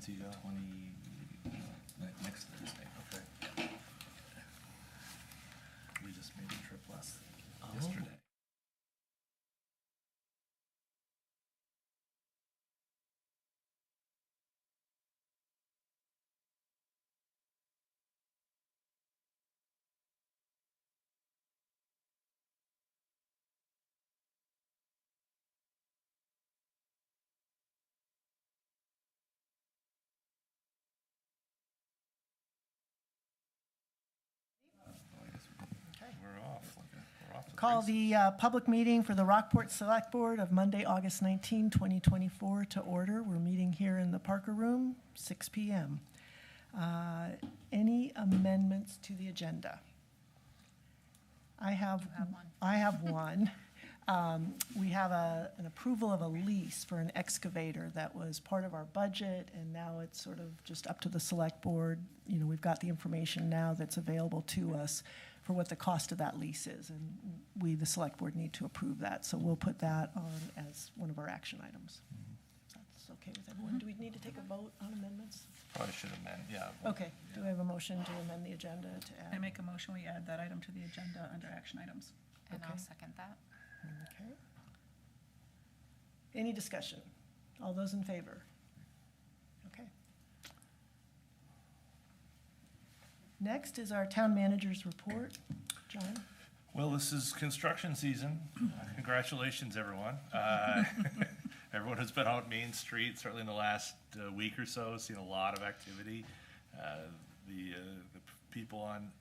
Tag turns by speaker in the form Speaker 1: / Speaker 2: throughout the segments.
Speaker 1: When's he go?
Speaker 2: 20, next Thursday.
Speaker 1: Okay. We just made a trip
Speaker 2: Oh.
Speaker 1: yesterday. We're off. We're off to the
Speaker 3: Call
Speaker 1: races.
Speaker 3: the public meeting for the Rockport Select Board of Monday, August 19, 2024 to order. We're meeting here in the Parker Room, 6 p.m. Any amendments to the agenda? I have
Speaker 4: one.
Speaker 3: I have one. We have an approval of a lease for an excavator that was part of our budget, and now it's sort of just up to the Select Board. You know, we've got the information now that's available to us for what the cost of that lease is, and we, the Select Board, need to approve that. So we'll put that on as one of our action items. That's okay with everyone. Do we need to take a vote on amendments?
Speaker 1: Probably should amend, yeah.
Speaker 3: Okay, do we have a motion to amend the agenda to
Speaker 4: I
Speaker 3: add?
Speaker 4: make a motion, we add that item to the agenda under action items.
Speaker 5: And I'll
Speaker 3: Okay.
Speaker 5: second that.
Speaker 3: Okay. Any discussion? All those in favor? Okay. Next is our town manager's report. John?
Speaker 1: Well, this is construction season. Congratulations, everyone. Everyone who's been out Main Street, certainly in the last week or so, seen a lot of activity. The people on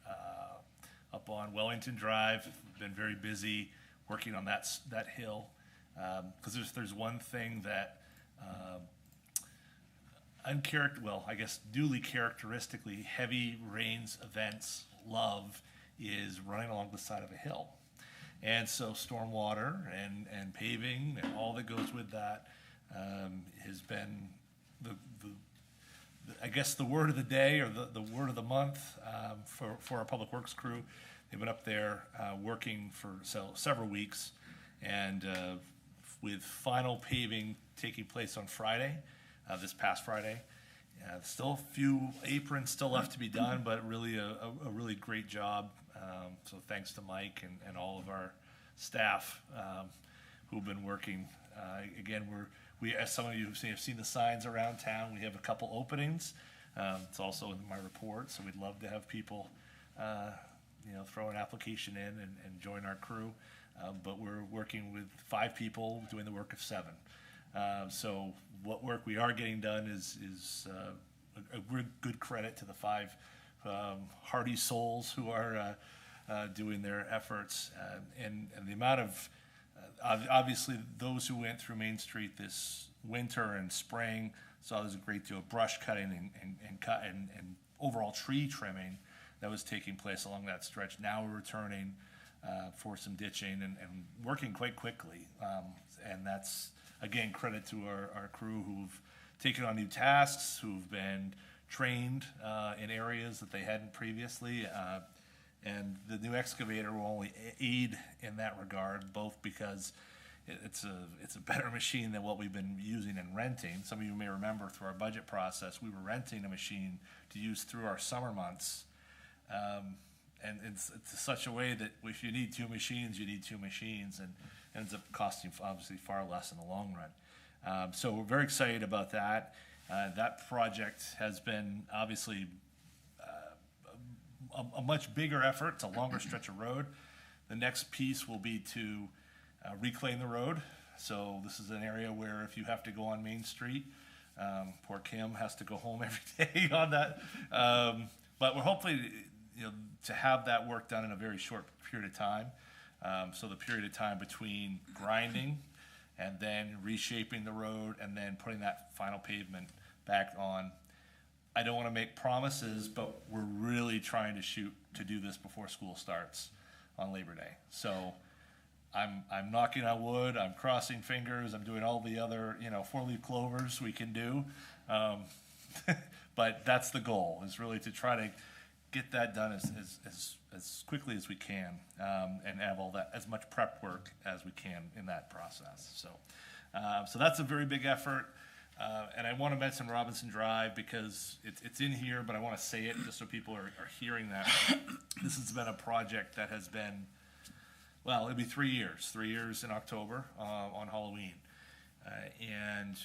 Speaker 1: up on Wellington Drive have been very busy working on that hill. Because there's one thing that duly characteristically heavy rains events love is running along the side of a hill. And so stormwater and paving and all that goes with that has been the word of the day or the word of the month for our public works crew. They've been up there working for several weeks, and with final paving taking place on Friday, this past Friday. Still a few aprons still left to be done, but really a really great job. So thanks to Mike and all of our staff who've been working. Again, we, as some of you have seen the signs around town, we have a couple openings. It's also in my report, so we'd love to have people, throw an application in and join our crew. But we're working with 5 people doing the work of 7. So what work we are getting done is a good credit to the 5 hardy souls who are doing their efforts, and the amount of obviously those who went through Main Street this winter and spring saw there's a great deal of brush cutting and overall tree trimming that was taking place along that stretch. Now we're returning for some ditching and working quite quickly, and that's again credit to our crew who've taken on new tasks, who've been trained in areas that they hadn't previously. And the new excavator will only aid in that regard, both because it's a better machine than what we've been using and renting. Some of you may remember through our budget process, we were renting a machine to use through our summer months. And it's such a way that if you need 2 machines, you need 2 machines, and it ends up costing obviously far less in the long run. So we're very excited about that. That project has been obviously a much bigger effort. It's a longer stretch of road. The next piece will be to reclaim the road. So this is an area where if you have to go on Main Street, poor Kim has to go home every day on that. But we're hopefully to have that work done in a very short period of time. So the period of time between grinding and then reshaping the road and then putting that final pavement back on. I don't want to make promises, but we're really trying to shoot to do this before school starts on Labor Day. So I'm knocking on wood, I'm crossing fingers, I'm doing all the other 4-leaf clovers we can do. But that's the goal, is really to try to get that done as quickly as we can, and have all that, as much prep work as we can in that process. So that's a very big effort. And I want to mention Robinson Drive because it's in here, but I want to say it just so people are hearing that. This has been a project that has been, well, it'll be 3 years. 3 years in October on Halloween. And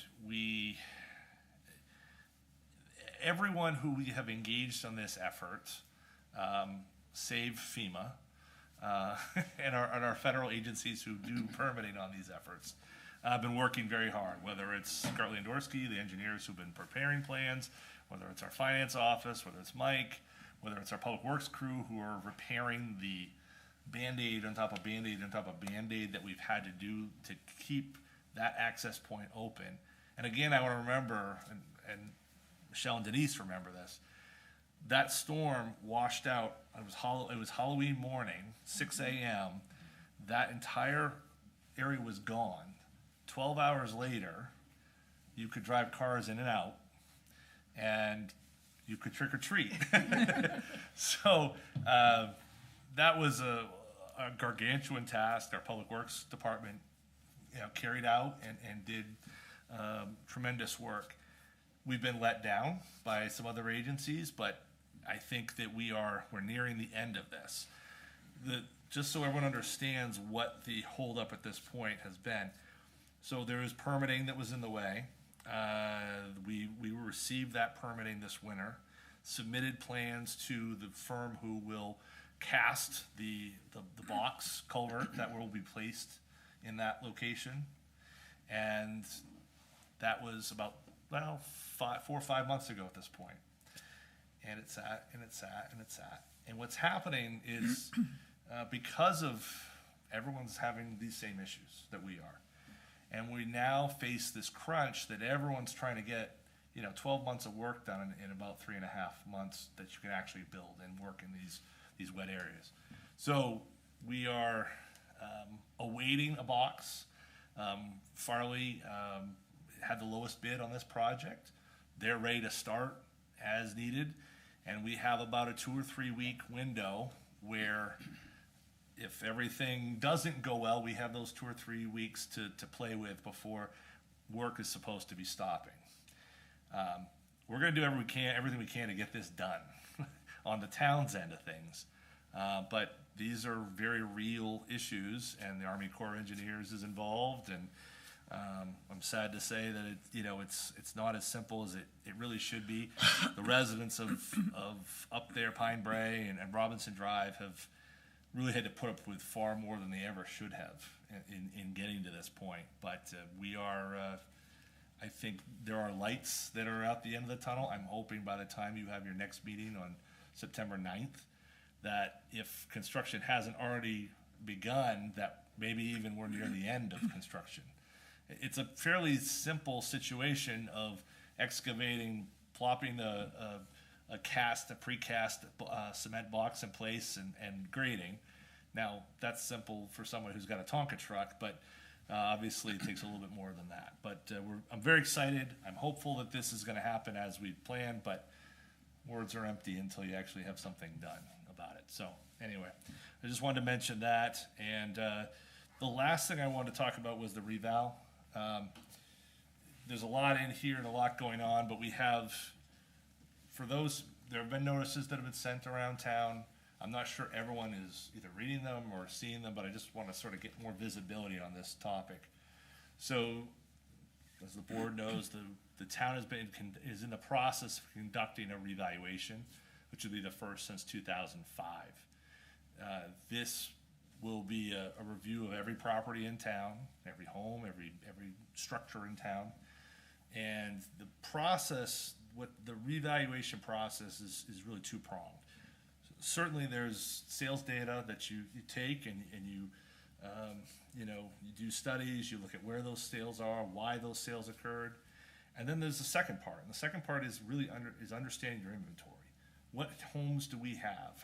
Speaker 1: everyone who we have engaged on this effort, save FEMA, and our federal agencies who do permitting on these efforts, have been working very hard, whether it's Gartley and Dorsey, the engineers who've been preparing plans, whether it's our finance office, whether it's Mike, whether it's our public works crew who are repairing the Band-Aid on top of Band-Aid on top of Band-Aid that we've had to do to keep that access point open. And again, I want to remember, and Michelle and Denise remember this, that storm washed out, it was Halloween morning, 6 a.m., that entire area was gone. 12 hours later, you could drive cars in and out, and you could trick or treat. So that was a gargantuan task our Public Works Department carried out and did tremendous work. We've been let down by some other agencies, but I think that we're nearing the end of this. Just so everyone understands what the holdup at this point has been. So there was permitting that was in the way. We received that permitting this winter, submitted plans to the firm who will cast the box culvert that will be placed in that location. And that was about, 4 or 5 months ago at this point. And it's at. And what's happening is because of everyone's having these same issues that we are. And we now face this crunch that everyone's trying to get, 12 months of work done in about 3.5 months that you can actually build and work in these wet areas. So we are awaiting a box. Farley had the lowest bid on this project. They're ready to start as needed. And we have about a 2 or 3 week window where if everything doesn't go well, we have those 2 or 3 weeks to play with before work is supposed to be stopping. We're going to do everything we can to get this done on the town's end of things. But these are very real issues, and the Army Corps of Engineers is involved. And I'm sad to say that it's not as simple as it really should be. The residents of up there, Pine Bray and Robinson Drive, have really had to put up with far more than they ever should have in getting to this point. But we are, I think there are lights that are out the end of the tunnel. I'm hoping by the time you have your next meeting on September 9th, that if construction hasn't already begun, that maybe even we're near the end of construction. It's a fairly simple situation of excavating, plopping a precast cement box in place and grading. Now, that's simple for someone who's got a Tonka truck, but obviously it takes a little bit more than that. But I'm very excited. I'm hopeful that this is going to happen as we planned, but words are empty until you actually have something done about it. So anyway, I just wanted to mention that. And the last thing I wanted to talk about was the reval. There's a lot in here and a lot going on, but we have, there have been notices that have been sent around town. I'm not sure everyone is either reading them or seeing them, but I just want to sort of get more visibility on this topic. So, as the board knows, the town is in the process of conducting a revaluation, which will be the first since 2005. This will be a review of every property in town, every home, every structure in town. And the process, the revaluation process is really two-pronged. Certainly there's sales data that you take and you do studies, you look at where those sales are, why those sales occurred. And then there's the second part. And the second part is really understanding your inventory. What homes do we have?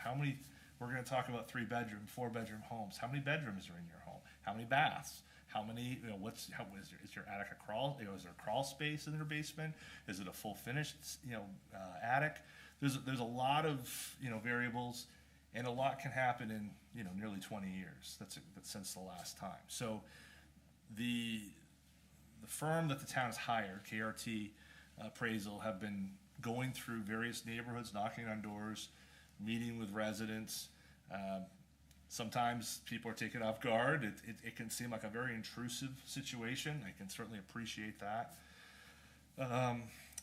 Speaker 1: We're going to talk about 3-bedroom, 4-bedroom homes. How many bedrooms are in your home? How many baths? How many, is your attic a crawl, is there a crawl space in your basement? Is it a full finished, attic? There's a lot of, variables, and a lot can happen in, nearly 20 years. That's since the last time. So the the firm that the town has hired, KRT Appraisal, have been going through various neighborhoods, knocking on doors, meeting with residents. Sometimes people are taken off guard. It can seem like a very intrusive situation. I can certainly appreciate that.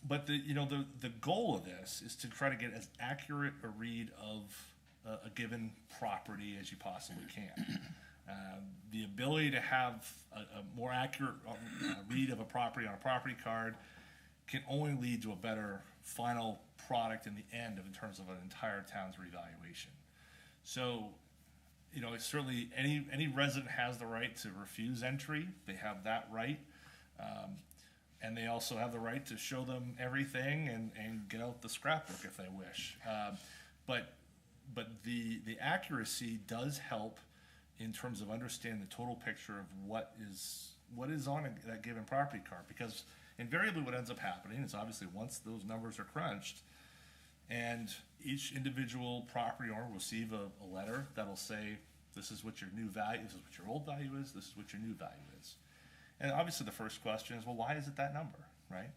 Speaker 1: But the goal of this is to try to get as accurate a read of a given property as you possibly can. The ability to have a more accurate read of a property on a property card can only lead to a better final product in the end in terms of an entire town's revaluation. So, it's certainly any resident has the right to refuse entry. They have that right. And they also have the right to show them everything and get out the scrapbook if they wish. But the accuracy does help in terms of understanding the total picture of what is on that given property card. Because invariably what ends up happening is obviously once those numbers are crunched, and each individual property owner will receive a letter that'll say, this is what your new value, this is what your old value is, this is what your new value is. And obviously the first question is, well, why is it that number, right?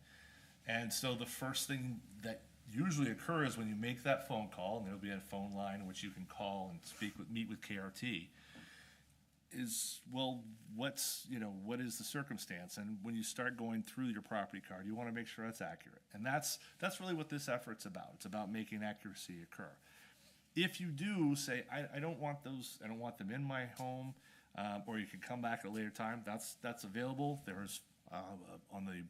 Speaker 1: And so the first thing that usually occurs when you make that phone call, and there'll be a phone line in which you can call and meet with KRT, is, well, what is the circumstance? And when you start going through your property card, you want to make sure that's accurate. And that's really what this effort's about. It's about making accuracy occur. If you do say, I don't want those, I don't want them in my home, or you can come back at a later time, that's available. There's on the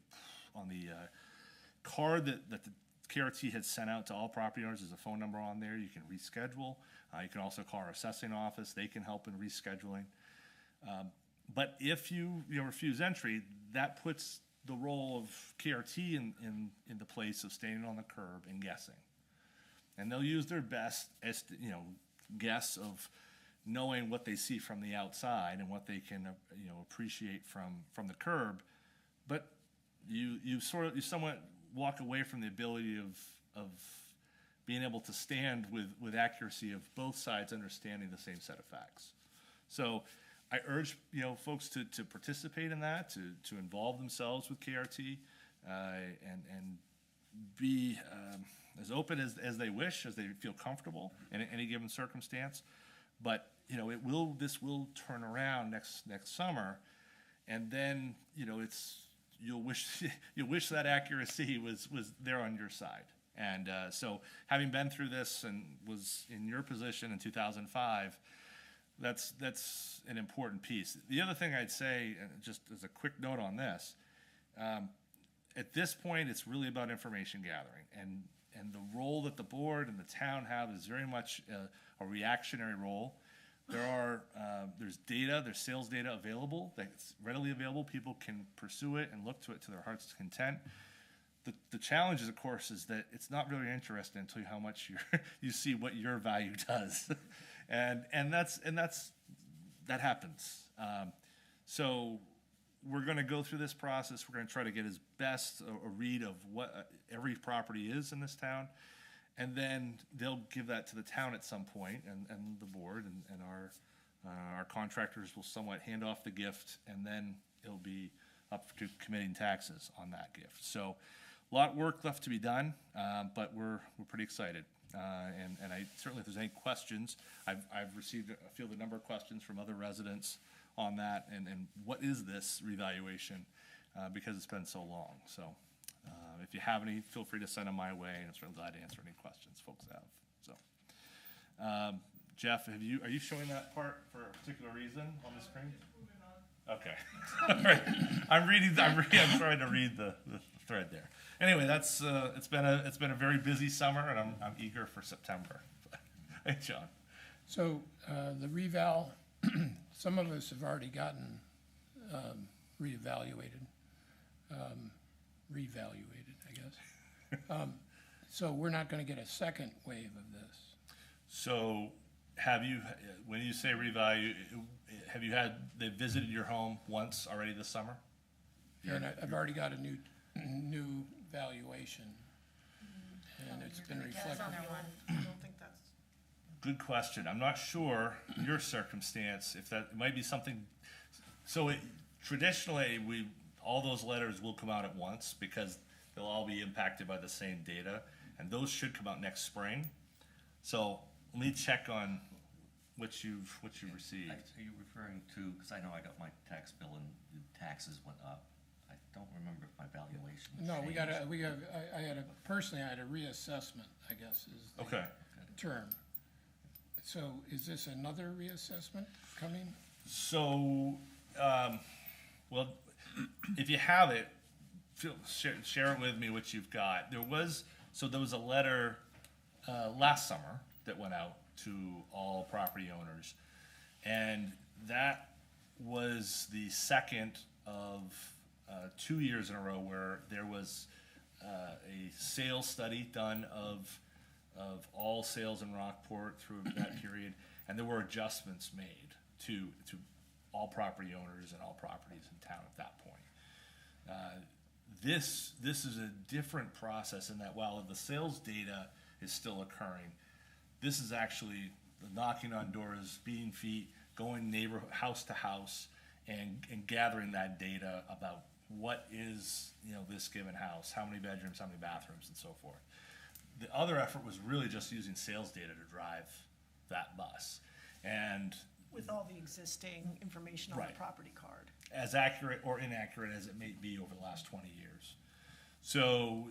Speaker 1: card that the KRT had sent out to all property owners, there's a phone number on there. You can reschedule. You can also call our assessing office. They can help in rescheduling. But if you refuse entry, that puts the role of KRT in the place of standing on the curb and guessing. And they'll use their best guess of knowing what they see from the outside and what they can appreciate from the curb. But you somewhat walk away from the ability of being able to stand with accuracy of both sides understanding the same set of facts. So I urge folks to participate in that, to involve themselves with KRT, and be as open as they wish, as they feel comfortable in any given circumstance. But this will turn around next summer, and then you'll wish that accuracy was there on your side. And so having been through this and was in your position in 2005, that's an important piece. The other thing I'd say, and just as a quick note on this, at this point, it's really about information gathering, and the role that the board and the town have is very much a reactionary role. There's sales data available that's readily available. People can pursue it and look to it to their heart's content. The challenge, of course, is that it's not really interesting until how much you see what your value does, and that happens. So we're going to go through this process. We're going to try to get as best a read of what every property is in this town, and then they'll give that to the town at some point, and the board and our contractors will somewhat hand off the gift, and then it'll be up to committing taxes on that gift. So a lot of work left to be done, but we're pretty excited. And I certainly, if there's any questions, I've received a few number of questions from other residents on that, and what is this revaluation, because it's been so long. So if you have any, feel free to send them my way, and I'm certainly glad to answer any questions folks have. So Jeff, are you showing that part for a particular reason on the screen? Okay. All right. I'm trying to read the thread there. Anyway, that's it's been a very busy summer, and I'm eager for September. Hey, John.
Speaker 5: So the reval, some of us have already gotten reevaluated, I guess. So we're not going to get a second wave of this.
Speaker 1: So when you say revalue, they visited your home once already this summer?
Speaker 5: And I've already got a new valuation, and it's been reflected.
Speaker 3: I don't think that's.
Speaker 1: Good question. I'm not sure your circumstance, if that it might be something. So traditionally, all those letters will come out at once because they'll all be impacted by the same data, and those should come out next spring. So let me check on what you've received.
Speaker 2: Are you referring to, because I know I got my tax bill and the taxes went up. I don't remember if my valuation
Speaker 5: No,
Speaker 2: changed.
Speaker 5: personally, I had a reassessment, I guess is the
Speaker 1: Okay.
Speaker 5: term. So is this another reassessment coming?
Speaker 1: So, well, if you have it, share it with me what you've got. There was a letter last summer that went out to all property owners, and that was the second of 2 years in a row where there was a sales study done of all sales in Rockport through that period, and there were adjustments made to all property owners and all properties in town at that point. This is a different process in that while the sales data is still occurring, this is actually the knocking on doors, beating feet, going house to house, and gathering that data about what is this given house, how many bedrooms, how many bathrooms, and so forth. The other effort was really just using sales data to drive that bus, and
Speaker 3: With all the existing information on the
Speaker 1: Right.
Speaker 3: property card.
Speaker 1: as accurate or inaccurate as it may be over the last 20 years. So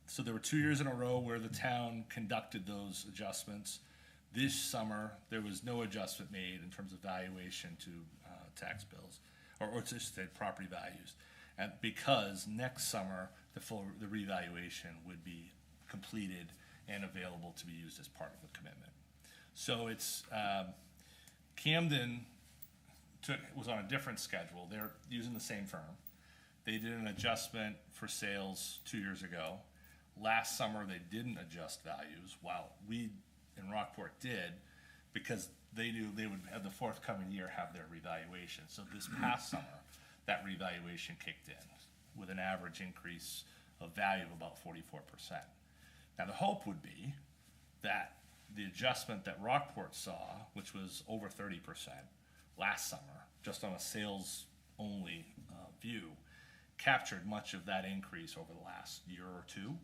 Speaker 1: so there were 2 years in a row where the town conducted those adjustments. This summer, there was no adjustment made in terms of valuation to tax bills, or to say property values. And because next summer, the revaluation would be completed and available to be used as part of the commitment. So it's, Camden was on a different schedule. They're using the same firm. They did an adjustment for sales 2 years ago. Last summer, they didn't adjust values, while we in Rockport did, because they knew they would have the forthcoming year have their revaluation. So this past summer, that revaluation kicked in with an average increase of value of about 44%. Now, the hope would be that the adjustment that Rockport saw, which was over 30% last summer, just on a sales-only view, captured much of that increase over the last year or two.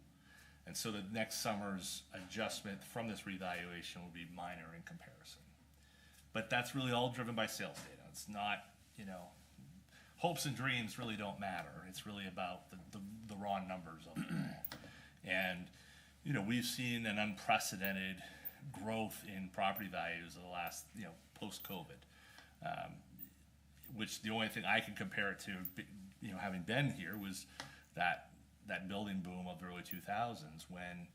Speaker 1: And so the next summer's adjustment from this revaluation will be minor in comparison. But that's really all driven by sales data. It's not, hopes and dreams really don't matter. It's really about the raw numbers of it all. And, we've seen an unprecedented growth in property values in the last, post-COVID. Which the only thing I can compare it to, having been here, was that building boom of the early 2000s when,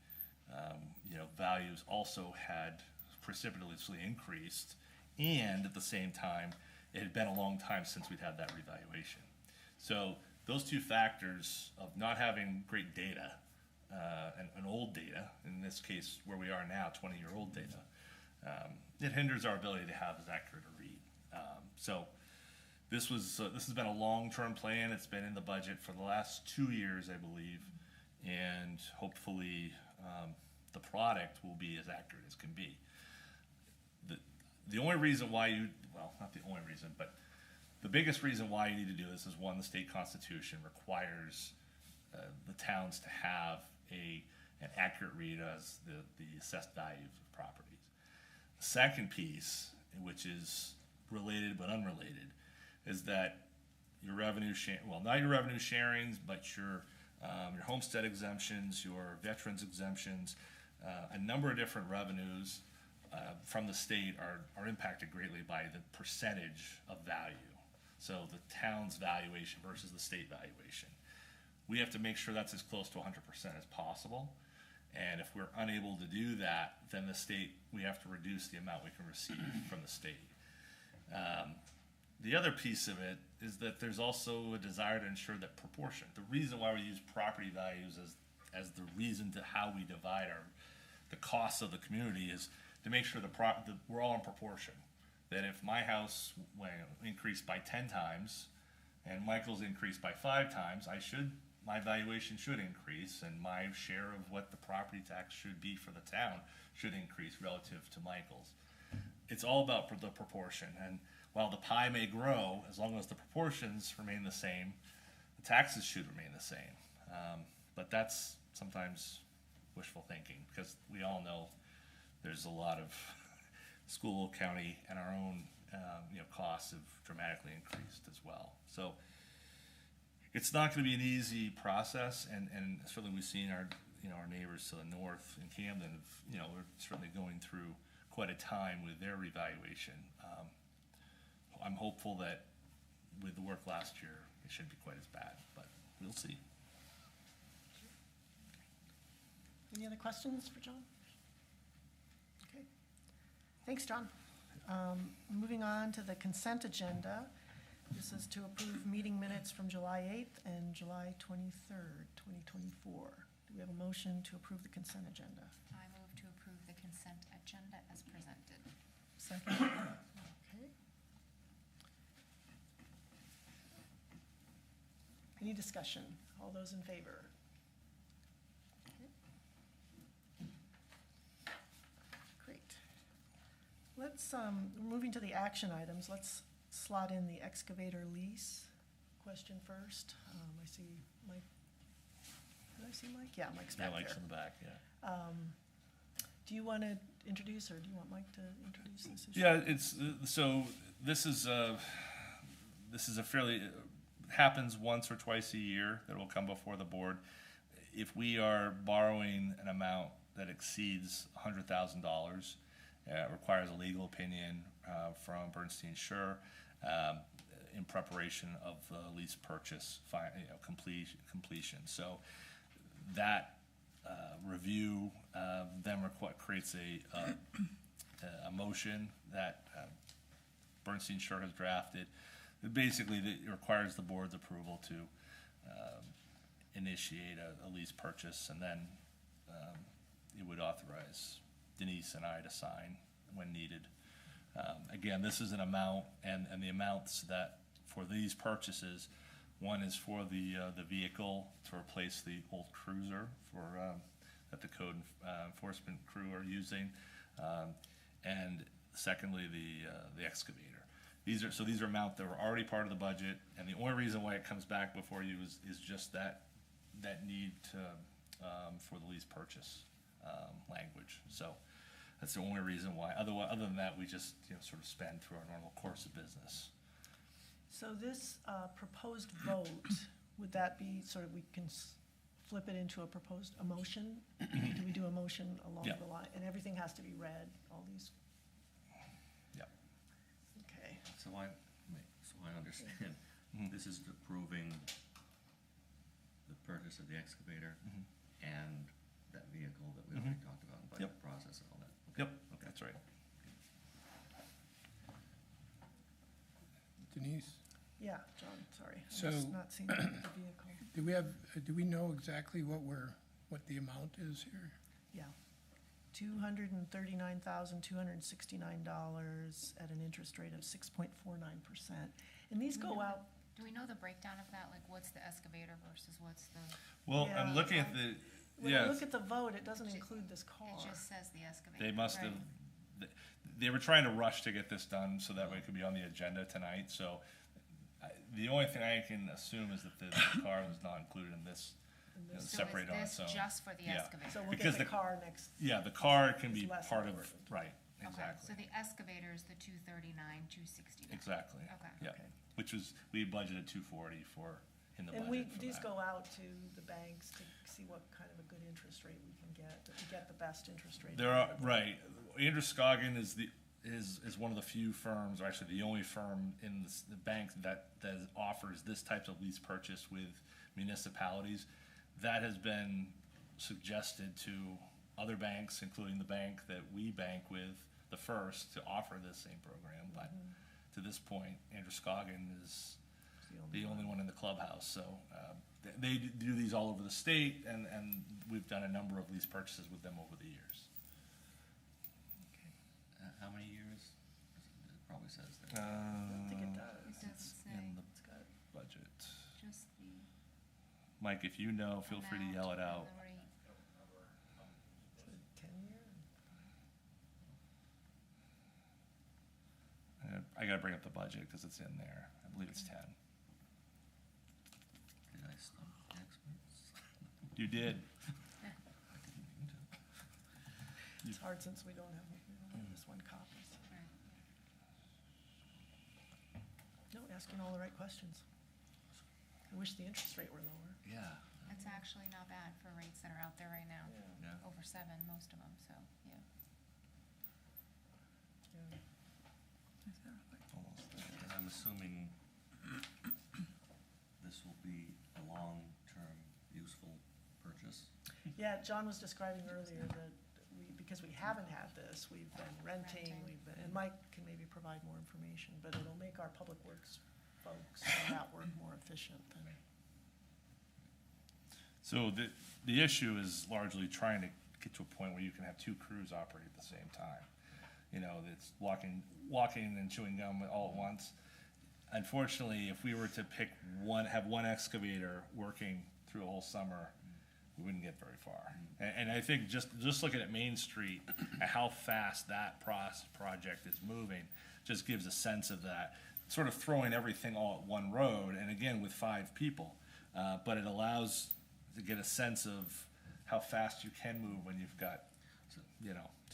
Speaker 1: values also had precipitously increased, and at the same time, it had been a long time since we'd had that revaluation. So those two factors of not having great data, and old data, in this case where we are now, 20-year-old data, it hinders our ability to have as accurate a read. So this has been a long-term plan. It's been in the budget for the last 2 years, I believe, and hopefully the product will be as accurate as can be. The only reason why not the only reason, but the biggest reason why you need to do this is, one, the state constitution requires the towns to have an accurate read as the assessed values of properties. The second piece, which is related but unrelated, is that your revenue not your revenue sharings, but your homestead exemptions, your veterans exemptions, a number of different revenues from the state are impacted greatly by the percentage of value. So the town's valuation versus the state valuation. We have to make sure that's as close to 100% as possible. And if we're unable to do that, then we have to reduce the amount we can receive from the state. The other piece of it is that there's also a desire to ensure that proportion. The reason why we use property values as the reason to how we divide the costs of the community is to make sure that we're all in proportion. That if my house increased by 10 times and Michael's increased by 5 times, my valuation should increase, and my share of what the property tax should be for the town should increase relative to Michael's. It's all about the proportion, and while the pie may grow, as long as the proportions remain the same, the taxes should remain the same. But that's sometimes wishful thinking, because we all know there's a lot of school, county, and our own, costs have dramatically increased as well. So it's not going to be an easy process, and certainly we've seen our neighbors to the north in Camden, we're certainly going through quite a time with their revaluation. I'm hopeful that with the work last year, it shouldn't be quite as bad, but we'll see.
Speaker 3: Any other questions for John? Okay. Thanks, John. Moving on to the consent agenda. This is to approve meeting minutes from July 8th and July 23rd, 2024. Do we have a motion to approve the consent agenda?
Speaker 6: I move to approve the consent agenda as presented.
Speaker 3: Second. Okay. Any discussion? All those in favor? Great. Let's, moving to the action items, let's slot in the excavator lease question first. I see Mike. Did I see Mike? Yeah, Mike's
Speaker 1: Yeah,
Speaker 3: back
Speaker 1: Mike's
Speaker 3: there.
Speaker 1: in the back, yeah.
Speaker 3: Do you want to introduce, or do you want Mike to introduce this issue?
Speaker 1: Yeah, it's, so this is a fairly, happens once or twice a year that will come before the board. If we are borrowing an amount that exceeds $100,000, it requires a legal opinion from Bernstein Sure in preparation of the lease purchase, completion. So that review then creates a motion that Bernstein Sure has drafted. Basically, it requires the board's approval to initiate a lease purchase, and then it would authorize Denise and I to sign when needed. Again, this is an amount, and the amounts that for these purchases, one is for the vehicle to replace the old cruiser that the code enforcement crew are using, and secondly, the excavator. These are amounts that were already part of the budget, and the only reason why it comes back before you is just that need for the lease purchase language. So that's the only reason why. Other than that, we just sort of spend through our normal course of business.
Speaker 3: So this proposed vote, would that be sort of, we can flip it into a motion? Do we do a motion along
Speaker 1: Yeah.
Speaker 3: the line? And everything has to be read, all these?
Speaker 1: Yeah.
Speaker 3: Okay.
Speaker 2: So I understand, this is approving the purchase of the excavator and that vehicle that we already talked about, and budget
Speaker 1: Yep.
Speaker 2: process and all that. Okay.
Speaker 1: Yep, that's right.
Speaker 5: Denise,
Speaker 3: Yeah, John, sorry. I'm
Speaker 5: So-
Speaker 3: just not seeing the vehicle.
Speaker 5: do we know exactly what the amount is here?
Speaker 3: Yeah. $239,269 at an interest rate of 6.49%. And these go out,
Speaker 6: Do we know the breakdown of that? Like, what's the excavator versus what's the,
Speaker 1: Well,
Speaker 3: Yeah.
Speaker 1: I'm looking at the,
Speaker 3: when you
Speaker 1: yeah,
Speaker 3: look at the vote, it doesn't include this car.
Speaker 6: it just says the excavator.
Speaker 1: they must have,
Speaker 6: right?
Speaker 1: they were trying to rush to get this done so that way it could be on the agenda tonight, so the only thing I can assume is that the car was not included in this,
Speaker 3: And this-
Speaker 6: So
Speaker 1: separate on
Speaker 6: is
Speaker 1: its
Speaker 6: this
Speaker 1: own.
Speaker 6: just for the
Speaker 1: Yeah.
Speaker 6: excavator?
Speaker 3: So we'll
Speaker 1: because
Speaker 3: get the
Speaker 1: the-
Speaker 3: car next,
Speaker 1: Yeah, the car can be
Speaker 3: It's less
Speaker 1: part of,
Speaker 3: important.
Speaker 1: right,
Speaker 6: Okay,
Speaker 1: exactly,
Speaker 6: so the excavator is the 239, 269.
Speaker 1: exactly,
Speaker 6: Okay.
Speaker 1: yeah.
Speaker 3: Okay.
Speaker 1: Which was, we budgeted 240 for, in the
Speaker 3: and
Speaker 1: budget for
Speaker 3: these
Speaker 1: that.
Speaker 3: go out to the banks to see what kind of a good interest rate we can get, that we get the best interest rate.
Speaker 1: There are, right, Androscoggin is one of the few firms, or actually the only firm in the bank that offers this type of lease purchase with municipalities. That has been suggested to other banks, including the bank that we bank with, the First, to offer this same program, but to this point, Androscoggin is
Speaker 3: It's
Speaker 1: the only one in the clubhouse, so they do these all over the state, and we've done a number of lease purchases with them over the years.
Speaker 2: How many years? It probably says there.
Speaker 3: I don't think it does.
Speaker 6: It doesn't say,
Speaker 1: In the
Speaker 3: It's got,
Speaker 1: budget.
Speaker 6: just the
Speaker 1: Mike, if you know, feel free to
Speaker 6: amount
Speaker 1: yell it
Speaker 6: and
Speaker 1: out.
Speaker 6: the rate.
Speaker 3: is it 10 year?
Speaker 1: I gotta bring up the budget, because it's in there. I believe it's 10.
Speaker 2: Did I stump the experts?
Speaker 1: You did.
Speaker 2: I didn't mean to.
Speaker 3: It's hard since we don't have this one copy. so.
Speaker 6: Right.
Speaker 3: No, asking all the right questions. I wish the interest rate were lower.
Speaker 2: Yeah,
Speaker 6: It's actually not bad for rates that are out there right now.
Speaker 2: yeah.
Speaker 6: Over 7, most of them, so, yeah.
Speaker 1: Almost there.
Speaker 2: And I'm assuming this will be a long-term useful purchase?
Speaker 3: Yeah, John was describing earlier that because we haven't had this, we've been renting, and Mike can maybe provide more information, but it'll make our public works folks and that work more efficient than.
Speaker 1: So the issue is largely trying to get to a point where you can have 2 crews operate at the same time. You know, it's walking and chewing gum all at once. Unfortunately, if we were to have one excavator working through a whole summer, we wouldn't get very far. And I think just looking at Main Street, at how fast that project is moving, just gives a sense of that. Sort of throwing everything all at one road, and again, with 5 people. But it allows to get a sense of how fast you can move when you've got,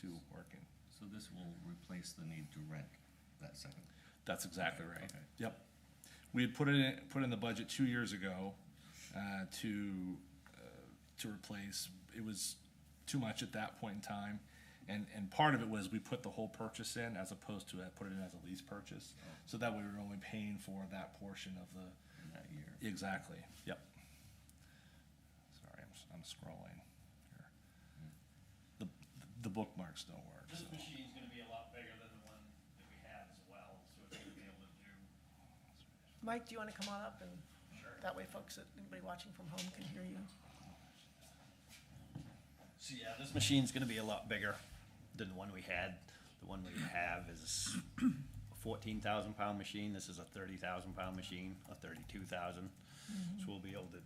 Speaker 1: 2 working.
Speaker 2: So this will replace the need to rent that second?
Speaker 1: That's exactly right.
Speaker 2: Okay.
Speaker 1: Yep. We had put in the budget 2 years ago to replace. It was too much at that point in time. And part of it was we put the whole purchase in as opposed to put it in as a lease purchase. So that way we were only paying for that portion of the.
Speaker 2: In that year?
Speaker 1: Exactly, yep. Sorry, I'm scrolling here. The bookmarks don't work.
Speaker 7: This
Speaker 1: so.
Speaker 7: machine's gonna be a lot bigger than the one that we have as well, so it's gonna be able to do.
Speaker 3: Mike, do you want to come on up and
Speaker 7: Sure.
Speaker 3: that way folks, anybody watching from home can hear you?
Speaker 7: So yeah, this machine's gonna be a lot bigger than the one we had. The one we have is a 14,000-pound machine. This is a 30,000-pound machine, a 32,000. So we'll be able to,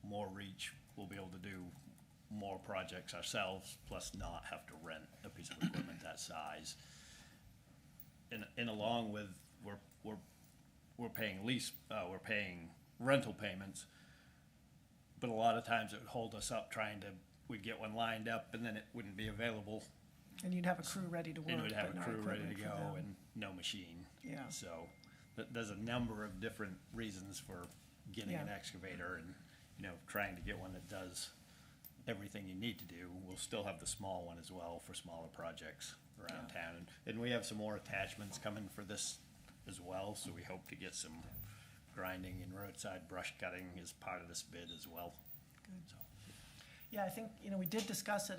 Speaker 7: more reach, we'll be able to do more projects ourselves, plus not have to rent a piece of equipment that size. And along with, we're paying we're paying rental payments, but a lot of times it would hold us up we'd get one lined up and then it wouldn't be available.
Speaker 3: And you'd have a crew ready to work,
Speaker 7: And we'd have
Speaker 3: but
Speaker 7: a
Speaker 3: no
Speaker 7: crew ready to
Speaker 3: equipment for
Speaker 7: go
Speaker 3: them.
Speaker 7: and no machine.
Speaker 3: Yeah.
Speaker 7: So, there's a number of different reasons for getting an
Speaker 3: Yeah.
Speaker 7: excavator and, trying to get one that does everything you need to do. We'll still have the small one as well for smaller projects around town. And we have some more attachments coming for this as well, so we hope to get some grinding and roadside brush cutting as part of this bid as well.
Speaker 3: Good.
Speaker 7: So,
Speaker 3: Yeah, I think, we did discuss it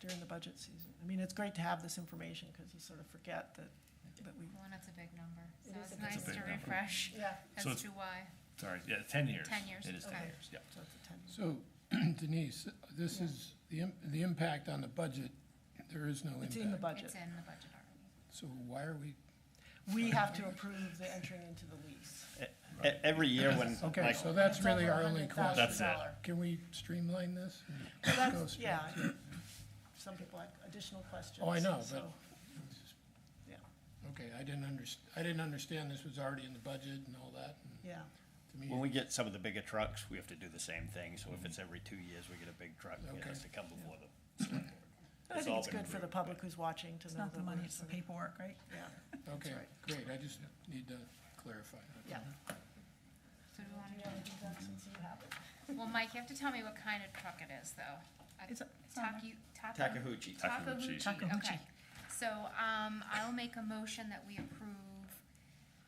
Speaker 3: during the budget season. I mean, it's great to have this information because you sort of forget that we,
Speaker 6: Well, and it's a big number, so
Speaker 3: It is
Speaker 6: it's
Speaker 3: a big
Speaker 6: nice
Speaker 1: number.
Speaker 6: to
Speaker 1: It's a big number.
Speaker 6: refresh
Speaker 3: yeah,
Speaker 6: as
Speaker 1: So it's-
Speaker 6: to why.
Speaker 1: Sorry, yeah, 10 years.
Speaker 6: 10 years,
Speaker 1: It is 10
Speaker 6: okay.
Speaker 1: years, yep.
Speaker 3: so it's a 10.
Speaker 5: So Denise, this is, the impact on the budget, there is no impact.
Speaker 3: It's in the budget.
Speaker 6: It's in the budget already.
Speaker 5: So why are we,
Speaker 3: We have to approve the entering into the lease.
Speaker 7: Every year when,
Speaker 5: okay,
Speaker 7: like,
Speaker 5: so that's
Speaker 3: It's
Speaker 5: really
Speaker 3: over
Speaker 5: our only
Speaker 3: $100,000.
Speaker 5: question.
Speaker 1: That's it.
Speaker 5: Can we streamline this? and
Speaker 3: Well,
Speaker 5: go
Speaker 3: that's,
Speaker 5: straight
Speaker 3: yeah,
Speaker 5: to-
Speaker 3: I think some people have additional questions.
Speaker 5: Oh, I know,
Speaker 3: so,
Speaker 5: but,
Speaker 3: Yeah,
Speaker 5: okay, I didn't understand this was already in the budget and all that. and
Speaker 3: yeah,
Speaker 5: To me,
Speaker 7: when we get some of the bigger trucks, we have to do the same thing. So if it's every 2 years, we get a big truck, it
Speaker 5: Okay.
Speaker 7: has to come before the select board.
Speaker 3: but I
Speaker 7: It's
Speaker 3: think
Speaker 7: all
Speaker 3: it's
Speaker 7: been
Speaker 3: good for the
Speaker 7: approved,
Speaker 3: public
Speaker 7: but-
Speaker 3: who's watching to
Speaker 4: It's
Speaker 3: know
Speaker 4: not
Speaker 3: that
Speaker 4: the money,
Speaker 3: we're
Speaker 4: it's the
Speaker 3: sort of-
Speaker 4: paperwork, right?
Speaker 3: Yeah,
Speaker 5: okay,
Speaker 3: right.
Speaker 5: great, I just need to clarify.
Speaker 3: yeah.
Speaker 6: So do we want
Speaker 3: Do you
Speaker 6: to
Speaker 3: have anything else since you have it?
Speaker 6: Well, Mike, you have to tell me what kind of truck it is, though.
Speaker 4: It's on there.
Speaker 7: Takahouchi.
Speaker 6: Takahouchi,
Speaker 4: Takahouchi.
Speaker 6: okay. So, I'll make a motion that we approve,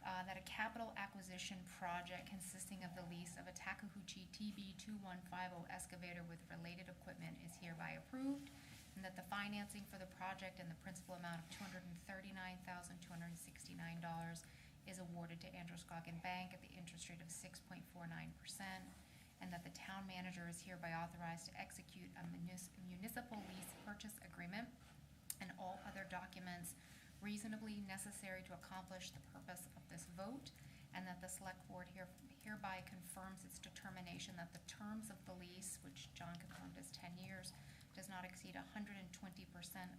Speaker 6: that a capital acquisition project consisting of the lease of a Takahouchi TB 2150 excavator with related equipment is hereby approved, and that the financing for the project and the principal amount of $239,269 is awarded to Androscoggin Bank at the interest rate of 6.49%, and that the town manager is hereby authorized to execute a municipal lease purchase agreement and all other documents reasonably necessary to accomplish the purpose of this vote, and that the select board hereby confirms its determination that the terms of the lease, which John confirmed as 10 years, does not exceed 120%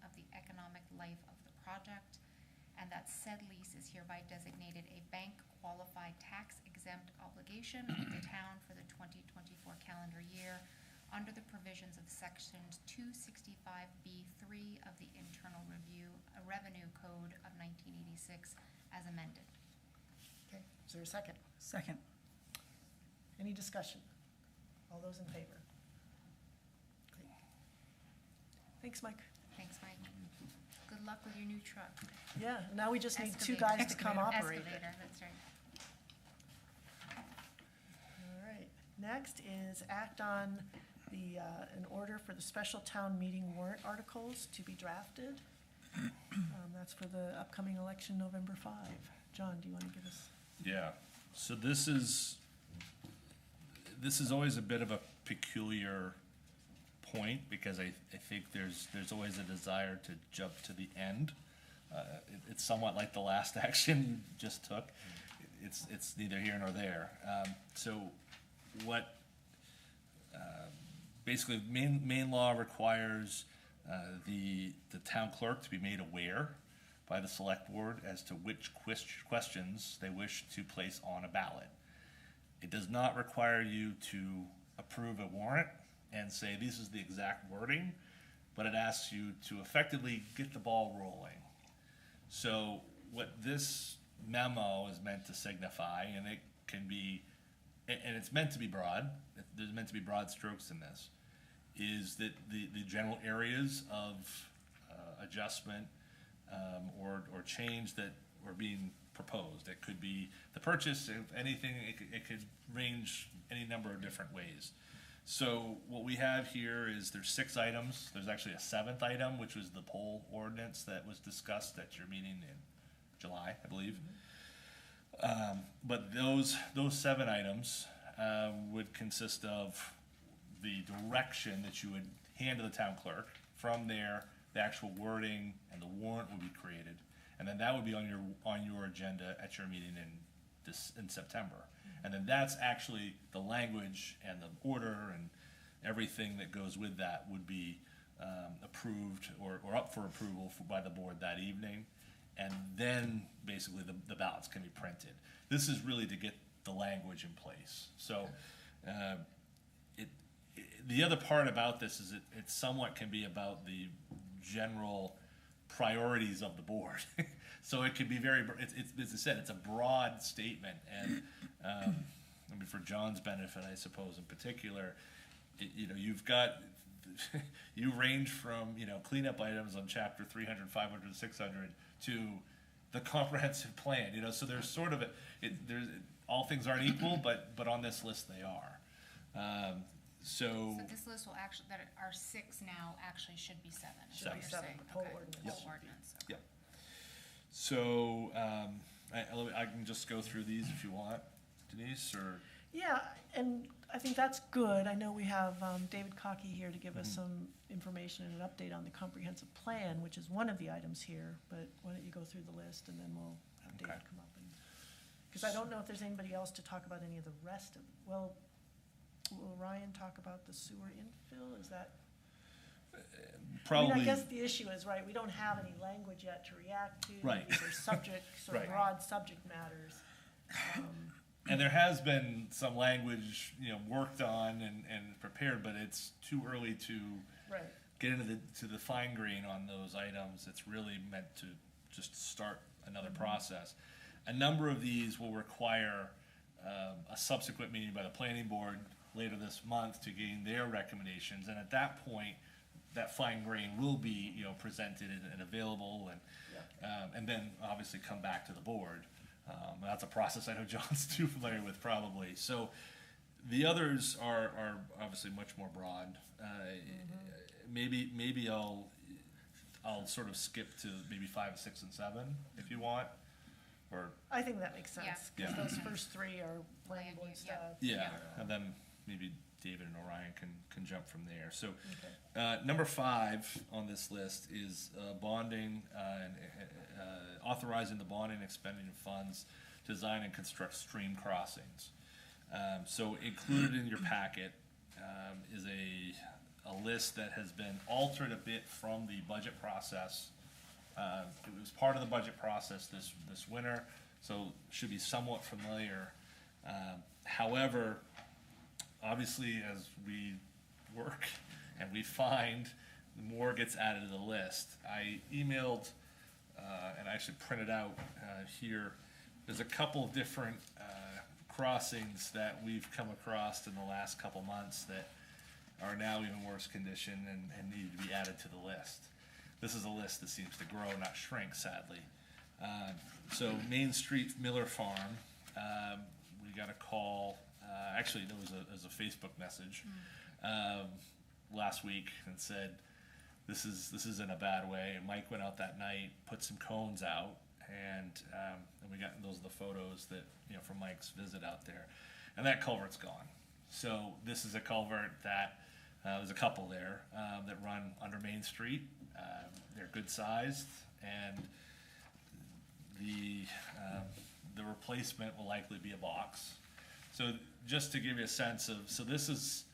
Speaker 6: of the economic life of the project, and that said lease is hereby designated a bank-qualified tax-exempt obligation of the town for the 2024 calendar year under the provisions of Sections 265B3 of the Internal Revenue Code of 1986 as amended.
Speaker 3: Okay, is there a second?
Speaker 4: Second.
Speaker 3: Any discussion? All those in favor? Great. Thanks, Mike.
Speaker 6: Thanks, Mike. Good luck with your new truck.
Speaker 3: Yeah, now we just need two
Speaker 6: Excavator.
Speaker 3: guys to come operate it.
Speaker 6: Excavator, that's right.
Speaker 3: All right, next is act on the, an order for the special town meeting warrant articles to be drafted. That's for the upcoming election, November 5. John, do you want to give us?
Speaker 1: Yeah, so this is always a bit of a peculiar point, because I think there's always a desire to jump to the end. It's somewhat like the last action you just took. It's neither here nor there. So what, basically, main law requires the town clerk to be made aware by the select board as to which questions they wish to place on a ballot. It does not require you to approve a warrant and say this is the exact wording, but it asks you to effectively get the ball rolling. So what this memo is meant to signify, and it can be, and it's meant to be broad, there's meant to be broad strokes in this, is that the general areas of adjustment or change that were being proposed. It could be the purchase of anything, it could range any number of different ways. So what we have here is there's 6 items. There's actually a 7th item, which was the poll ordinance that was discussed at your meeting in July, I believe. But those 7 items would consist of the direction that you would hand to the town clerk. From there, the actual wording and the warrant would be created, and then that would be on your agenda at your meeting in September. And then that's actually the language and the order and everything that goes with that would be approved or up for approval by the board that evening. And then basically the ballots can be printed. This is really to get the language in place. So the other part about this is it somewhat can be about the general priorities of the board. So it could be it's as I said, it's a broad statement, and I mean, for John's benefit, I suppose in particular, you've got you range from cleanup items on chapter 300, 500, 600 to the comprehensive plan. So there's sort of there's all things aren't equal, but on this list they are. So
Speaker 6: this list will actually, that are 6 now, actually should be 7, is
Speaker 3: Should
Speaker 6: what
Speaker 3: be
Speaker 6: you're
Speaker 3: 7,
Speaker 6: saying.
Speaker 3: the poll
Speaker 6: Okay.
Speaker 3: ordinance
Speaker 6: Poll
Speaker 3: should be-
Speaker 6: ordinance, okay.
Speaker 1: Yep. So I can just go through these if you want, Denise, or
Speaker 3: Yeah, and I think that's good. I know we have David Cocky here to give us some information and an update on the comprehensive plan, which is one of the items here, but why don't you go through the list and then we'll have David
Speaker 1: Okay.
Speaker 3: come up and, because I don't know if there's anybody else to talk about any of the rest of, well, will Ryan talk about the sewer infill? Is that?
Speaker 1: probably.
Speaker 3: I mean, I guess the issue is, right, we don't have any language yet to react to.
Speaker 1: Right.
Speaker 3: These are subject, sort of
Speaker 1: Right.
Speaker 3: broad subject matters.
Speaker 1: And there has been some language, worked on and prepared, but it's too early to
Speaker 3: Right.
Speaker 1: get into the fine grain on those items. It's really meant to just start another process. A number of these will require a subsequent meeting by the planning board later this month to gain their recommendations, and at that point, that fine grain will be, presented and available, and then obviously come back to the board. That's a process I know John's too familiar with probably. So the others are obviously much more broad. Maybe I'll sort of skip to maybe 5, 6, and 7 if you want, or
Speaker 3: I think that makes sense,
Speaker 1: Yeah.
Speaker 3: because
Speaker 1: Yeah.
Speaker 3: those first 3 are planning board
Speaker 6: Yeah.
Speaker 3: stuff.
Speaker 1: yeah, and then maybe David and Orion can jump from there. So
Speaker 3: Okay.
Speaker 1: number 5 on this list is bonding and authorizing the bonding and expending of funds to design and construct stream crossings. So included in your packet is a list that has been altered a bit from the budget process It was part of the budget process this winter, so should be somewhat familiar. However, obviously, as we work and we find, more gets added to the list. I emailed, and I actually printed out here, there's a couple of different crossings that we've come across in the last couple months that are now even worse condition and need to be added to the list. This is a list that seems to grow, not shrink, sadly. So Main Street, Miller Farm, we got a call, actually there was a Facebook message last week and said, this is in a bad way. And Mike went out that night, put some cones out, and we got, those are the photos that, you know, from Mike's visit out there. And that culvert's gone. So this is a culvert that, there's a couple there that run under Main Street. They're good sized, and the replacement will likely be a box. So just to give you a sense of, so this is,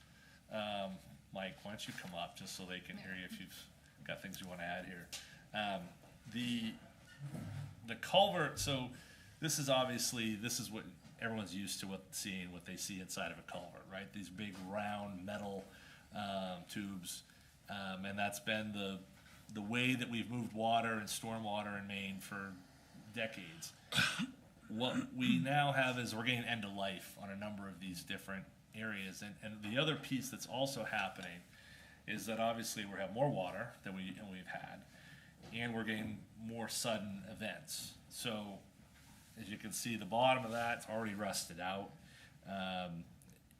Speaker 1: Mike, why don't you come up just so they can hear you if you've got things you want to add here. The culvert, so this is obviously, this is what everyone's used to what they see inside of a culvert, right? These big round metal tubes, and that's been the way that we've moved water and storm water in Maine for decades. What we now have is we're getting end of life on a number of these different areas, and the other piece that's also happening is that obviously we have more water than we've had, and we're getting more sudden events. So as you can see, the bottom of that's already rusted out,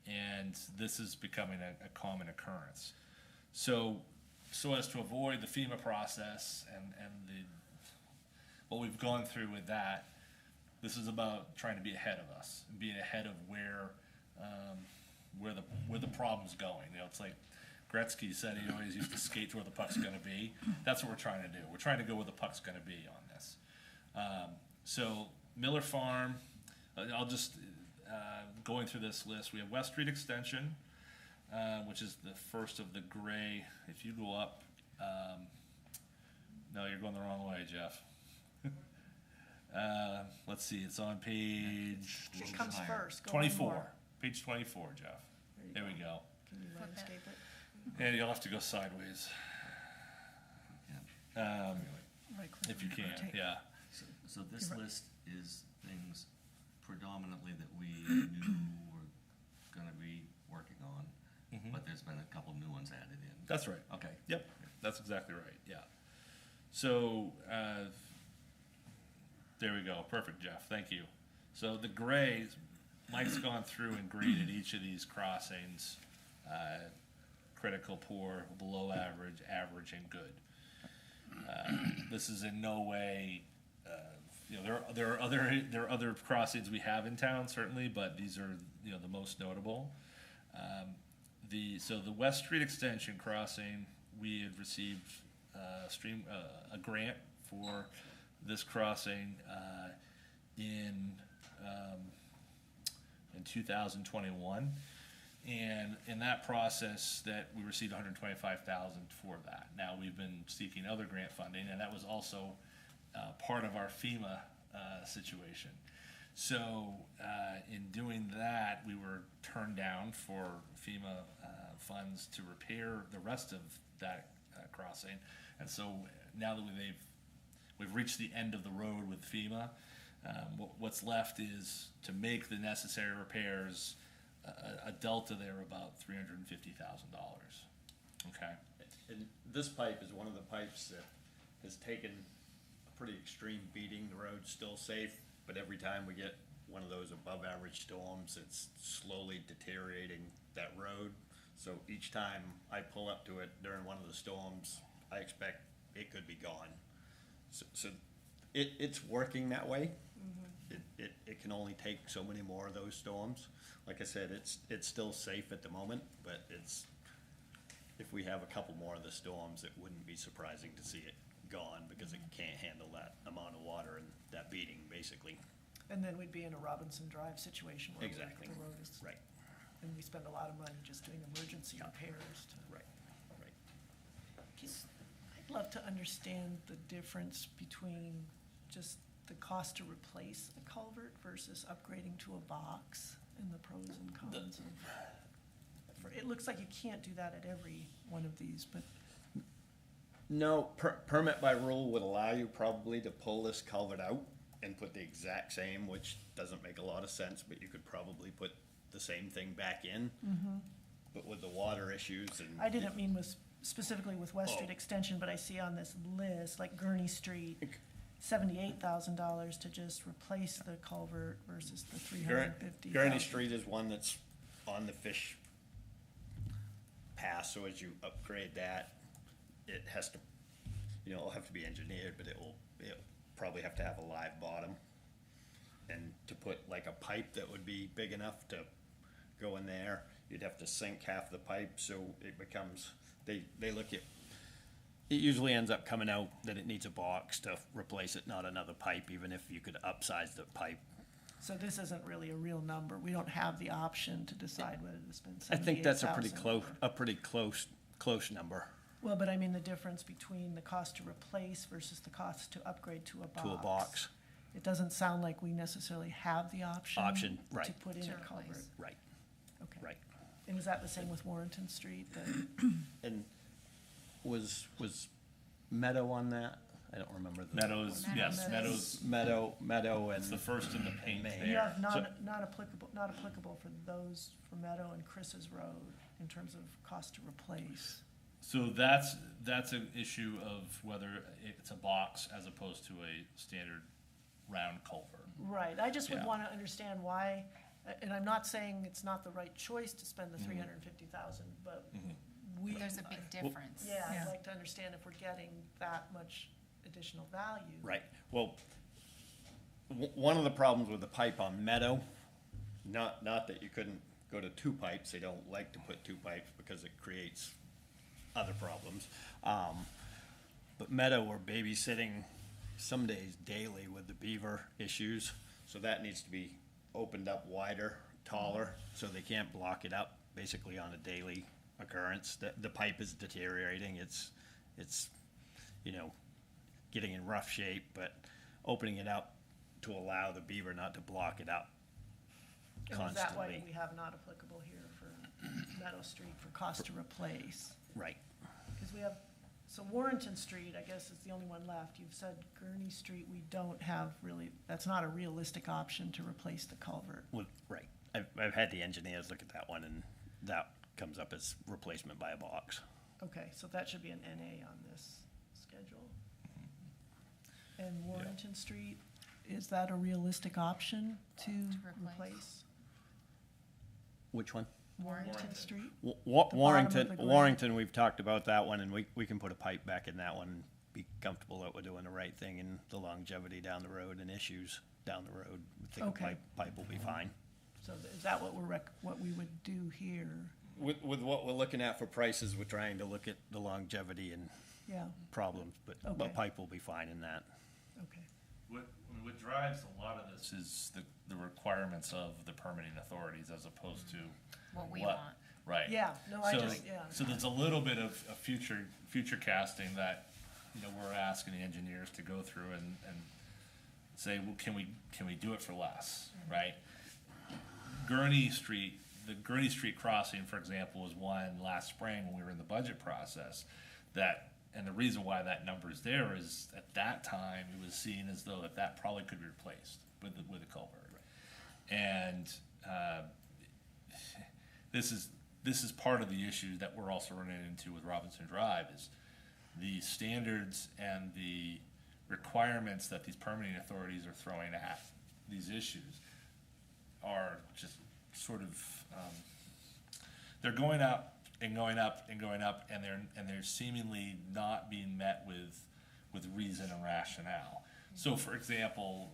Speaker 1: and this is becoming a common occurrence. So as to avoid the FEMA process and what we've gone through with that, this is about trying to be ahead of us, and being ahead of where the problem's going. You know, it's like Gretzky said he always used to skate to where the puck's going to be. That's what we're trying to do. We're trying to go where the puck's going to be on this. So Miller Farm, I'll just going through this list. We have West Street Extension, which is the first of the gray. If you go up, no, you're going the wrong way, Jeff. Let's see, it's on page
Speaker 3: It comes first. Go one
Speaker 1: 24.
Speaker 3: more.
Speaker 1: Page 24, Jeff. There we go.
Speaker 3: Can you
Speaker 6: Flip
Speaker 3: landscape it?
Speaker 1: And you'll have to go sideways,
Speaker 3: Right click
Speaker 1: if you
Speaker 3: and
Speaker 1: can,
Speaker 3: rotate.
Speaker 1: yeah.
Speaker 2: So this
Speaker 3: You're right.
Speaker 2: list is things predominantly that we knew were gonna be working on, but there's been a couple new ones added in.
Speaker 1: That's right.
Speaker 2: Okay.
Speaker 1: Yep, that's exactly right, yeah. So, there we go, perfect, Jeff, thank you. So the grays, Mike's gone through and graded each of these crossings, critical, poor, below average, average, and good. This is in no way, you know, there are other crossings we have in town, certainly, but these are, you know, the most notable. So the West Street Extension crossing, we had received a grant for this crossing in 2021, and in that process, that we received $125,000 for that. Now we've been seeking other grant funding, and that was also part of our FEMA situation. So in doing that, we were turned down for FEMA funds to repair the rest of that crossing. And so now that we've reached the end of the road with FEMA, what's left is to make the necessary repairs, a delta there about $350,000. Okay.
Speaker 7: And this pipe is one of the pipes that has taken a pretty extreme beating. The road's still safe, but every time we get one of those above average storms, it's slowly deteriorating that road. So each time I pull up to it during one of the storms, I expect it could be gone. So it's working that way. It can only take so many more of those storms. Like I said, it's still safe at the moment, but if we have a couple more of the storms, it wouldn't be surprising to see it gone because it can't handle that amount of water and that beating, basically.
Speaker 3: And then we'd be in a Robinson Drive situation where
Speaker 7: Exactly.
Speaker 3: the road is,
Speaker 7: Right,
Speaker 3: and we spend a lot of money just doing emergency repairs to.
Speaker 7: right, right.
Speaker 3: love to understand the difference between just the cost to replace a culvert versus upgrading to a box and the pros and cons of. It looks like you can't do that at every one of these, but,
Speaker 7: No, permit by rule would allow you probably to pull this culvert out and put the exact same, which doesn't make a lot of sense, but you could probably put the same thing back in. But with the water issues and.
Speaker 3: I didn't mean with, specifically with West Street
Speaker 7: Oh.
Speaker 3: Extension, but I see on this list, like Gurney Street, $78,000 to just replace the culvert versus the $350,000.
Speaker 7: Gurney Street is one that's on the fish pass, so as you upgrade that, it has to, it'll have to be engineered, but it'll probably have to have a live bottom. And to put like a pipe that would be big enough to go in there, you'd have to sink half the pipe, so it becomes, they look at, it usually ends up coming out that it needs a box to replace it, not another pipe, even if you could upsize the pipe.
Speaker 3: So this isn't really a real number. We don't have the option to decide whether to spend
Speaker 7: I think that's a pretty
Speaker 3: $78,000
Speaker 7: close number
Speaker 3: Well, but I mean the difference between the cost to replace versus the cost to upgrade to a box.
Speaker 7: to a box.
Speaker 3: It doesn't sound like we necessarily have the option.
Speaker 7: Right.
Speaker 3: To put in
Speaker 6: To
Speaker 3: a culvert.
Speaker 6: replace.
Speaker 7: Right,
Speaker 3: Okay.
Speaker 7: right.
Speaker 3: And was that the same with Warrenton Street?
Speaker 7: And was Meadow on that? I don't remember the.
Speaker 1: Meadows, yes,
Speaker 3: Meadows.
Speaker 1: Meadows,
Speaker 7: Meadow
Speaker 1: it's the
Speaker 7: and,
Speaker 1: first in the paint
Speaker 7: Main.
Speaker 3: You
Speaker 1: there.
Speaker 3: have not applicable for those, for Meadow and Chris's Road in terms of cost to replace.
Speaker 1: So that's an issue of whether it's a box as opposed to a standard round culvert.
Speaker 3: Right, I just would
Speaker 1: Yeah.
Speaker 3: want to understand why, and I'm not saying it's not the right choice to spend the
Speaker 1: Mm-hmm.
Speaker 3: $350,000, but we.
Speaker 6: There's a big difference.
Speaker 3: Yeah, I'd
Speaker 4: Yeah.
Speaker 3: like to understand if we're getting that much additional value.
Speaker 7: right, well, one of the problems with the pipe on Meadow, not that you couldn't go to two pipes, they don't like to put two pipes because it creates other problems. But Meadow, we're babysitting some days daily with the beaver issues, so that needs to be opened up wider, taller, so they can't block it up basically on a daily occurrence. The pipe is deteriorating, it's, getting in rough shape, but opening it up to allow the beaver not to block it up
Speaker 3: And is that why
Speaker 7: constantly.
Speaker 3: we have not applicable here for Meadow Street for cost to replace?
Speaker 7: Right,
Speaker 3: Because we have, so Warrenton Street, I guess, is the only one left. You've said Gurney Street, we don't have really, that's not a realistic option to replace the culvert.
Speaker 7: right. I've had the engineers look at that one, and that comes up as replacement by a box.
Speaker 3: Okay, so that should be an NA on this schedule. And Warrenton Street, is that a realistic option to
Speaker 6: replace.
Speaker 3: replace?
Speaker 7: Which one?
Speaker 3: Warrenton Street?
Speaker 7: Warrington,
Speaker 3: the grade.
Speaker 7: Warrington, we've talked about that one, and we can put a pipe back in that one, and be comfortable that we're doing the right thing, and the longevity down the road and issues down the road. We think a
Speaker 3: Okay.
Speaker 7: pipe will be fine.
Speaker 3: So is that what what we would do here?
Speaker 7: With what we're looking at for prices, we're trying to look at the longevity and
Speaker 3: Yeah,
Speaker 7: problems, but
Speaker 3: Okay.
Speaker 7: pipe will be fine in that.
Speaker 3: okay.
Speaker 1: What drives a lot of this is the requirements of the permitting authorities as opposed to.
Speaker 6: What we want.
Speaker 1: Right.
Speaker 3: Yeah, no, I
Speaker 1: So-
Speaker 3: just, yeah.
Speaker 1: So there's a little bit of a future casting that, we're asking the engineers to go through and say, well, can we do it for less, right? The Gurney Street crossing, for example, was one last spring when we were in the budget process and the reason why that number is there is at that time, it was seen as though that probably could be replaced with a culvert. And, this is part of the issue that we're also running into with Robinson Drive is the standards and the requirements that these permitting authorities are throwing at these issues are just sort of, they're going up and going up and going up, and they're seemingly not being met with reason and rationale. So, for example,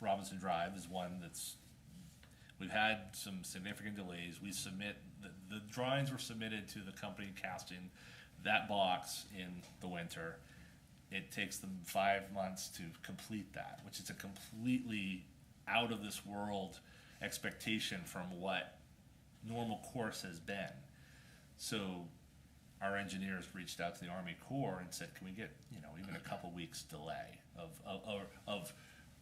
Speaker 1: Robinson Drive is one that's, we've had some significant delays. The drawings were submitted to the company casting that box in the winter. It takes them 5 months to complete that, which is a completely out of this world expectation from what normal course has been. So our engineers reached out to the Army Corps and said, can we get, even a couple weeks delay of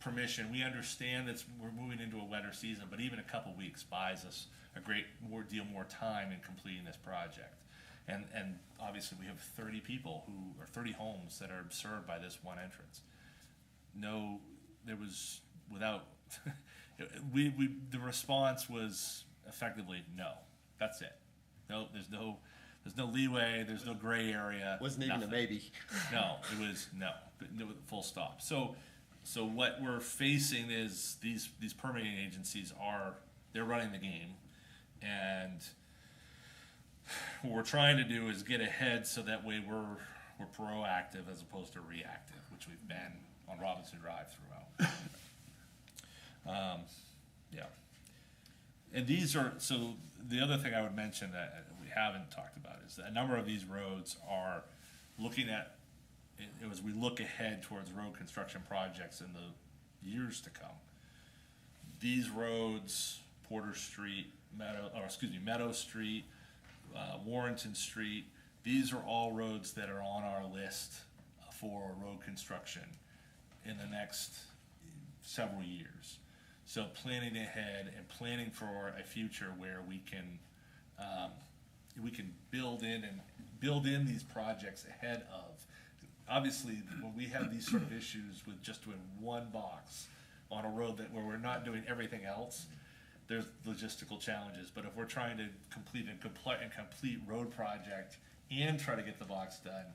Speaker 1: permission? We understand that we're moving into a wetter season, but even a couple weeks buys us a great more time in completing this project. And obviously we have 30 people or 30 homes that are served by this one entrance. No, there was without, the response was effectively no. That's it. No, there's no leeway. There's no gray area.
Speaker 7: Wasn't even a
Speaker 1: nothing.
Speaker 7: maybe.
Speaker 1: No, it was no, full stop. So what we're facing is these permitting agencies they're running the game, and what we're trying to do is get ahead so that way we're proactive as opposed to reactive, which we've been on Robinson Drive throughout. Yeah. And so the other thing I would mention that we haven't talked about is that a number of these roads are looking at, as we look ahead towards road construction projects in the years to come. These roads, Porter Street, Meadow Street, Warrenton Street, these are all roads that are on our list for road construction in the next several years. So planning ahead and planning for a future where we can build in these projects ahead of. Obviously, when we have these sort of issues with just doing one box on a road where we're not doing everything else, there's logistical challenges. But if we're trying to complete a complete road project and try to get the box done,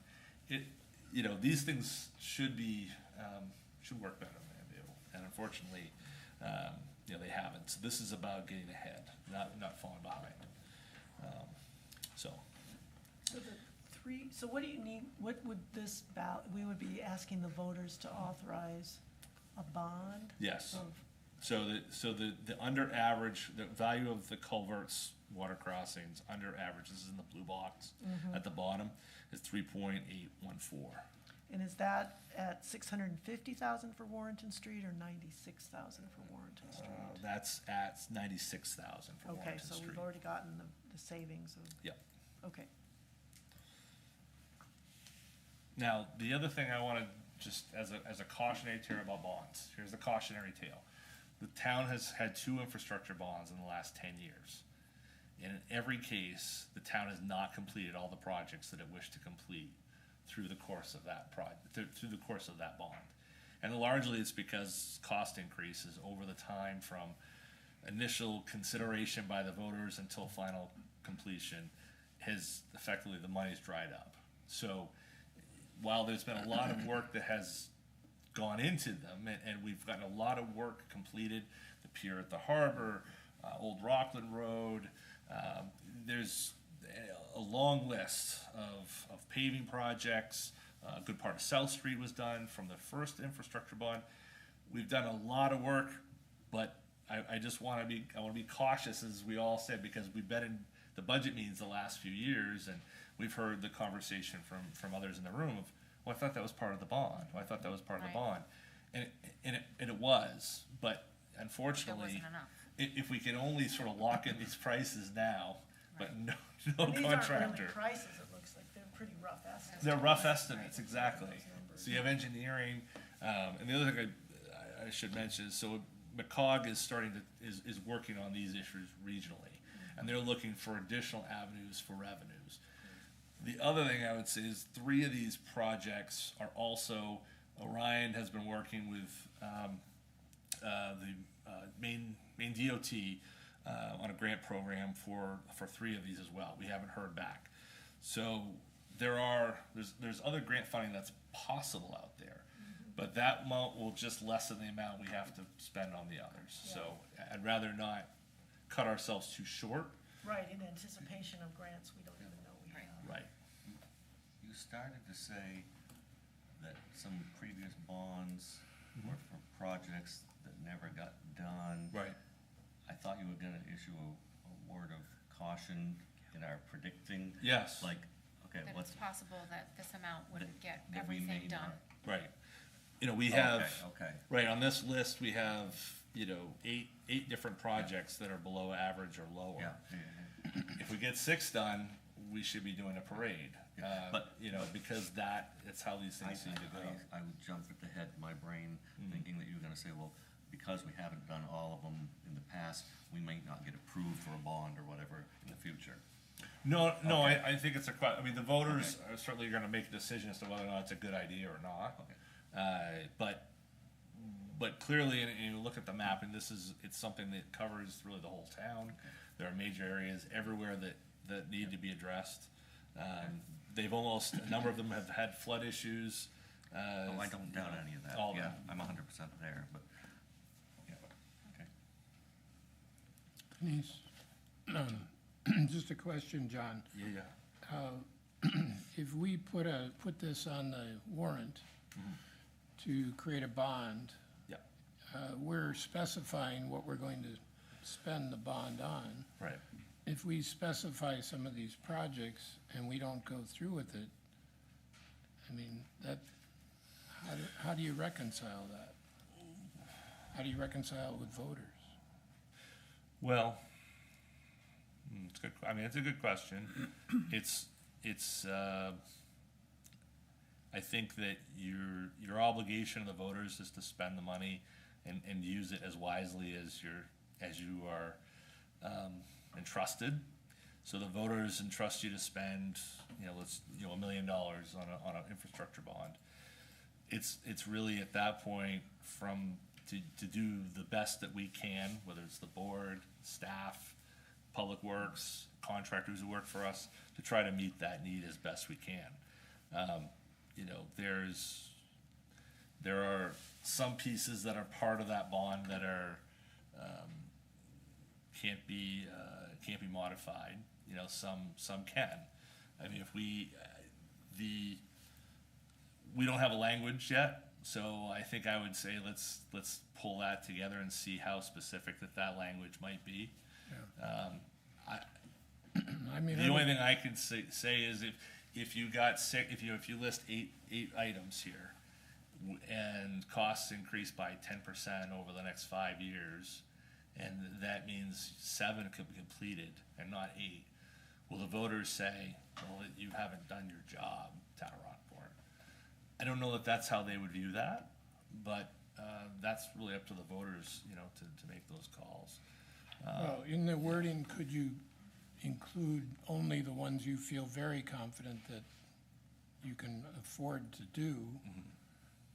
Speaker 1: these things should work better than they do. And unfortunately, they haven't. So this is about getting ahead, not falling behind.
Speaker 3: So what do you need, what would we would be asking the voters to authorize a bond?
Speaker 1: Yes.
Speaker 3: Of,
Speaker 1: So the under average, the value of the culverts, water crossings, under average, this is in the blue box at the bottom, is 3.814.
Speaker 3: and is that at 650,000 for Warrenton Street or 96,000 for Warrenton Street?
Speaker 1: That's at 96,000 for
Speaker 3: Okay,
Speaker 1: Warrenton
Speaker 3: so
Speaker 1: Street.
Speaker 3: we've already gotten the savings of,
Speaker 1: Yep.
Speaker 3: okay.
Speaker 1: Now, the other thing I want to just, as a cautionary tale about bonds, here's the cautionary tale. The town has had 2 infrastructure bonds in the last 10 years. And in every case, the town has not completed all the projects that it wished to complete through the course of that through the course of that bond. And largely it's because cost increases over the time from initial consideration by the voters until final completion has effectively, the money's dried up. So while there's been a lot of work that has gone into them, and we've gotten a lot of work completed, the pier at the harbor, Old Rockland Road, there's a long list of paving projects. A good part of South Street was done from the first infrastructure bond. We've done a lot of work, but I just want to be cautious, as we all said, because we've been in the budget meetings the last few years, and we've heard the conversation from others in the room of, well, I thought that was part of the bond. Well, I thought that was part of the bond, and it was, but unfortunately,
Speaker 6: It wasn't enough.
Speaker 1: If we can only sort of lock in these prices now, but no
Speaker 3: These aren't really
Speaker 1: contractor.
Speaker 3: prices, it looks like, they're pretty rough estimates.
Speaker 1: They're rough estimates, exactly.
Speaker 3: Those numbers.
Speaker 1: So you have engineering, and the other thing I should mention is, so McCog is is working on these issues regionally, and they're looking for additional avenues for revenues. The other thing I would say is 3 of these projects are also, Orion has been working with the Maine DOT on a grant program for 3 of these as well. We haven't heard back. So there's other grant funding that's possible out there, but that amount will just lessen the amount we have to spend on the others. So I'd rather not cut ourselves too short.
Speaker 3: Right, in anticipation of grants we don't even know we have.
Speaker 1: Right.
Speaker 2: You started to say that some previous bonds were for projects that never got done.
Speaker 1: Right.
Speaker 2: I thought you were gonna issue a word of caution in our predicting.
Speaker 1: Yes.
Speaker 2: Like, okay,
Speaker 6: That
Speaker 2: what's,
Speaker 6: it's possible that this amount wouldn't get
Speaker 2: that we
Speaker 6: everything
Speaker 2: may
Speaker 6: done.
Speaker 2: not.
Speaker 1: Right. We have,
Speaker 2: Okay,
Speaker 1: right, on this list, we have, 8 different projects that are below average or lower.
Speaker 2: yeah.
Speaker 1: If we get 6 done, we should be doing a parade.
Speaker 2: But-
Speaker 1: You know, because it's how these things need to go.
Speaker 2: I would jump at the head of my brain, thinking that you were gonna say, well, because we haven't done all of them in the past, we might not get approved for a bond or whatever in the future.
Speaker 1: No, I think it's I mean, the voters are certainly gonna make a decision as to whether or not it's a good idea or not.
Speaker 2: Okay.
Speaker 1: But clearly, and you look at the map, and it's something that covers really the whole town. There are major areas everywhere that need to be addressed. A number of them have had flood issues.
Speaker 2: Oh, I don't doubt any of that.
Speaker 1: all of
Speaker 2: Yeah,
Speaker 1: them.
Speaker 2: I'm 100% there, but, yeah, okay.
Speaker 5: Denise, just a question, John.
Speaker 1: Yeah.
Speaker 5: If we put this on the warrant to create a bond,
Speaker 1: Yeah,
Speaker 5: we're specifying what we're going to spend the bond on.
Speaker 1: right.
Speaker 5: If we specify some of these projects and we don't go through with it, I mean, how do you reconcile that? How do you reconcile it with voters?
Speaker 1: Well, it's good. I mean, it's a good question. It's. I think that your obligation to the voters is to spend the money and use it as wisely as you are entrusted. So the voters entrust you to spend, $1 million on an infrastructure bond. It's really at that point to do the best that we can, whether it's the board, staff, public works, contractors who work for us, to try to meet that need as best we can. There are some pieces that are part of that bond that are can't be modified. Some can. I mean, if we don't have a language yet, so I think I would say let's pull that together and see how specific that language might be.
Speaker 5: I mean,
Speaker 1: The only thing I can say is if you list eight items here, and costs increase by 10% over the next 5 years, and that means 7 could be completed and not 8. Will the voters say, well, you haven't done your job, Town of Rockport? I don't know that that's how they would view that, but that's really up to the voters, to make those calls.
Speaker 5: well, in the wording, could you include only the ones you feel very confident that you can afford to do,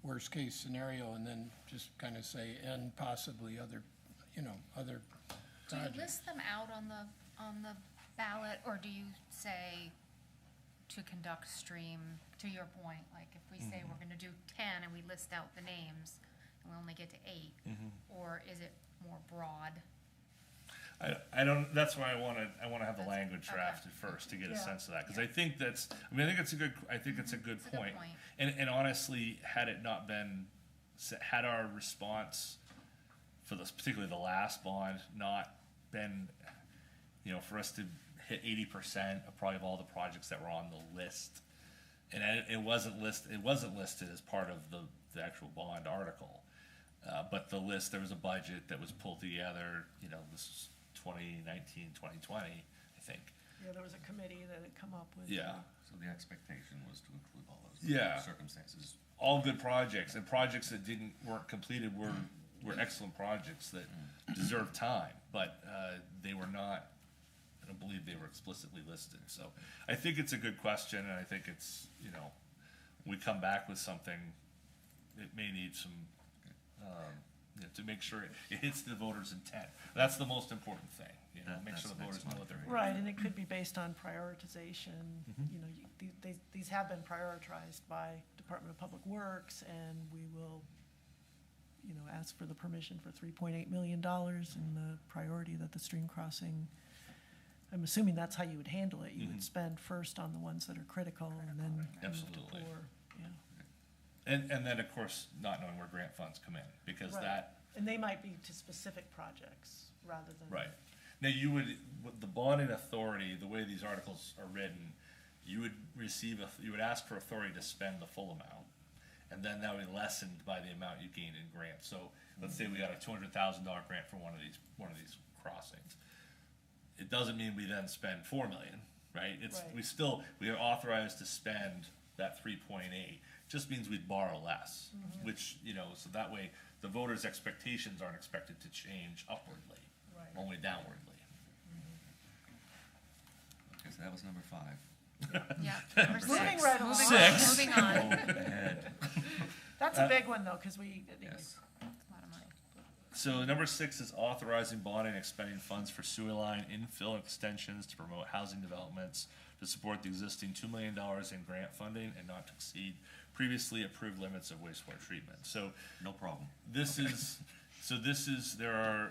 Speaker 5: worst case scenario, and then just kind of say, and possibly other
Speaker 6: Do you
Speaker 5: projects?
Speaker 6: list them out on the ballot, or do you say to conduct stream, to your point, like if we say we're gonna do 10 and we list out the names and we only get to 8, or is it more broad?
Speaker 1: I don't, that's why I wanna have the
Speaker 6: That's-
Speaker 1: language
Speaker 6: okay.
Speaker 1: drafted first to get a
Speaker 3: Yeah.
Speaker 1: sense of that, cause I think it's a good
Speaker 6: It's a good
Speaker 1: point.
Speaker 6: point.
Speaker 1: And honestly, had it not been, had our response for this, particularly the last bond, not been, for us to hit 80% of probably of all the projects that were on the list, and it wasn't listed as part of the actual bond article, but the list, there was a budget that was pulled together, this is 2019, 2020, I think.
Speaker 3: Yeah, there was a committee that had come up with.
Speaker 1: Yeah.
Speaker 2: So the expectation was to include all those
Speaker 1: Yeah.
Speaker 2: circumstances.
Speaker 1: All good projects, and projects that weren't completed were excellent projects that deserved time, but they were not, I don't believe they were explicitly listed. So I think it's a good question, and I think it's, we come back with something, it may need some, to make sure it hits the voters' intent. That's the most important thing, make sure the
Speaker 2: That's
Speaker 1: voters know what they're.
Speaker 3: Right, and it could be based on prioritization. These have been prioritized by Department of Public Works, and we will, ask for the permission for $3.8 million and the priority that the stream crossing, I'm assuming that's how you would handle it. You would spend first on the ones that are critical and then move to
Speaker 1: Absolutely.
Speaker 3: poor, yeah.
Speaker 1: And then, of course, not knowing where grant funds come in, because
Speaker 3: Right.
Speaker 1: that,
Speaker 3: And they might be to specific projects rather than.
Speaker 1: right. Now, with the bonding authority, the way these articles are written, you would ask for authority to spend the full amount, and then that would be lessened by the amount you gained in grants. So let's say we got a $200,000 grant for one of these crossings. It doesn't mean we then spend $4 million, right?
Speaker 3: Right.
Speaker 1: We are authorized to spend that 3.8, just means we'd borrow less, which, so that way, the voters' expectations aren't expected to change upwardly,
Speaker 3: Right.
Speaker 1: only downwardly.
Speaker 2: Okay, so that was number 5.
Speaker 6: Yeah, number 6.
Speaker 3: Moving right along.
Speaker 1: Six.
Speaker 6: Moving on.
Speaker 2: Oh, ahead.
Speaker 3: That's a big one, though, because we,
Speaker 2: Yes.
Speaker 6: It's a lot of money.
Speaker 1: So number 6 is authorizing bonding and expending funds for sewer line infill and extensions to promote housing developments to support the existing $2 million in grant funding and not to exceed previously approved limits of wastewater treatment. So
Speaker 2: No problem.
Speaker 1: there are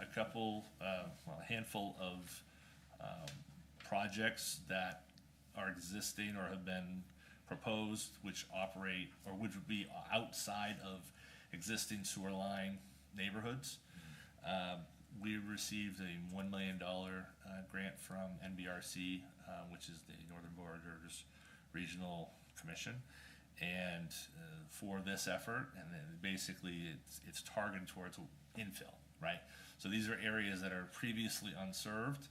Speaker 1: a couple, a handful of projects that are existing or have been proposed, which operate, or which would be outside of existing sewer line neighborhoods. We received a $1 million grant from NBRC, which is the Northern Borders Regional Commission, and for this effort, and then basically it's targeted towards infill, right? So these are areas that are previously unserved,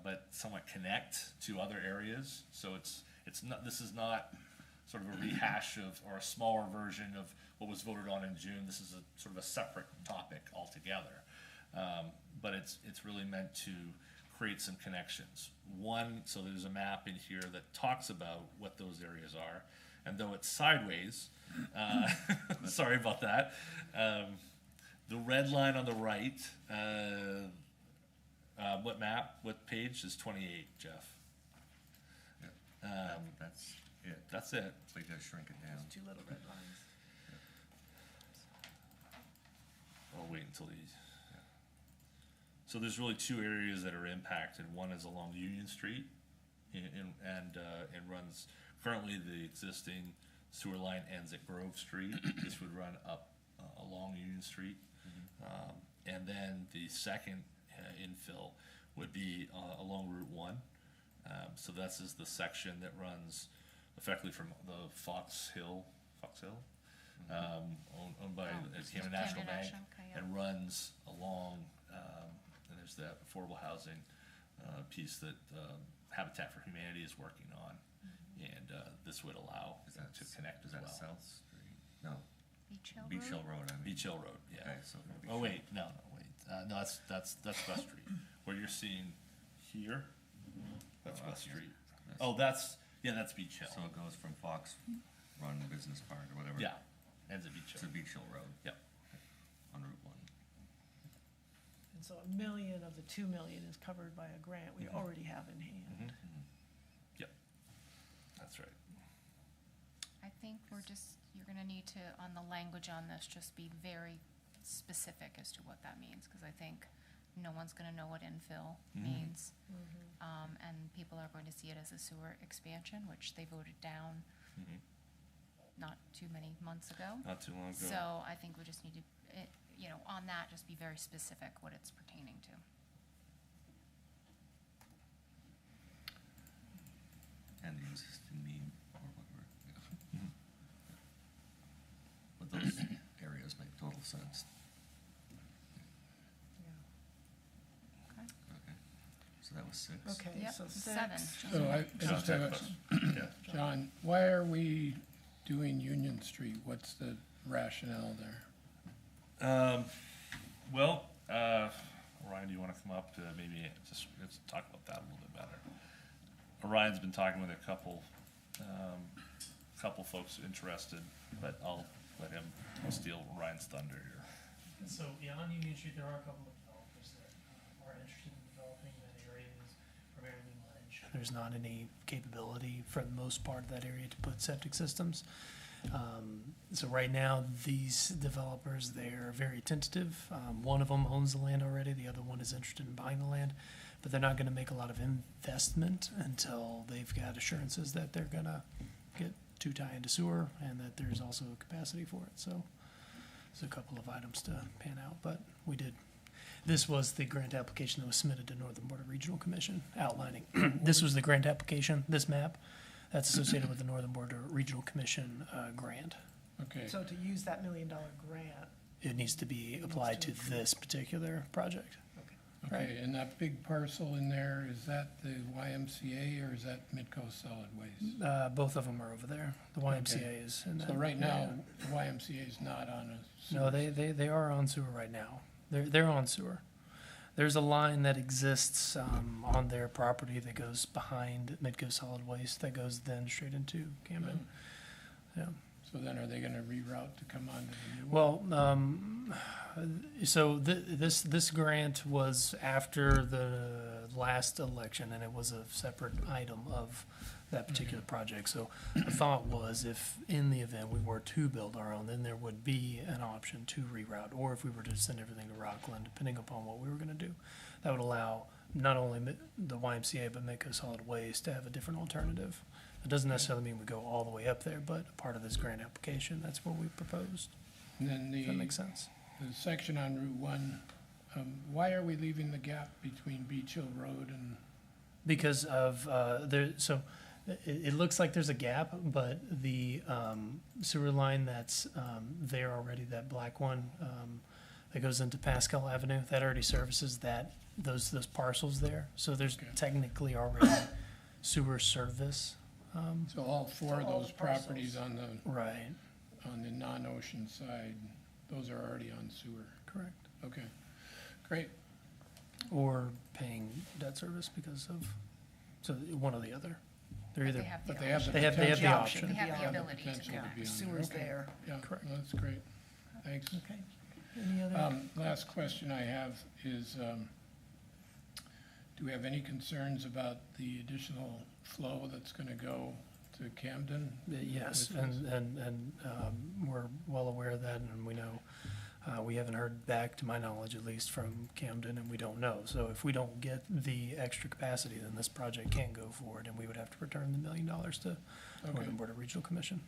Speaker 1: but somewhat connect to other areas. So it's not, this is not sort of a rehash of, or a smaller version of what was voted on in June. This is a sort of a separate topic altogether. But it's really meant to create some connections. One, so there's a map in here that talks about what those areas are, and though it's sideways, sorry about that. The red line on the right, what map, what page is 28, Jeff?
Speaker 2: That's it.
Speaker 1: That's it.
Speaker 2: So you gotta shrink it down.
Speaker 3: two little red lines.
Speaker 1: I'll wait until these. So there's really two areas that are impacted. One is along Union Street, and runs, currently the existing sewer line ends at Grove Street. This would run up along Union Street. And then the second infill would be along Route 1. So this is the section that runs effectively from the Fox Hill, owned by Camden National Bank,
Speaker 6: National, okay, yeah.
Speaker 1: and runs along, and there's that affordable housing piece that Habitat for Humanity is working on, and this would allow
Speaker 2: Is that
Speaker 1: to connect as
Speaker 2: Is that
Speaker 1: well.
Speaker 2: South Street? No,
Speaker 6: Beach Hill
Speaker 2: Beach Hill
Speaker 6: Road?
Speaker 2: Road, I mean.
Speaker 1: Beach Hill Road, yeah.
Speaker 2: Okay, so it'll be
Speaker 1: Oh,
Speaker 2: Beach
Speaker 1: wait, no, no, that's West Street. What you're seeing here, that's West Street. Oh, that's Beach Hill.
Speaker 2: So it goes from Fox Run Business Park or whatever.
Speaker 1: Yeah, ends at Beach
Speaker 2: To
Speaker 1: Hill.
Speaker 2: Beach Hill Road
Speaker 1: Yep.
Speaker 2: on Route 1.
Speaker 3: And so $1 million of the $2 million is covered by a grant we already have in hand.
Speaker 1: Yep, that's right.
Speaker 6: I think you're gonna need to, on the language on this, just be very specific as to what that means, because I think no one's gonna know what infill means. And people are going to see it as a sewer expansion, which they voted down not too many months ago.
Speaker 1: Not too long ago.
Speaker 6: So I think we just need to, on that, just be very specific what it's pertaining to.
Speaker 2: And the existing need or whatever. Yeah. But those areas make total sense.
Speaker 6: Okay?
Speaker 2: Okay. So that was 6.
Speaker 3: Okay,
Speaker 6: Yep,
Speaker 3: so
Speaker 6: 7.
Speaker 3: six.
Speaker 5: So I
Speaker 1: John,
Speaker 5: just have
Speaker 1: question. Yeah.
Speaker 5: John, why are we doing Union Street? What's the rationale there?
Speaker 1: Well, Orion, do you want to come up to maybe just let's talk about that a little bit better? Orion's been talking with a couple folks interested, but I'll let him steal Orion's thunder here.
Speaker 8: So, yeah, on Union Street, there are a couple of developers that are interested in developing that area. Is primarily ledge. There's not any capability for the most part of that area to put septic systems. So right now, these developers, they're very tentative. One of them owns the land already, the other one is interested in buying the land, but they're not gonna make a lot of investment until they've got assurances that they're gonna get to tie into sewer and that there's also a capacity for it, so there's a couple of items to pan out, but we did. This was the grant application that was submitted to Northern Border Regional Commission outlining. This was the grant application, this map, that's associated with the Northern Border Regional Commission grant.
Speaker 5: Okay,
Speaker 3: So to use that $1 million grant,
Speaker 8: It needs to be applied to this particular project.
Speaker 3: okay.
Speaker 5: Okay, and that big parcel in there, is that the YMCA or is that Midco Solid Waste?
Speaker 8: Both of them are over there. The YMCA is in that.
Speaker 5: So right now,
Speaker 8: area.
Speaker 5: the YMCA is not on a
Speaker 8: No,
Speaker 5: sewer.
Speaker 8: they are on sewer right now. They're on sewer. There's a line that exists on their property that goes behind Midco Solid Waste that goes then straight into Camden. Yeah.
Speaker 5: So then are they gonna reroute to come onto the new one?
Speaker 8: Well, so this grant was after the last election, and it was a separate item of that particular project. So the thought was, if in the event we were to build our own, then there would be an option to reroute, or if we were to send everything to Rockland, depending upon what we were gonna do. That would allow not only the YMCA, but Midco Solid Waste to have a different alternative. It doesn't necessarily mean we go all the way up there, but a part of this grant application, that's what we proposed.
Speaker 5: And then
Speaker 8: If that makes sense.
Speaker 5: the section on Route 1, why are we leaving the gap between Beach Hill Road and,
Speaker 8: Because of, it looks like there's a gap, but the sewer line that's there already, that black one that goes into Pascal Avenue, that already services those parcels there. So there's
Speaker 5: Okay.
Speaker 8: technically already sewer service.
Speaker 5: so all four of
Speaker 3: all
Speaker 5: those
Speaker 3: the parcels.
Speaker 5: properties on
Speaker 8: Right,
Speaker 5: the non-ocean side, those are already on sewer?
Speaker 8: correct.
Speaker 5: Okay, great.
Speaker 8: Or paying debt service because of, so one or the other. They're
Speaker 6: But
Speaker 8: either,
Speaker 6: they have
Speaker 5: But
Speaker 6: the
Speaker 5: they have the
Speaker 8: They have the
Speaker 5: potential.
Speaker 8: option.
Speaker 6: They have the
Speaker 5: They have the
Speaker 6: ability to
Speaker 5: potential
Speaker 6: do
Speaker 5: to
Speaker 6: that.
Speaker 5: be on there.
Speaker 3: Sewer's
Speaker 5: Okay.
Speaker 3: there.
Speaker 5: Yeah,
Speaker 8: Correct.
Speaker 5: no, that's great. Thanks.
Speaker 3: Okay. Any other?
Speaker 5: Last question I have is, do we have any concerns about the additional flow that's gonna go to Camden?
Speaker 8: yes,
Speaker 5: Which
Speaker 8: and we're well aware of that, and we know, we haven't heard back, to my knowledge at least, from Camden, and we don't know. So if we don't get the extra capacity, then this project can't go forward, and we would have to return the $1 million to
Speaker 5: Okay,
Speaker 8: Northern Border Regional Commission.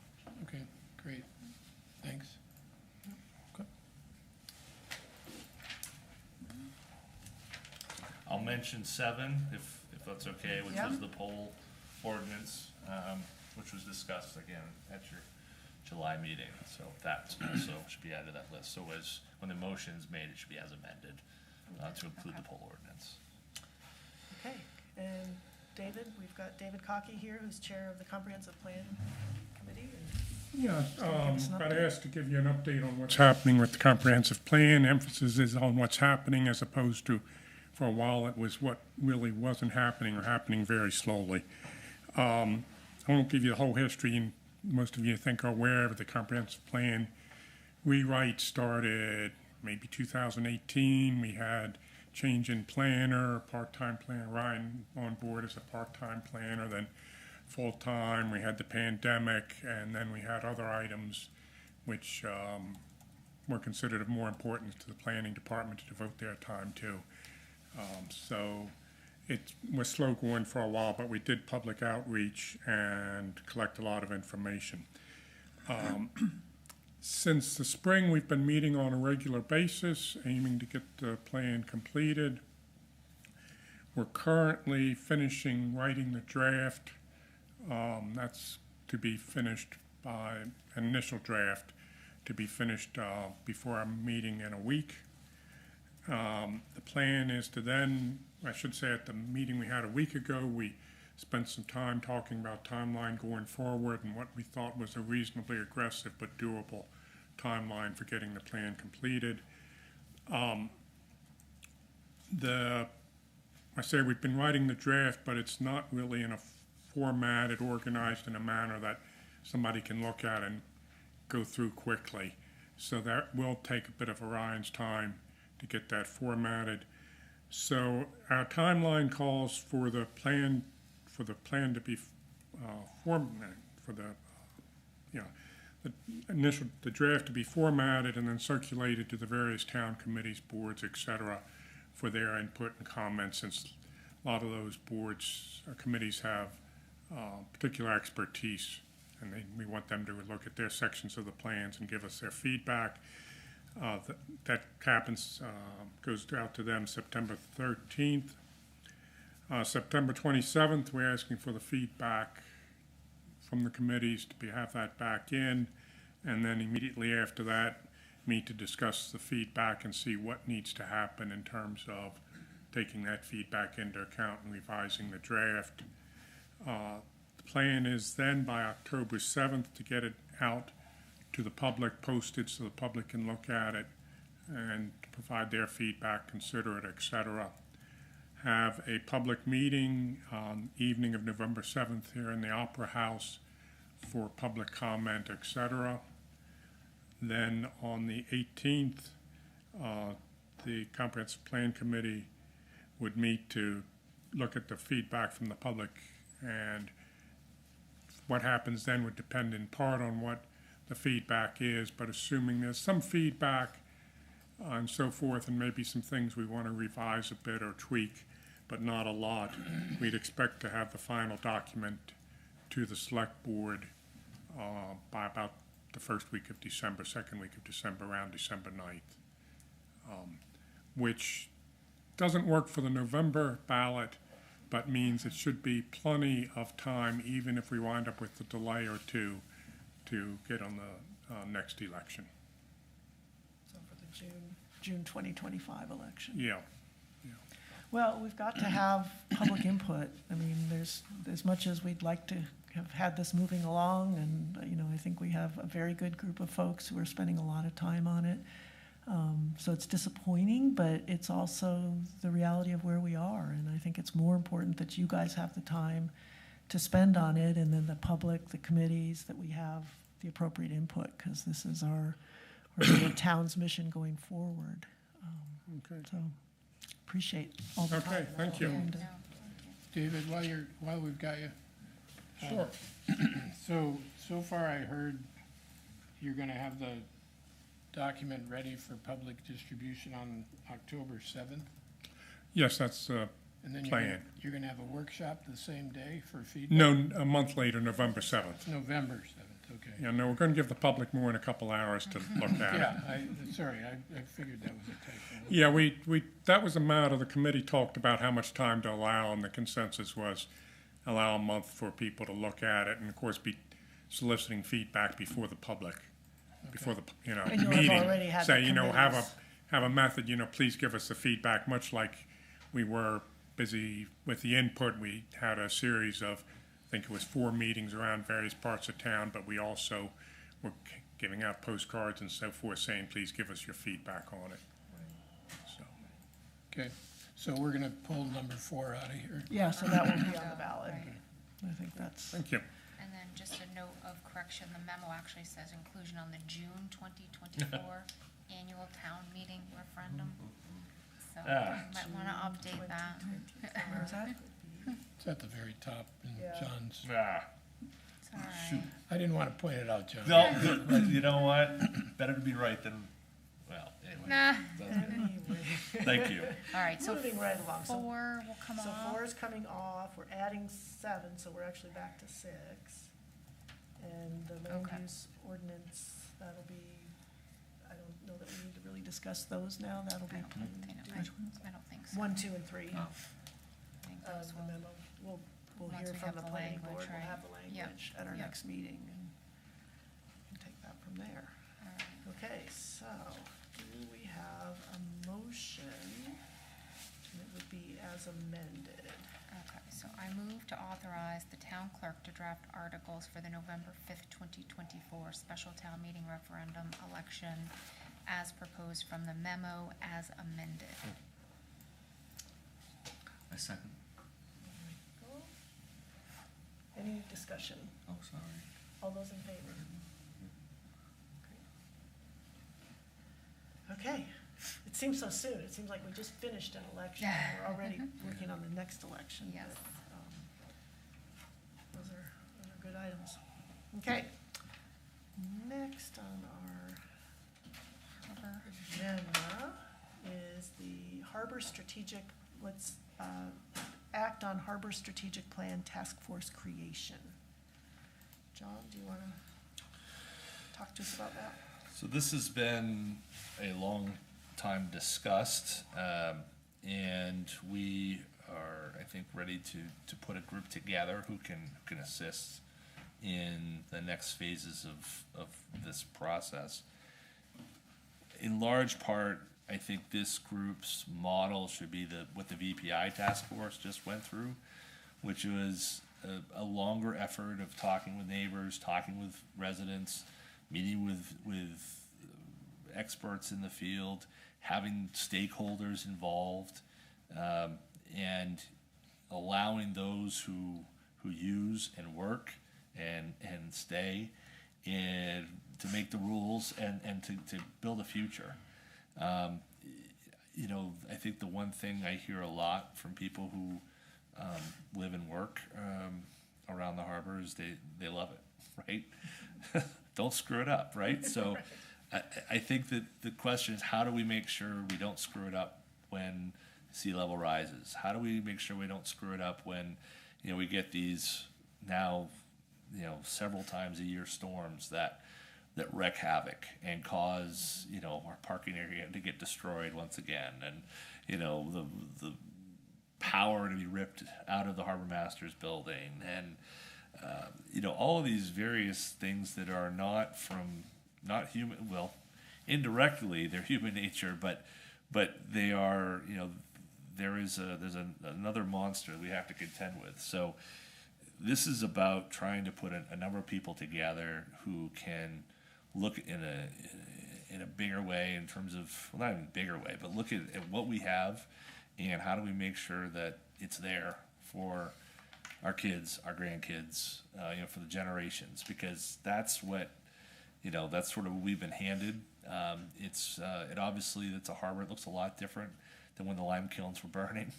Speaker 5: okay, great. Thanks.
Speaker 1: I'll mention 7, if that's okay, which
Speaker 3: Yeah.
Speaker 1: was the poll ordinance, which was discussed again at your July meeting. So that also should be added to that list. So when the motion is made, it should be as amended to include the poll ordinance.
Speaker 3: Okay, and David, we've got David Cocky here, who's Chair of the Comprehensive Plan Committee.
Speaker 9: Yeah,
Speaker 3: gonna give us an
Speaker 9: got
Speaker 3: update.
Speaker 9: asked to give you an update on what's happening with the comprehensive plan. Emphasis is on what's happening as opposed to, for a while, it was what really wasn't happening or happening very slowly. I won't give you the whole history, and most of you I think are aware of the comprehensive plan. Rewrite started maybe 2018. We had change in planner, part-time planner, Ryan on board as a part-time planner, then full-time. We had the pandemic, and then we had other items which were considered of more importance to the planning department to devote their time to. So it was slow going for a while, but we did public outreach and collect a lot of information. Since the spring, we've been meeting on a regular basis, aiming to get the plan completed. We're currently finishing writing the draft. That's to be finished by, an initial draft, to be finished before our meeting in a week. The plan is to then, I should say at the meeting we had a week ago, we spent some time talking about timeline going forward and what we thought was a reasonably aggressive but doable timeline for getting the plan completed. I say we've been writing the draft, but it's not really in a formatted, organized in a manner that somebody can look at and go through quickly. So that will take a bit of Orion's time to get that formatted. So our timeline calls for the plan to be formatted, for the draft to be formatted and then circulated to the various town committees, boards, et cetera, for their input and comments, since a lot of those boards or committees have particular expertise, and we want them to look at their sections of the plans and give us their feedback. That happens, goes out to them September 13th. September 27th, we're asking for the feedback from the committees to have that back in, and then immediately after that, meet to discuss the feedback and see what needs to happen in terms of taking that feedback into account and revising the draft. The plan is then by October 7th to get it out to the public, posted so the public can look at it and provide their feedback, consider it, et cetera. Have a public meeting on evening of November 7th here in the Opera House for public comment, et cetera. Then on the 18th, the Comprehensive Plan Committee would meet to look at the feedback from the public, and what happens then would depend in part on what the feedback is, but assuming there's some feedback and so forth, and maybe some things we want to revise a bit or tweak, but not a lot, we'd expect to have the final document to the Select Board by about the first week of December, second week of December, around December 9th, which doesn't work for the November ballot, but means it should be plenty of time, even if we wind up with a delay or two, to get on the next election.
Speaker 3: So for the June 2025 election.
Speaker 9: Yeah.
Speaker 3: Well, we've got to have public input. I mean, there's, as much as we'd like to have had this moving along, and, you know, I think we have a very good group of folks who are spending a lot of time on it. So it's disappointing, but it's also the reality of where we are. And I think it's more important that you guys have the time to spend on it, and then the public, the committees, that we have the appropriate input, because this is our sort of town's mission going forward.
Speaker 9: Okay.
Speaker 3: So appreciate all the time.
Speaker 9: Okay, thank you.
Speaker 3: And,
Speaker 6: No, thank you.
Speaker 5: David, while we've got you.
Speaker 9: Sure.
Speaker 5: So far I heard you're gonna have the document ready for public distribution on October 7th?
Speaker 9: Yes, that's
Speaker 5: And then
Speaker 9: plan.
Speaker 5: you're gonna have a workshop the same day for feedback?
Speaker 9: No, a month later, November 7th.
Speaker 5: November 7th, okay.
Speaker 9: Yeah, no, we're going to give the public more than a couple hours to look at it.
Speaker 5: Yeah, I figured that was a typo.
Speaker 9: Yeah, that was a matter the committee talked about how much time to allow, and the consensus was allow a month for people to look at it, and of course be soliciting feedback before the public, before the,
Speaker 3: And you'll have
Speaker 9: meeting.
Speaker 3: already had the
Speaker 9: Say,
Speaker 3: committees.
Speaker 9: have a method, please give us the feedback, much like we were busy with the input. We had a series of, I think it was 4 meetings around various parts of town, but we also were giving out postcards and so forth, saying, please give us your feedback on it. So,
Speaker 5: Okay, so we're gonna pull number 4 out of here.
Speaker 3: Yeah, so that will be on the ballot. I think that's,
Speaker 9: thank you.
Speaker 6: And then just a note of correction, the memo actually says inclusion on the June 2024 annual town meeting referendum. So you might want to update that.
Speaker 3: where's that?
Speaker 5: It's at the very top in
Speaker 3: Yeah.
Speaker 5: John's.
Speaker 6: It's all right.
Speaker 5: I didn't want to point it out, John.
Speaker 1: No, but you know what? Better to be right than, well, anyway.
Speaker 6: Nah.
Speaker 3: Anyway,
Speaker 1: Thank you.
Speaker 6: All right, so
Speaker 3: moving right along. So
Speaker 6: 4 will come
Speaker 3: So
Speaker 6: off.
Speaker 3: 4 is coming off, we're adding 7, so we're actually back to 6. And the land
Speaker 6: Okay.
Speaker 3: use ordinance, that'll be, I don't know that we need to really discuss those now, that'll be
Speaker 6: I don't think so.
Speaker 3: 1, 2, and 3.
Speaker 6: I think those
Speaker 3: The
Speaker 6: will,
Speaker 3: memo, we'll
Speaker 6: once
Speaker 3: hear
Speaker 6: we
Speaker 3: from
Speaker 6: have
Speaker 3: the
Speaker 6: the
Speaker 3: planning
Speaker 6: language,
Speaker 3: board, we'll
Speaker 6: right.
Speaker 3: have the
Speaker 6: Yep,
Speaker 3: language at our
Speaker 6: yep.
Speaker 3: next meeting and take that from there.
Speaker 6: all right.
Speaker 3: Okay, so do we have a motion? And it would be as amended.
Speaker 6: Okay, so I move to authorize the town clerk to draft articles for the November 5th, 2024 special town meeting referendum election as proposed from the memo as amended.
Speaker 2: I second.
Speaker 3: Any discussion?
Speaker 2: Oh, sorry.
Speaker 3: All those in favor? Okay, it seems so soon, it seems like we just finished an election, and we're already working on the next election.
Speaker 6: Yes.
Speaker 3: But, those are good items. Okay, next on our
Speaker 6: Harbor.
Speaker 3: agenda is the Harbor Strategic, act on Harbor Strategic Plan Task Force creation. John, do you want to talk to us about that?
Speaker 1: So this has been a long time discussed, and we are, I think, ready to put a group together who can assist in the next phases of this process. In large part, I think this group's model should be what the VPI task force just went through, which was a longer effort of talking with neighbors, talking with residents, meeting with experts in the field, having stakeholders involved, and allowing those who use and work and stay and to make the rules and to build a future. You know, I think the one thing I hear a lot from people who live and work around the harbor is they love it, right? Don't screw it up, right? So I think that the question is, how do we make sure we don't screw it up when sea level rises? How do we make sure we don't screw it up when, you know, we get these now, you know, several times a year storms that wreak havoc and cause, you know, our parking area to get destroyed once again, and, you know, the power to be ripped out of the harbor master's building, and you know, all of these various things that are not human. Well, indirectly they're human nature, but they are, you know, there's another monster we have to contend with. So this is about trying to put a number of people together who can look in a bigger way, in terms of, well, not even bigger way, but look at what we have and how do we make sure that it's there for our kids, our grandkids, you know, for the generations, because that's what, you know, that's sort of what we've been handed. It obviously, it's a harbor. It looks a lot different than when the lime kilns were burning.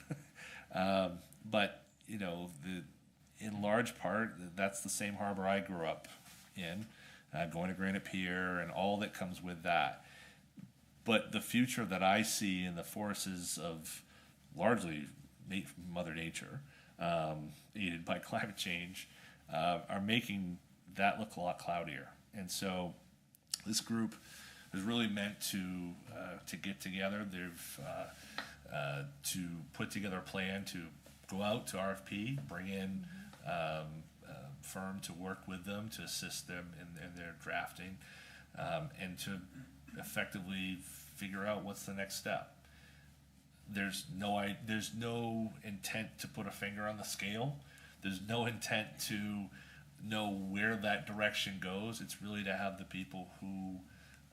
Speaker 1: But, you know, in large part, that's the same harbor I grew up in, going to Granite Pier and all that comes with that. But the future that I see in the forces of largely Mother Nature, aided by climate change, are making that look a lot cloudier. And so this group is really meant to get together. They've to put together a plan to go out to RFP, bring in a firm to work with them, to assist them in their drafting, and to effectively figure out what's the next step. There's no intent to put a finger on the scale. There's no intent to know where that direction goes. It's really to have the people who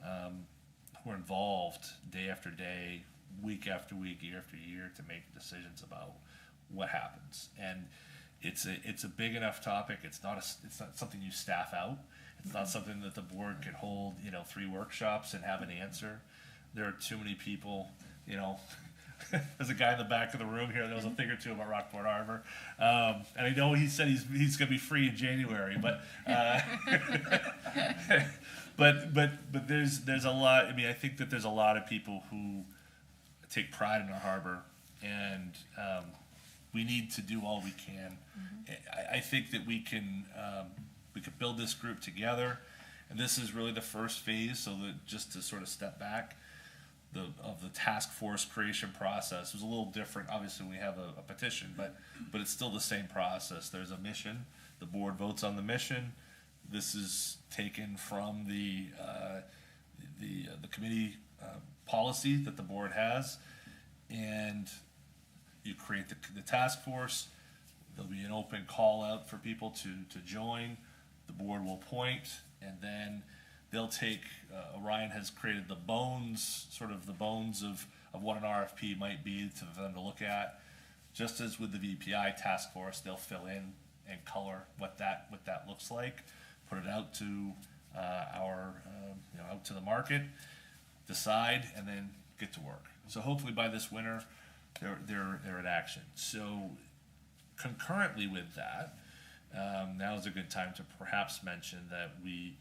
Speaker 1: are involved day after day, week after week, year after year, to make decisions about what happens. And it's a big enough topic. It's not something you staff out. It's not something that the board could hold, you know, 3 workshops and have an answer. There are too many people, you know. There's a guy in the back of the room here that knows a thing or two about Rockport Harbor, and I know he said he's going to be free in January, but but there's a lot. I mean, I think that there's a lot of people who take pride in our harbor, and we need to do all we can. I think that we can build this group together, and this is really the first phase. So that, just to sort of step back, of the task force creation process was a little different. Obviously, we have a petition, but it's still the same process. There's a mission. The board votes on the mission. This is taken from the committee policy that the board has, and you create the task force. There'll be an open call out for people to join. The board will appoint, and then they'll take, Orion has created the bones of what an RFP might be for them to look at. Just as with the VPI task force, they'll fill in and color what that looks like, put it out to out to the market, decide, and then get to work. So hopefully by this winter, they're at action. So concurrently with that, now is a good time to perhaps mention that we,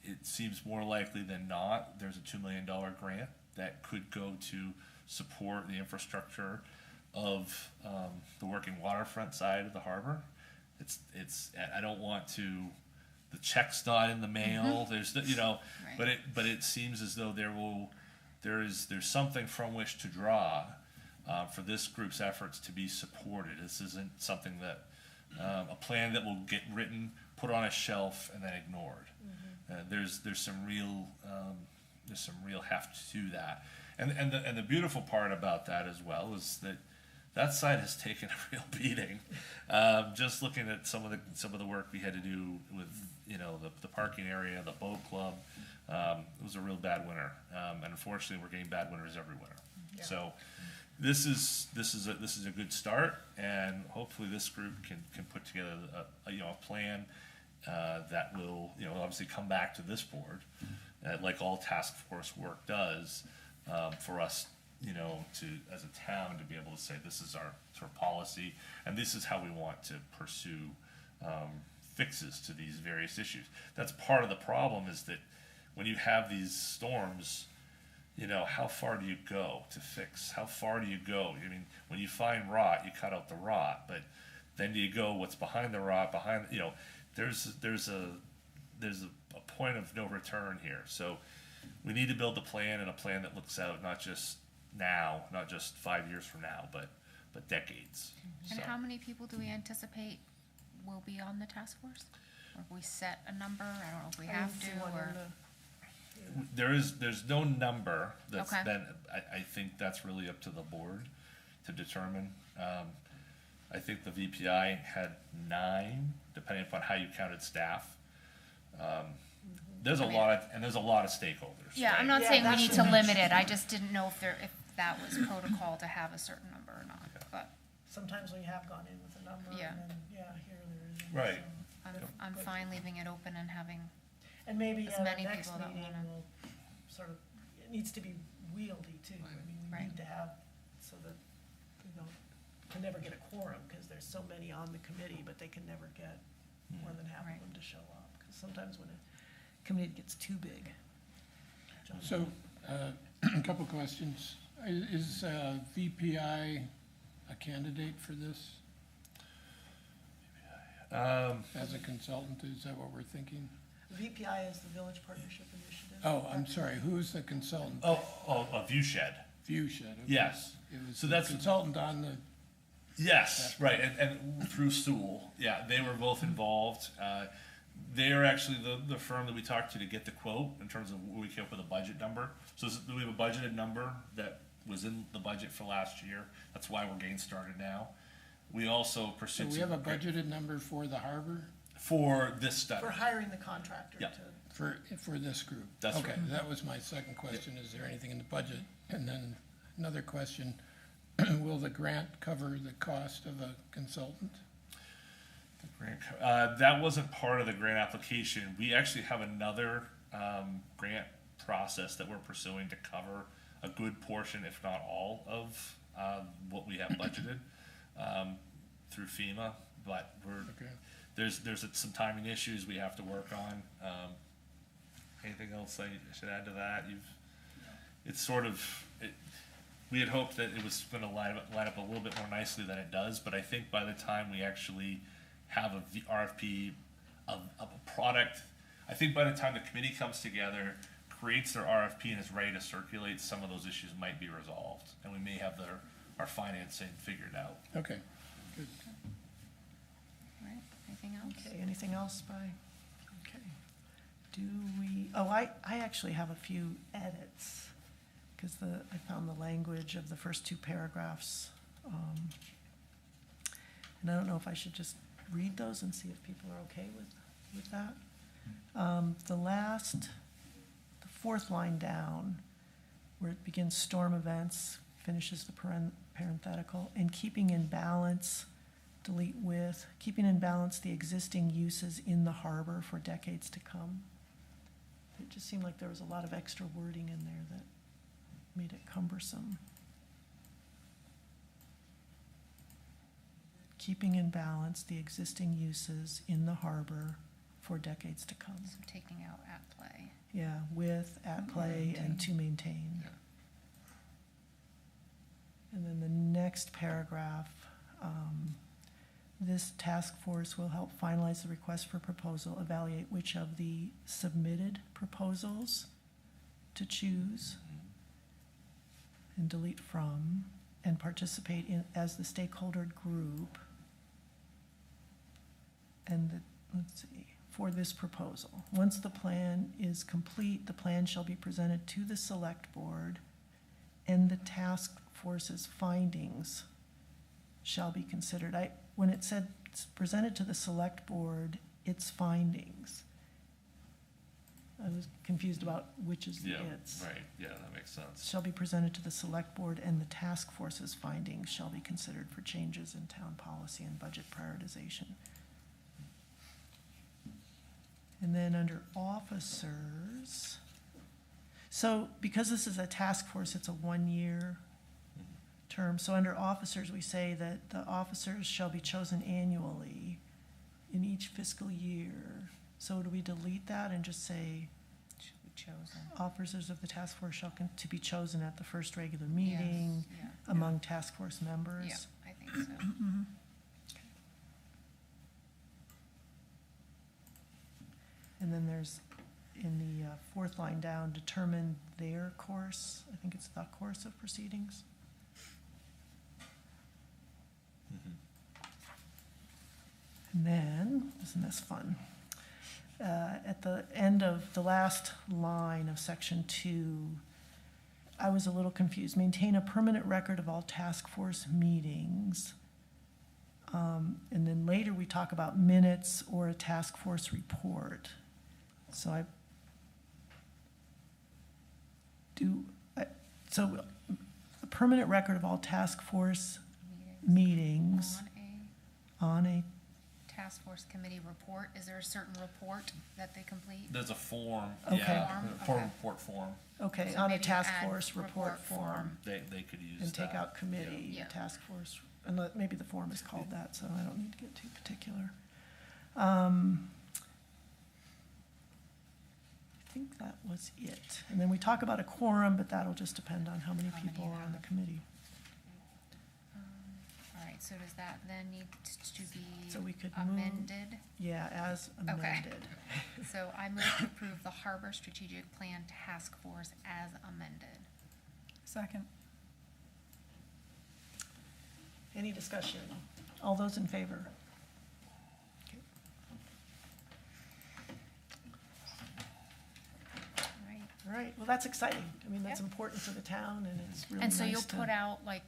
Speaker 1: it seems more likely than not, there's a $2 million grant that could go to support the infrastructure of the working waterfront side of the harbor. I don't want to, the check's not in the mail. There's, right. but it seems as though there's something from which to draw for this group's efforts to be supported. This isn't something that a plan that will get written, put on a shelf, and then ignored. There's some real some real heft to that. And the beautiful part about that as well is that that site has taken a real beating. Just looking at some of the work we had to do with, you know, the parking area, the boat club, it was a real bad winter. And unfortunately, we're getting bad winters every winter. So this is a good start, and hopefully this group can put together a plan that will, you know, obviously come back to this board, like all task force work does, for us, you know, as a town, to be able to say, this is our sort of policy, and this is how we want to pursue fixes to these various issues. That's part of the problem, is that when you have these storms, you know, how far do you go to fix? How far do you go? I mean, when you find rot, you cut out the rot, but then do you go what's behind the rot, you know, there's a point of no return here. So we need to build a plan, and a plan that looks out not just now, not just 5 years from now, but decades.
Speaker 6: And
Speaker 1: So,
Speaker 6: how many people do we anticipate will be on the task force? Or have we set a number? I don't know if we have to, or,
Speaker 1: there's no number that's
Speaker 6: Okay.
Speaker 1: been, I think that's really up to the board to determine. I think the VPI had 9, depending upon how you counted staff. There's a lot of stakeholders.
Speaker 6: yeah, I'm
Speaker 1: right?
Speaker 6: not saying we
Speaker 3: that's
Speaker 6: need
Speaker 3: the
Speaker 6: to limit it, I just didn't know if that was protocol to have a certain number or not, but
Speaker 3: Sometimes we have gone in with a number,
Speaker 6: Yeah.
Speaker 3: and then, here there isn't.
Speaker 1: Right.
Speaker 3: so-
Speaker 6: I'm fine leaving it open and having,
Speaker 3: And maybe
Speaker 6: as
Speaker 3: at our
Speaker 6: many
Speaker 3: next
Speaker 6: people that
Speaker 3: meeting,
Speaker 6: wanna-
Speaker 3: we'll sort of, it needs to be wieldy too. I mean, we
Speaker 6: Right.
Speaker 3: need to have, so that, you know, can never get a quorum, because there's so many on the committee, but they can never get more than half of
Speaker 6: Right.
Speaker 3: them to show up. Because sometimes when a committee gets too big. John?
Speaker 5: So, a couple questions. Is VPI a candidate for this as a consultant? Is that what we're thinking?
Speaker 3: VPI is the Village Partnership Initiative.
Speaker 5: Oh, I'm sorry, who's the consultant?
Speaker 1: A view shed.
Speaker 5: Viewshed. okay.
Speaker 1: Yes.
Speaker 5: It was
Speaker 1: So
Speaker 5: the
Speaker 1: that's-
Speaker 5: consultant on the,
Speaker 1: Yes, right, and through Sewell, yeah, they were both involved. They are actually the firm that we talked to get the quote in terms of where we came up with a budget number. So we have a budgeted number that was in the budget for last year. That's why we're getting started now. We also
Speaker 5: so
Speaker 1: pursued.
Speaker 5: we have a
Speaker 1: some-
Speaker 5: budgeted number for the harbor
Speaker 1: For this study.
Speaker 3: For hiring the contractor
Speaker 1: Yeah.
Speaker 3: to,
Speaker 5: for this group?
Speaker 1: That's
Speaker 5: Okay,
Speaker 1: right.
Speaker 5: that was my second question. Is there anything in the budget? And then another question, will the grant cover the cost of a consultant?
Speaker 1: That wasn't part of the grant application. We actually have another grant process that we're pursuing to cover a good portion, if not all, of what we have budgeted through FEMA. But
Speaker 5: Okay.
Speaker 1: there's some timing issues we have to work on. Anything else I should add to that? It's sort of, we had hoped that it was going to line up a little bit more nicely than it does, but I think by the time we actually have a RFP of a product, I think by the time the committee comes together, creates their RFP and is ready to circulate, some of those issues might be resolved, and we may have our financing figured out.
Speaker 5: Okay, good.
Speaker 6: right, anything else?
Speaker 3: okay, anything else by, okay. Do we, I actually have a few edits, because I found the language of the first 2 paragraphs. And I don't know if I should just read those and see if people are okay with that. The 4th line down, where it begins storm events, finishes the parenthetical, and keeping in balance, delete with, keeping in balance the existing uses in the harbor for decades to come. It just seemed like there was a lot of extra wording in there that made it cumbersome. Keeping in balance the existing uses in the harbor for decades to come.
Speaker 6: So taking out at play.
Speaker 3: Yeah, with, at play, and to maintain.
Speaker 1: Yeah.
Speaker 3: And then the next paragraph, this task force will help finalize the request for proposal, evaluate which of the submitted proposals to choose, and delete from, and participate in, as the stakeholder group. And let's see, for this proposal. Once the plan is complete, the plan shall be presented to the select board, and the task force's findings shall be considered. When it said it's presented to the select board, its findings, I was confused about which is the
Speaker 1: Yeah,
Speaker 3: its.
Speaker 1: right, yeah, that makes sense.
Speaker 3: Shall be presented to the select board, and the task force's findings shall be considered for changes in town policy and budget prioritization. And then under officers, so because this is a task force, it's a one-year term. So under officers, we say that the officers shall be chosen annually in each fiscal year. So do we delete that and just say
Speaker 6: Should be chosen.
Speaker 3: officers of the task force shall to be chosen at the first regular meeting
Speaker 6: Yes, yeah.
Speaker 3: among task force members?
Speaker 6: Yeah, I think so.
Speaker 3: And then there's, in the fourth line down, determine their course. I think it's the course of proceedings. And then, isn't this fun? At the end of the last line of section 2, I was a little confused. Maintain a permanent record of all task force meetings. And then later we talk about minutes or a task force report. So so a permanent record of all task force meetings on a,
Speaker 6: Task force committee report, is there a certain report that they complete?
Speaker 1: There's a form,
Speaker 3: Okay.
Speaker 1: yeah,
Speaker 6: Form, okay.
Speaker 1: report form,
Speaker 3: okay,
Speaker 6: So
Speaker 3: on a
Speaker 6: maybe
Speaker 3: task
Speaker 6: add
Speaker 3: force report form.
Speaker 1: they could use that.
Speaker 3: And take out committee,
Speaker 6: Yeah.
Speaker 3: task force, and maybe the form is called that, so I don't need to get too particular. I think that was it. And then we talk about a quorum, but that'll just depend on how many
Speaker 6: How many
Speaker 3: people are on the
Speaker 6: there are.
Speaker 3: committee.
Speaker 6: All right, so does that then need to be
Speaker 3: So we could move-
Speaker 6: amended?
Speaker 3: Yeah, as amended.
Speaker 6: So I move to approve the Harbor Strategic Plan Task Force as amended.
Speaker 4: Second.
Speaker 3: Any discussion? All those in favor? Okay.
Speaker 6: All right.
Speaker 3: All right, well, that's exciting. I mean, that's
Speaker 6: Yep.
Speaker 3: important for the town, and it's really
Speaker 6: And
Speaker 3: nice
Speaker 6: so you'll
Speaker 3: to-
Speaker 6: put out like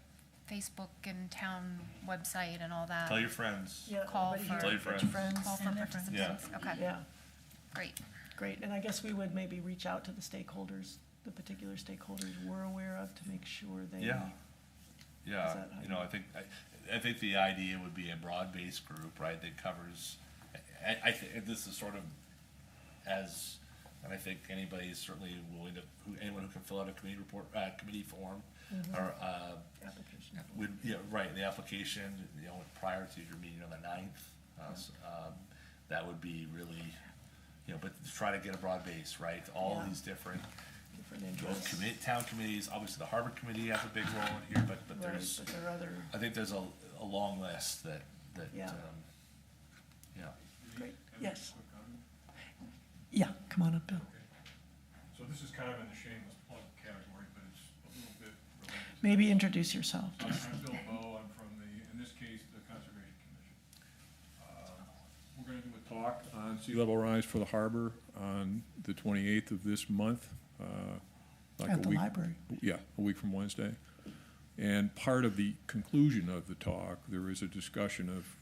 Speaker 6: Facebook and town website and all that?
Speaker 1: Tell your friends.
Speaker 3: Yeah,
Speaker 6: call
Speaker 3: everybody
Speaker 6: for-
Speaker 3: here,
Speaker 1: Tell your
Speaker 3: put
Speaker 1: friends.
Speaker 6: Call for
Speaker 4: And their friends.
Speaker 6: participants? Okay,
Speaker 3: Yeah,
Speaker 6: great.
Speaker 3: great. And I guess we would maybe reach out to the stakeholders, the particular stakeholders we're aware of, to make sure they.
Speaker 1: Yeah.
Speaker 3: Is
Speaker 1: Yeah,
Speaker 3: that how
Speaker 1: you know, I think the idea would be a broad-based group, right, that covers, I think, this is sort of as, and I think anybody's certainly willing to, anyone who can fill out a committee report, committee form, or,
Speaker 3: Application.
Speaker 1: would, yeah, right, the application, you know, prior to your meeting on the 9th, that would be really, you know, but to try to get a broad base, right, all
Speaker 3: Yeah.
Speaker 1: these different,
Speaker 3: Different
Speaker 1: both
Speaker 3: interests.
Speaker 1: town committees, obviously the Harbor Committee has a big role in here, but
Speaker 3: Right,
Speaker 1: there's,
Speaker 3: but there are other,
Speaker 1: I think there's a long list that,
Speaker 3: Yeah.
Speaker 1: yeah.
Speaker 3: great, yes. Yeah, come on up, Bill.
Speaker 10: So this is kind of in the shameless plug category, but it's a little bit related.
Speaker 3: Maybe introduce yourself.
Speaker 10: I'm Bill Bowe, I'm from in this case, the Conservation Commission. We're gonna do a talk on sea level rise for the harbor on the 28th of this month. like
Speaker 3: At
Speaker 10: a
Speaker 3: the
Speaker 10: week-
Speaker 3: library.
Speaker 10: Yeah, a week from Wednesday. And part of the conclusion of the talk, there is a discussion of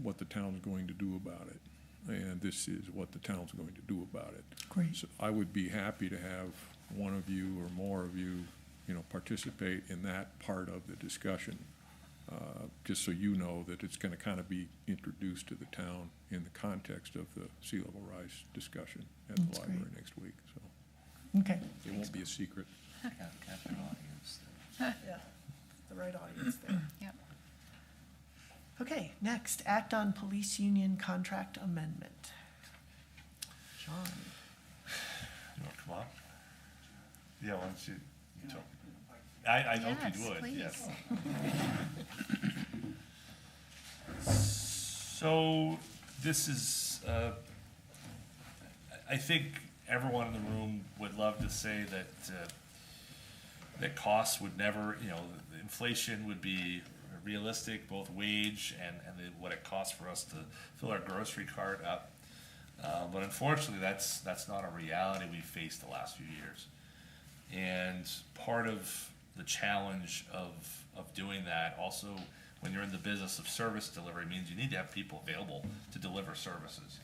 Speaker 10: what the town's going to do about it. And this is what the town's going to do about it.
Speaker 3: Great.
Speaker 10: So I would be happy to have one of you or more of you, participate in that part of the discussion. Just so you know that it's gonna kind of be introduced to the town in the context of the sea level rise discussion at the
Speaker 3: That's great.
Speaker 10: library next week, so
Speaker 3: Okay.
Speaker 10: it won't be a secret.
Speaker 2: Capture audience.
Speaker 3: Yeah, the right audience there.
Speaker 6: Yep.
Speaker 3: Okay, next, act on police union contract amendment. John,
Speaker 1: You wanna come on? Yeah, why don't you talk? I hope
Speaker 6: Yes,
Speaker 1: you would,
Speaker 6: please.
Speaker 1: yes. So, this is, I think everyone in the room would love to say that costs would never, inflation would be realistic, both wage and what it costs for us to fill our grocery cart up. But unfortunately, that's not a reality we've faced the last few years. And part of the challenge of doing that, also, when you're in the business of service delivery, means you need to have people available to deliver services.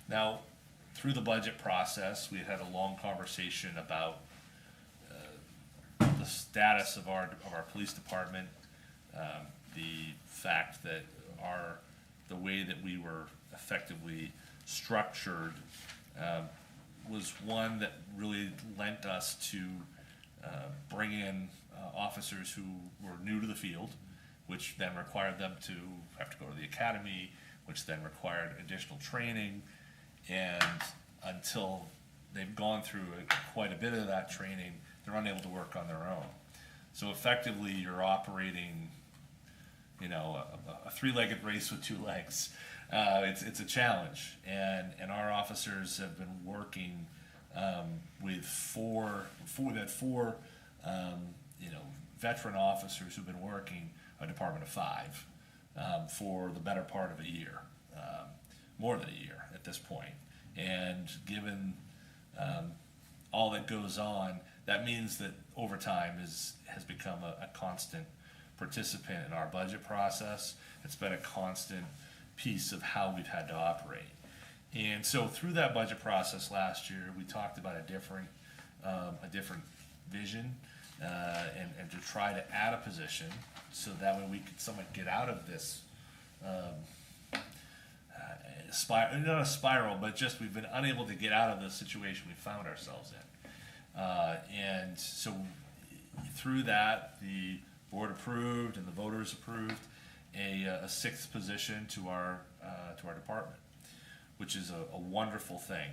Speaker 1: Now, through the budget process, we had a long conversation about the status of our police department, the fact that the way that we were effectively structured was one that really lent us to bring in officers who were new to the field, which then required them to have to go to the academy, which then required additional training, and until they've gone through quite a bit of that training, they're unable to work on their own. So effectively, you're operating, a three-legged race with two legs. It's a challenge, and our officers have been working with four veteran officers who've been working a department of 5 for the better part of a year, more than a year at this point. And given all that goes on, that means that overtime has become a constant participant in our budget process. It's been a constant piece of how we've had to operate. And so through that budget process last year, we talked about a different vision, and to try to add a position so that way we could somewhat get out of this not a spiral, but just we've been unable to get out of the situation we found ourselves in. And so through that, the board approved and the voters approved a 6th position to our department, which is a wonderful thing.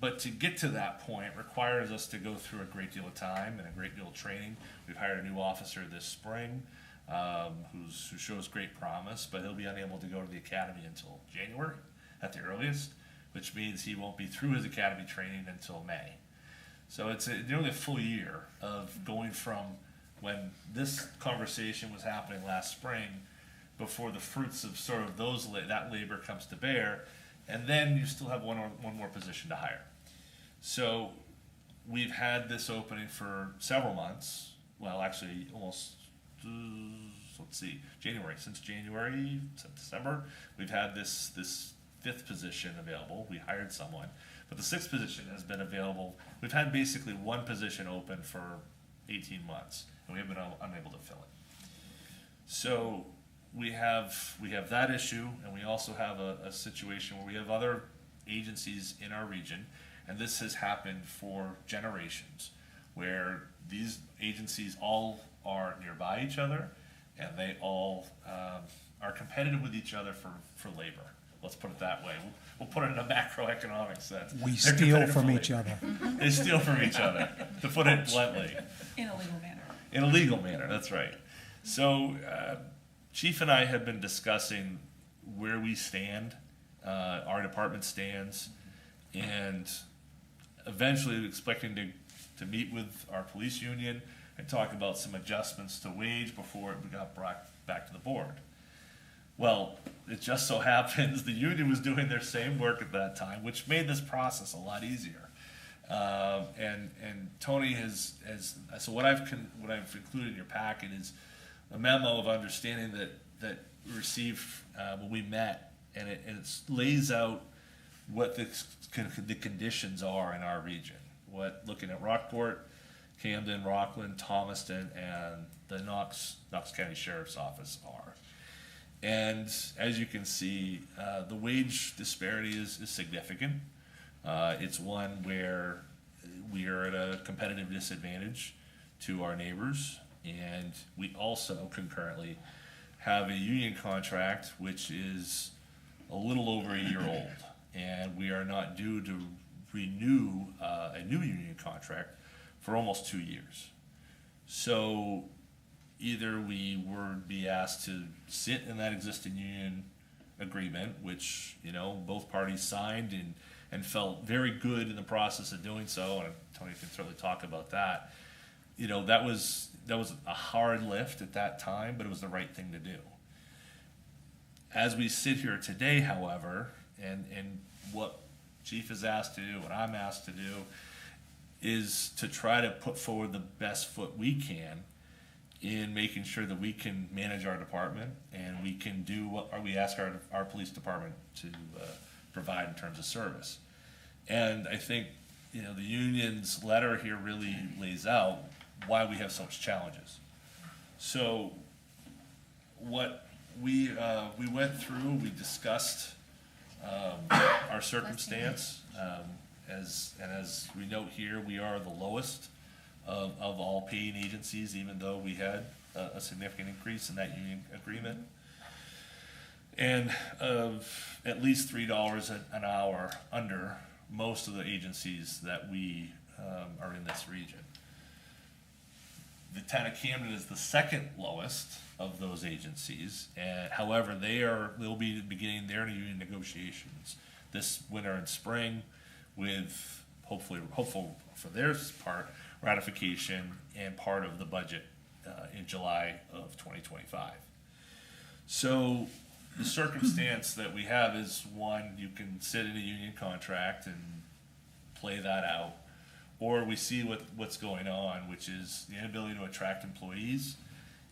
Speaker 1: But to get to that point requires us to go through a great deal of time and a great deal of training. We've hired a new officer this spring who shows great promise, but he'll be unable to go to the academy until January at the earliest, which means he won't be through his academy training until May. So it's nearly a full year of going from when this conversation was happening last spring, before the fruits of sort of that labor comes to bear, and then you still have one more position to hire. So we've had this opening for several months. Well, actually, almost January. Since January, since December, we've had this 5th position available. We hired someone, but the 6th position has been available. We've had basically one position open for 18 months, and we have been unable to fill it. So we have that issue, and we also have a situation where we have other agencies in our region, and this has happened for generations, where these agencies all are nearby each other, and they all are competitive with each other for labor. Let's put it that way. We'll put it in a macroeconomic sense.
Speaker 11: We
Speaker 1: They're
Speaker 11: steal
Speaker 1: competitive
Speaker 11: from
Speaker 1: for
Speaker 11: each
Speaker 1: labor.
Speaker 11: other.
Speaker 1: They steal from each other, to put it bluntly.
Speaker 4: In a legal manner.
Speaker 1: In a legal manner, that's right. So Chief and I have been discussing where we stand, our department stands, and eventually expecting to meet with our police union and talk about some adjustments to wage before it got brought back to the board. Well, it just so happens the union was doing their same work at that time, which made this process a lot easier. And Tony has so what I've included in your packet is a memo of understanding that we received when we met, and it lays out what the conditions are in our region. Looking at Rockport, Camden, Rockland, Thomaston, and the Knox County Sheriff's Office are. And as you can see, the wage disparity is significant. It's one where we are at a competitive disadvantage to our neighbors, and we also concurrently have a union contract which is a little over a year old, and we are not due to renew a new union contract for almost 2 years. So either we would be asked to sit in that existing union agreement, which, both parties signed and felt very good in the process of doing so, and Tony can certainly talk about that. That was a hard lift at that time, but it was the right thing to do. As we sit here today, however, and what Chief is asked to do, what I'm asked to do, is to try to put forward the best foot we can in making sure that we can manage our department and we can do what we ask our police department to provide in terms of service. And I think, you know, the union's letter here really lays out why we have such challenges. So what we went through, we discussed our circumstance. As we note here, we are the lowest of all paying agencies, even though we had a significant increase in that union agreement. And of at least $3 an hour under most of the agencies that we are in this region. The town of Camden is the second lowest of those agencies, and however, they'll be beginning their union negotiations this winter and spring with hopeful for their part, ratification and part of the budget in July of 2025. So the circumstance that we have is, one, you can sit in a union contract and play that out, or we see what's going on, which is the inability to attract employees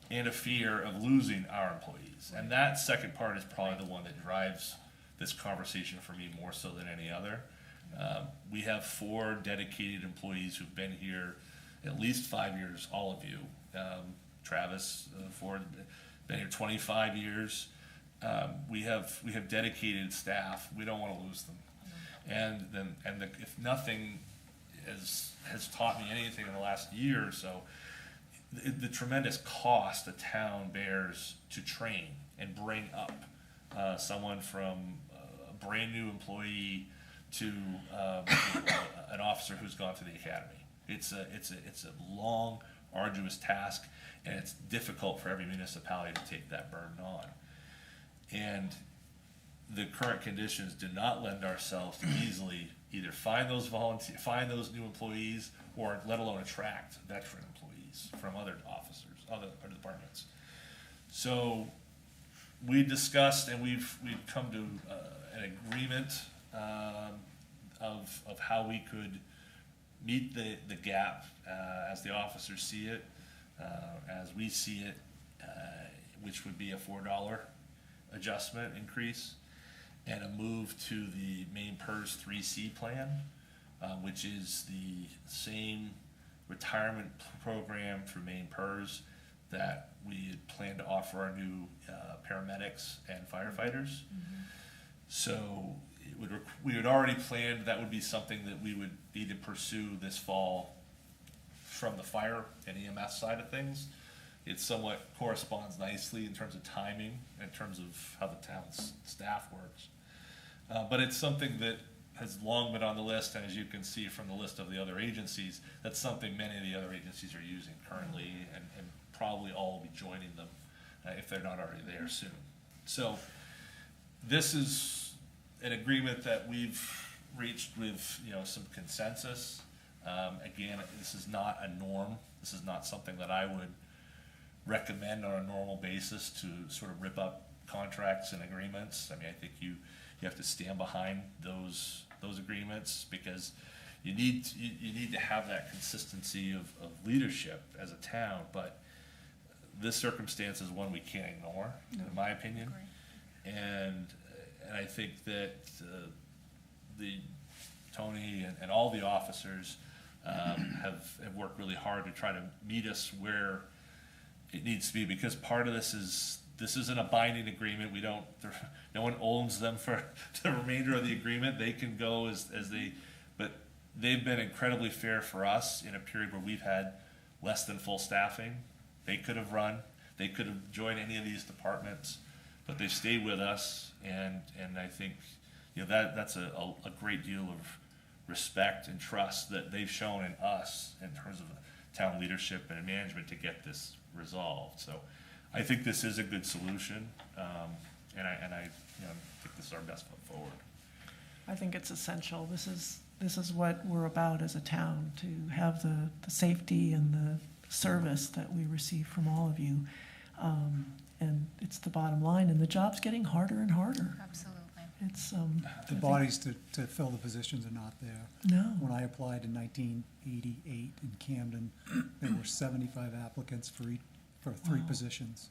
Speaker 1: and a fear of losing our employees. And that second part is probably the one that drives this conversation for me more so than any other. We have 4 dedicated employees who've been here at least 5 years, all of you. Travis, Ford, been here 25 years. We have dedicated staff. We don't want to lose them. If nothing has taught me anything in the last year or so, the tremendous cost the town bears to train and bring up someone from a brand new employee to an officer who's gone through the academy. It's a long, arduous task, and it's difficult for every municipality to take that burden on. And the current conditions do not lend ourselves to easily either find those new employees, or let alone attract veteran employees from other officers, other departments. So we discussed, and we've come to an agreement of how we could meet the gap as the officers see it, as we see it, which would be a $4 adjustment increase, and a move to the main PERS 3C plan, which is the same retirement program through main PERS that we had planned to offer our new paramedics and firefighters. So we had already planned that would be something that we would need to pursue this fall from the fire and EMS side of things. It somewhat corresponds nicely in terms of timing, in terms of how the town's staff works. But it's something that has long been on the list, and as you can see from the list of the other agencies, that's something many of the other agencies are using currently, and probably all will be joining them if they're not already there soon. So this is an agreement that we've reached with, you know, some consensus. Again, this is not a norm. This is not something that I would recommend on a normal basis to sort of rip up contracts and agreements. I mean, I think you have to stand behind those agreements, because you need to have that consistency of leadership as a town. But this circumstance is one we can't ignore, in my opinion. And I think that Tony and all the officers have worked really hard to try to meet us where it needs to be, because part of this isn't a binding agreement. No one owns them for the remainder of the agreement. They can go as they, but they've been incredibly fair for us in a period where we've had less than full staffing. They could have joined any of these departments, but they've stayed with us, and I think, you know, that's a great deal of respect and trust that they've shown in us in terms of town leadership and management to get this resolved. So I think this is a good solution, and I think this is our best foot forward.
Speaker 3: I think it's essential. This is what we're about as a town, to have the safety and the service that we receive from all of you. And it's the bottom line, and the job's getting harder and harder.
Speaker 6: Absolutely.
Speaker 3: It's,
Speaker 11: The bodies to fill the positions are not there.
Speaker 3: no,
Speaker 11: When I applied in 1988 in Camden, there were 75 applicants for three
Speaker 3: Wow.
Speaker 11: positions.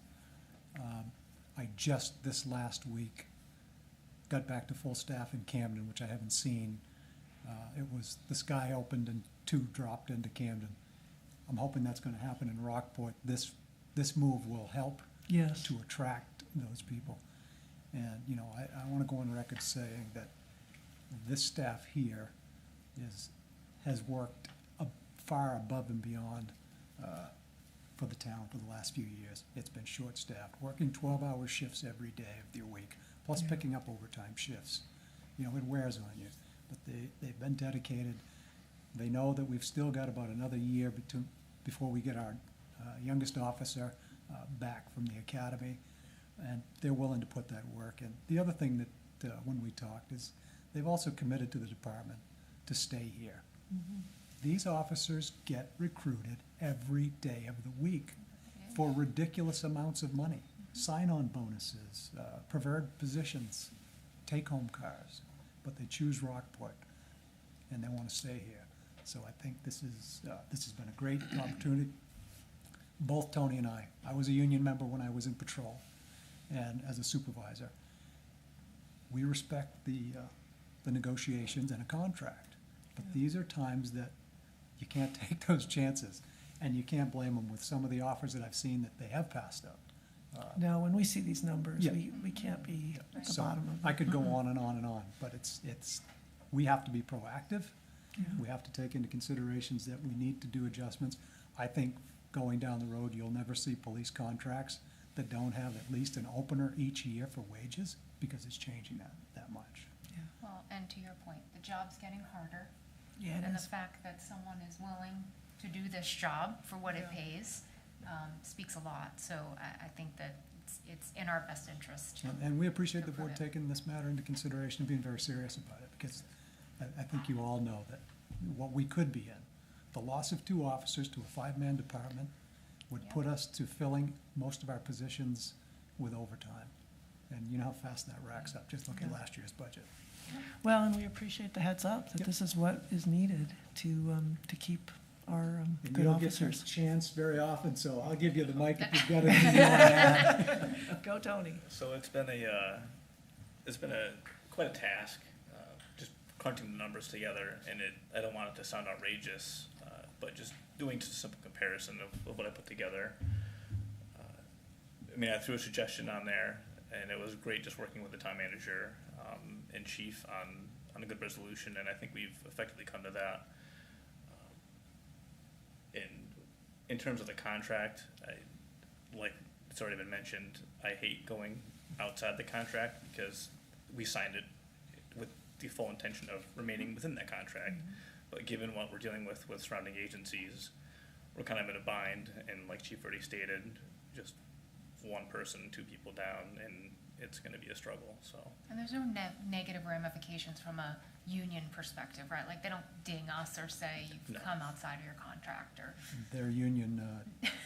Speaker 11: I just this last week got back to full staff in Camden, which I haven't seen. It was, the sky opened and 2 dropped into Camden. I'm hoping that's gonna happen in Rockport. This move will help
Speaker 3: yes.
Speaker 11: to attract those people. And, you know, I want to go on record saying that this staff here has worked far above and beyond for the town for the last few years. It's been short-staffed, working 12-hour shifts every day of their week, plus
Speaker 3: Yeah.
Speaker 11: picking up overtime shifts. You know, it wears on you, but they've been dedicated. They know that we've still got about another year before we get our youngest officer back from the academy, and they're willing to put that work in. The other thing that, when we talked, is they've also committed to the department to stay here. These officers get recruited every day of the week for ridiculous amounts of money. Sign-on bonuses, preferred positions, take-home cars, but they choose Rockport, and they want to stay here. So I think this has been a great opportunity. Both Tony and I was a union member when I was in patrol, and as a supervisor. We respect the negotiations and a contract, but these are times that you can't take those chances, and you can't blame them with some of the offers that I've seen that they have passed up.
Speaker 3: No, when we see these numbers,
Speaker 11: Yeah.
Speaker 3: we can't be at the
Speaker 11: So
Speaker 3: bottom of
Speaker 11: I
Speaker 3: it.
Speaker 11: could go on and on and on, but we have to be proactive.
Speaker 3: Yeah.
Speaker 11: We have to take into considerations that we need to do adjustments. I think going down the road, you'll never see police contracts that don't have at least an opener each year for wages, because it's changing that much.
Speaker 6: Well, and to your point, the job's getting harder.
Speaker 3: Yeah, it
Speaker 6: And the
Speaker 3: is.
Speaker 6: fact that someone is willing to do this job for what it
Speaker 3: Yeah.
Speaker 6: pays speaks a lot. So I think that it's in our best interest to.
Speaker 11: And we appreciate the board
Speaker 6: Improve it.
Speaker 11: taking this matter into consideration and being very serious about it, because I think you all know that what we could be in, the loss of 2 officers to a 5-man department would
Speaker 6: Yeah.
Speaker 11: put us to filling most of our positions with overtime. And you know how fast that racks up, just look at last year's budget.
Speaker 3: Well, and we appreciate the heads up that
Speaker 11: Yep.
Speaker 3: this is what is needed to keep our
Speaker 11: And you
Speaker 3: good
Speaker 11: don't get this
Speaker 3: officers.
Speaker 11: chance very often, so I'll give you the mic if you've got anything you want to add.
Speaker 3: Go, Tony.
Speaker 12: So it's been quite a task, just crunching the numbers together, and I don't want it to sound outrageous, but just doing just a simple comparison of what I put together. I mean, I threw a suggestion on there, and it was great just working with the town manager, and chief on a good resolution, and I think we've effectively come to that. In terms of the contract, like it's already been mentioned, I hate going outside the contract because we signed it with the full intention of remaining within that contract. But given what we're dealing with surrounding agencies, we're kind of in a bind, and like Chief already stated, just 1 person, 2 people down, and it's gonna be a struggle, so.
Speaker 6: And there's no negative ramifications from a union perspective, right? Like, they don't ding us or say you've
Speaker 12: No.
Speaker 6: come outside of your contract or.
Speaker 11: Their union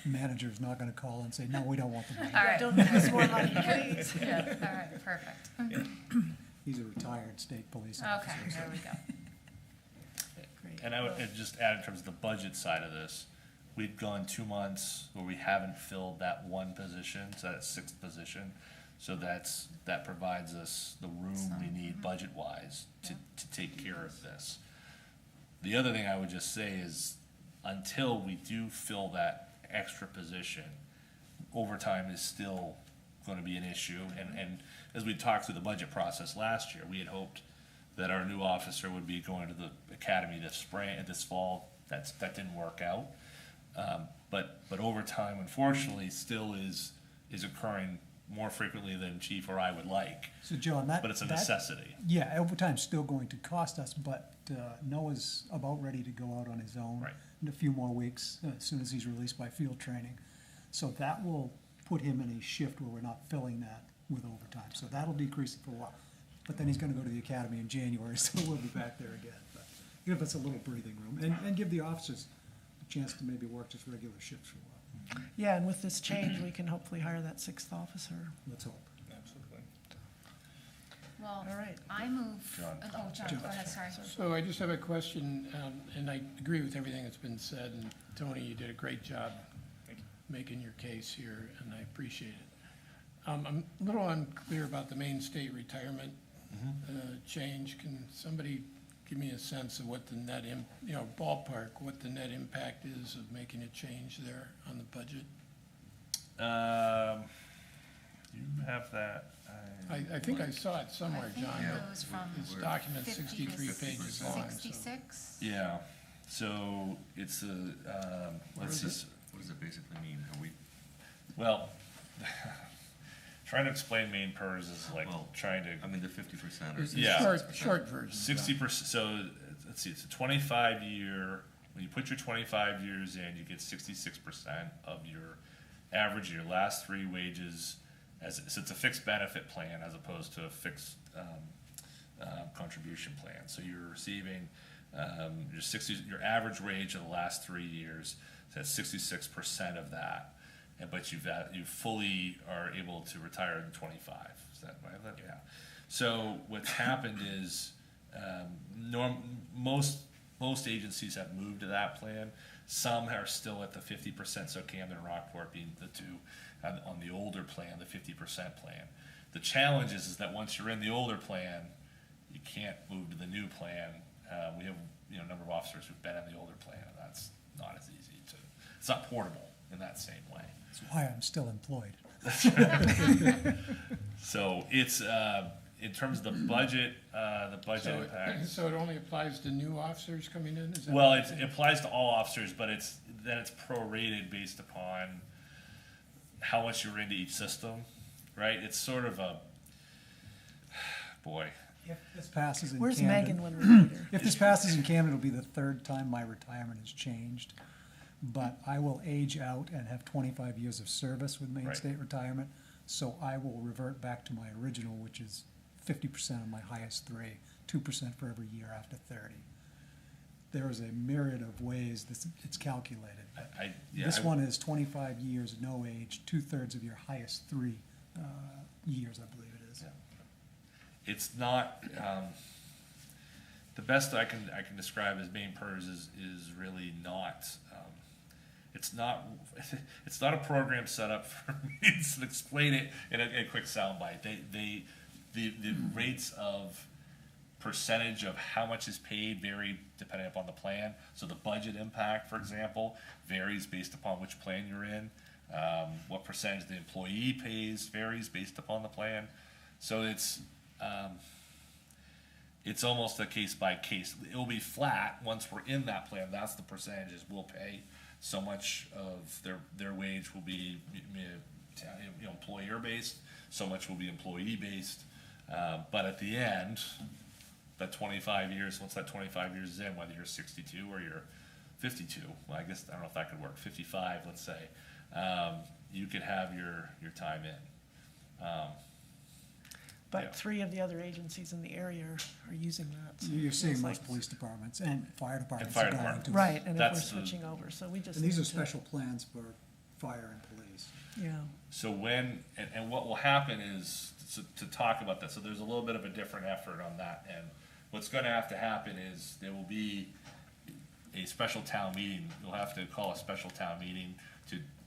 Speaker 11: manager's not gonna call and say, no, we don't want the money.
Speaker 6: All right.
Speaker 3: Don't give us more money, please.
Speaker 6: Yeah, all right, perfect.
Speaker 11: He's a retired state police
Speaker 6: Okay,
Speaker 11: officer. so-
Speaker 6: there we go.
Speaker 3: Great.
Speaker 1: And I would just add in terms of the budget side of this, we've gone 2 months where we haven't filled that 1 position, so that 6th position. So that provides us the room we need budget-wise to take care of this. The other thing I would just say is, until we do fill that extra position, overtime is still gonna be an issue. And as we talked through the budget process last year, we had hoped that our new officer would be going to the academy this fall. That didn't work out. But overtime, unfortunately, still is occurring more frequently than Chief or I would like,
Speaker 11: So John,
Speaker 1: but it's a
Speaker 11: that-
Speaker 1: necessity.
Speaker 11: Yeah, overtime's still going to cost us, but Noah's about ready to go out on his own
Speaker 1: Right.
Speaker 11: in a few more weeks, as soon as he's released by field training. So that will put him in a shift where we're not filling that with overtime. So that'll decrease it for a while. But then he's gonna go to the academy in January, so we'll be back there again. But give us a little breathing room and give the officers a chance to maybe work just regular shifts for a while.
Speaker 3: Yeah, and with this change, we can hopefully hire that sixth officer.
Speaker 11: Let's hope.
Speaker 1: Absolutely.
Speaker 6: Well,
Speaker 3: All right.
Speaker 6: I move,
Speaker 1: John.
Speaker 6: John, go ahead, sorry.
Speaker 5: So I just have a question, and I agree with everything that's been said, and Tony, you did a great job making your case here, and I appreciate it. I'm a little unclear about the Maine State retirement change. Can somebody give me a sense of what the net, ballpark, what the net impact is of making a change there on the budget?
Speaker 1: You have that.
Speaker 5: I think I saw it somewhere,
Speaker 6: I think
Speaker 5: John.
Speaker 6: it
Speaker 5: but
Speaker 6: goes from
Speaker 5: This document's
Speaker 6: 50 to
Speaker 5: 63 pages long. so-
Speaker 6: 66?
Speaker 1: Yeah, so it's a, let's see,
Speaker 2: What does it basically mean? Are we,
Speaker 1: well, trying to explain Maine PERS is like
Speaker 2: Well,
Speaker 1: trying to.
Speaker 2: I mean, the 50% or
Speaker 5: It's
Speaker 1: Yeah.
Speaker 5: Short version.
Speaker 1: 60%, so let's see, it's a 25-year, when you put your 25 years in, you get 66% of your average, your last 3 wages, so it's a fixed benefit plan as opposed to a fixed contribution plan. So you're receiving your average wage of the last 3 years, so that's 66% of that. But you fully are able to retire in 25. Is that right? Yeah. So what's happened is most agencies have moved to that plan. Some are still at the 50%. So Camden and Rockport being the two on the older plan, the 50% plan. The challenge is that once you're in the older plan, you can't move to the new plan. We have a number of officers who've been in the older plan, and that's not as easy to. It's not portable in that same way.
Speaker 11: That's why I'm still employed.
Speaker 1: So it's, in terms of the budget impact.
Speaker 5: So it only applies to new officers coming in? Is that
Speaker 1: Well,
Speaker 5: what
Speaker 1: it applies to all officers, but it's prorated based upon how much you're into each system, right? It's sort of boy.
Speaker 11: If this passes in
Speaker 3: Where's
Speaker 11: Camden.
Speaker 3: Megan when we need her?
Speaker 11: If this passes in Camden, it'll be the 3rd time my retirement has changed. But I will age out and have 25 years of service with Maine
Speaker 1: Right.
Speaker 11: State Retirement. So I will revert back to my original, which is 50% of my highest 3, 2% for every year after 30. There is a myriad of ways that it's calculated. But this one is 25 years, no age, 2/3 of your highest 3 years, I believe it is.
Speaker 1: Yeah. It's not, the best I can describe as Maine PERS is really not, it's not a program set up for me to explain it in a quick soundbite. The rates of percentage of how much is paid vary depending upon the plan. So the budget impact, for example, varies based upon which plan you're in. What percentage the employee pays varies based upon the plan. So it's almost a case by case. It'll be flat once we're in that plan. That's the percentages we'll pay. So much of their wage will be employer based. So much will be employee based. But at the end, that 25 years, once that 25 years is in, whether you're 62 or you're 52, well, I guess, I don't know if that could work, 55, let's say, you could have your time in.
Speaker 3: But
Speaker 1: Yeah.
Speaker 3: 3 of the other agencies in the area are using that. so
Speaker 11: You're seeing
Speaker 3: it's
Speaker 11: most
Speaker 3: like-
Speaker 11: police departments and fire departments.
Speaker 1: fire
Speaker 11: are going
Speaker 1: department.
Speaker 11: to it.
Speaker 3: Right, and if we're
Speaker 1: That's the-
Speaker 3: switching over, so we just.
Speaker 11: And these
Speaker 3: need
Speaker 11: are
Speaker 3: to-
Speaker 11: special plans for fire and police.
Speaker 3: Yeah,
Speaker 1: So and what will happen is, to talk about that, so there's a little bit of a different effort on that, and what's gonna have to happen is, there will be a special town meeting, you'll have to call a special town meeting